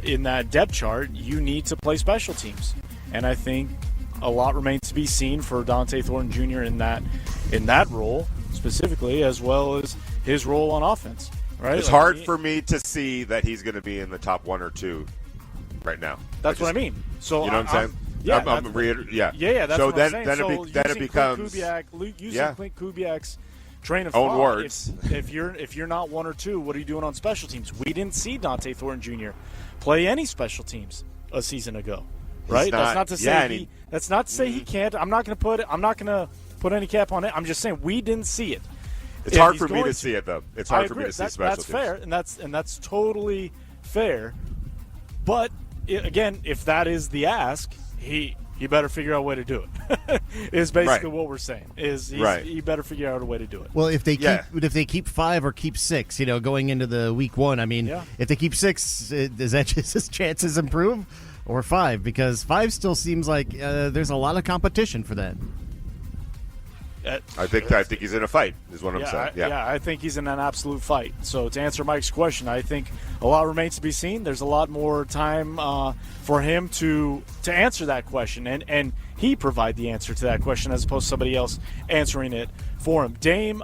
in that depth chart, you need to play special teams. And I think a lot remains to be seen for Dante Thornton Jr. in that role specifically, as well as his role on offense. Right? It's hard for me to see that he's going to be in the top 1 or 2 right now. That's what I mean. So you know what I'm saying? Yeah, That's so what I'm saying. Then it becomes Klint Kubiak's train of own thought. words. If you're not 1 or 2, what are you doing on special teams? We didn't see Dante Thornton Jr. play any special teams a season ago, right? That's not to say he can't. I'm not going to put any cap on it. I'm just saying we didn't see it. It's hard for me to see it, though. It's hard for me to see special teams. That's fair, and that's totally fair. But again, if that is the ask, he better figure out a way to do it. Is basically what we're saying. He better figure out a way to do it. Well, if they keep 5 or keep 6, going into the week 1, I mean, if they keep 6, does that just his chances improve, or 5? Because 5 still seems like there's a lot of competition for that. I think he's in a fight, is what I'm saying. I think he's in an absolute fight. So to answer Mike's question, I think a lot remains to be seen. There's a lot more time for him to answer that question, and he provide the answer to that question as opposed to somebody else answering it for him. Dame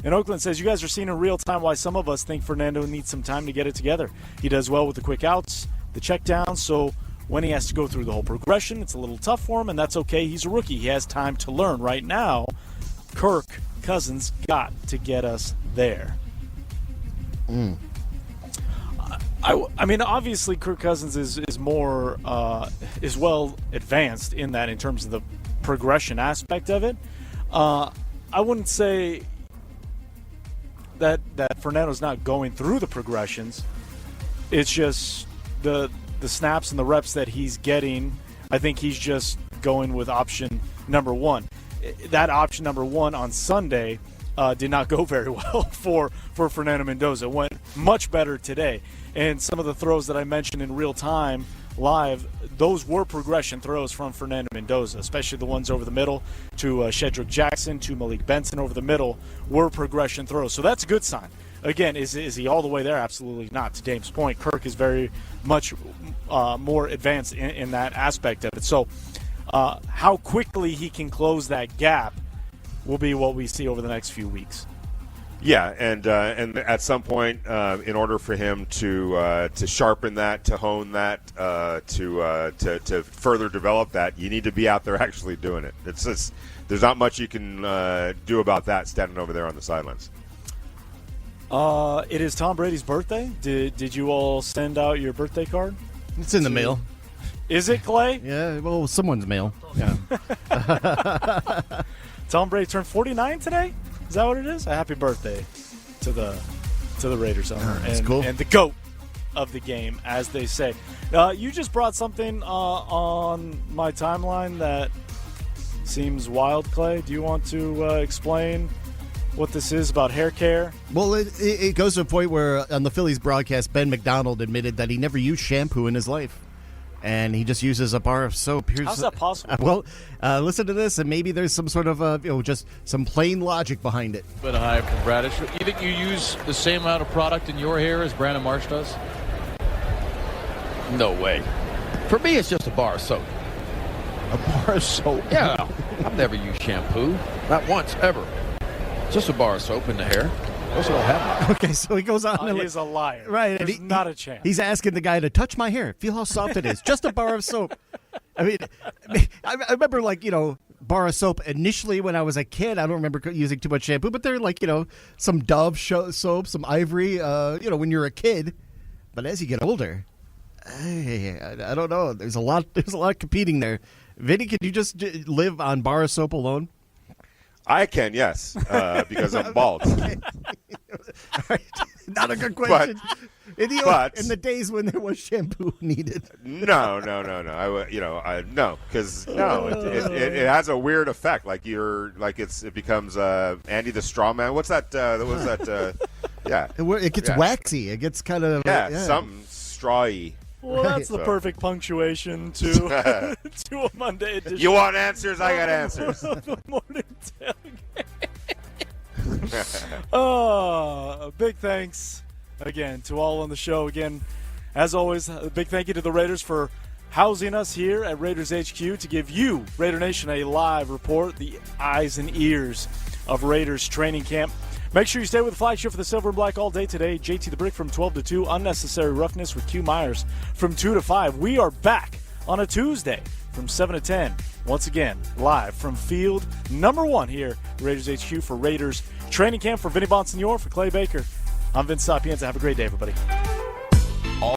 in Oakland says, you guys are seeing in real time why some of us think Fernando needs some time to get it together. He does well with the quick outs, the check downs, so when he has to go through the whole progression, it's a little tough for him, and that's okay. He's a rookie. He has time to learn. Right now, Kirk Cousins got to get us there. I mean, obviously, Kirk Cousins is more is well advanced in that in terms of the progression aspect of it. I wouldn't say that Fernando's not going through the progressions. It's just the snaps and the reps that he's getting. I think he's just going with option number 1. That option number 1 on Sunday did not go very well for Fernando Mendoza. It went much better today. And some of the throws that I mentioned in real time live, those were progression throws from Fernando Mendoza, especially the ones over the middle to Shedrick Jackson, to Malik Benson over the middle were progression throws. So that's a good sign. Again, is he all the way there? Absolutely not. To Dame's point, Kirk is very much more advanced in that aspect of it. So how quickly he can close that gap will be what we see over the next few weeks. Yeah, and at some point, in order for him to sharpen that, to hone that, to further develop that, you need to be out there actually doing it. It's just, there's not much you can do about that standing over there on the sidelines. It is Tom Brady's birthday. Did you all send out your birthday card? It's in the mail. Is it, Clay? Yeah, well, someone's mail. Yeah. Tom Brady turned 49 today? Is that what it is? A happy birthday to the Raiders owner that's cool. And the GOAT of the game, as they say. You just brought something on my timeline that seems wild, Clay. Do you want to explain what this is about hair care? Well, it goes to a point where on the Phillies broadcast, Ben McDonald admitted that he never used shampoo in his life. And he just uses a bar of soap. How's that possible? Well, listen to this, and maybe there's some sort of, just some plain logic behind it. Bit high from Bradish. You think you use the same amount of product in your hair as Brandon Marsh does? No way. For me, it's just a bar of soap. A bar of soap? Yeah. I've never used shampoo. Not once, ever. Just a bar of soap in the hair. That's what happened. Okay, so he goes on. He is a liar. Right. There's not a chance. He's asking the guy to touch my hair. Feel how soft it is. Just a bar of soap. I mean, I remember, bar of soap initially when I was a kid. I don't remember using too much shampoo, but they're like, some Dove soap, some Ivory, when you're a kid. But as you get older, I don't know. There's a lot competing there. Vinny, can you just live on bar of soap alone? I can, yes, because I'm bald. Not a good question. In the days when there was shampoo needed. No. Because it has a weird effect. Like it becomes Andy the Straw Man. What's that? What was that? Yeah, it gets waxy. It gets kind of something strawy. Well, that's the perfect punctuation to a Monday edition. You want answers? I got answers. The morning tailgate. Big thanks again to all on the show. Again, as always, a big thank you to the Raiders for housing us here at Raiders HQ to give you, Raider Nation, a live report, the eyes and ears of Raiders training camp. Make sure you stay with the flagship for the Silver and Black all day today. JT the Brick from 12 to 2. Unnecessary Roughness with Q Myers from 2 to 5. We are back on a Tuesday from 7 to 10. Once again, live from field number 1 here, Raiders HQ for Raiders training camp. For Vinny Bonsignor, for Clay Baker, I'm Vince Sapienza. Have a great day, everybody.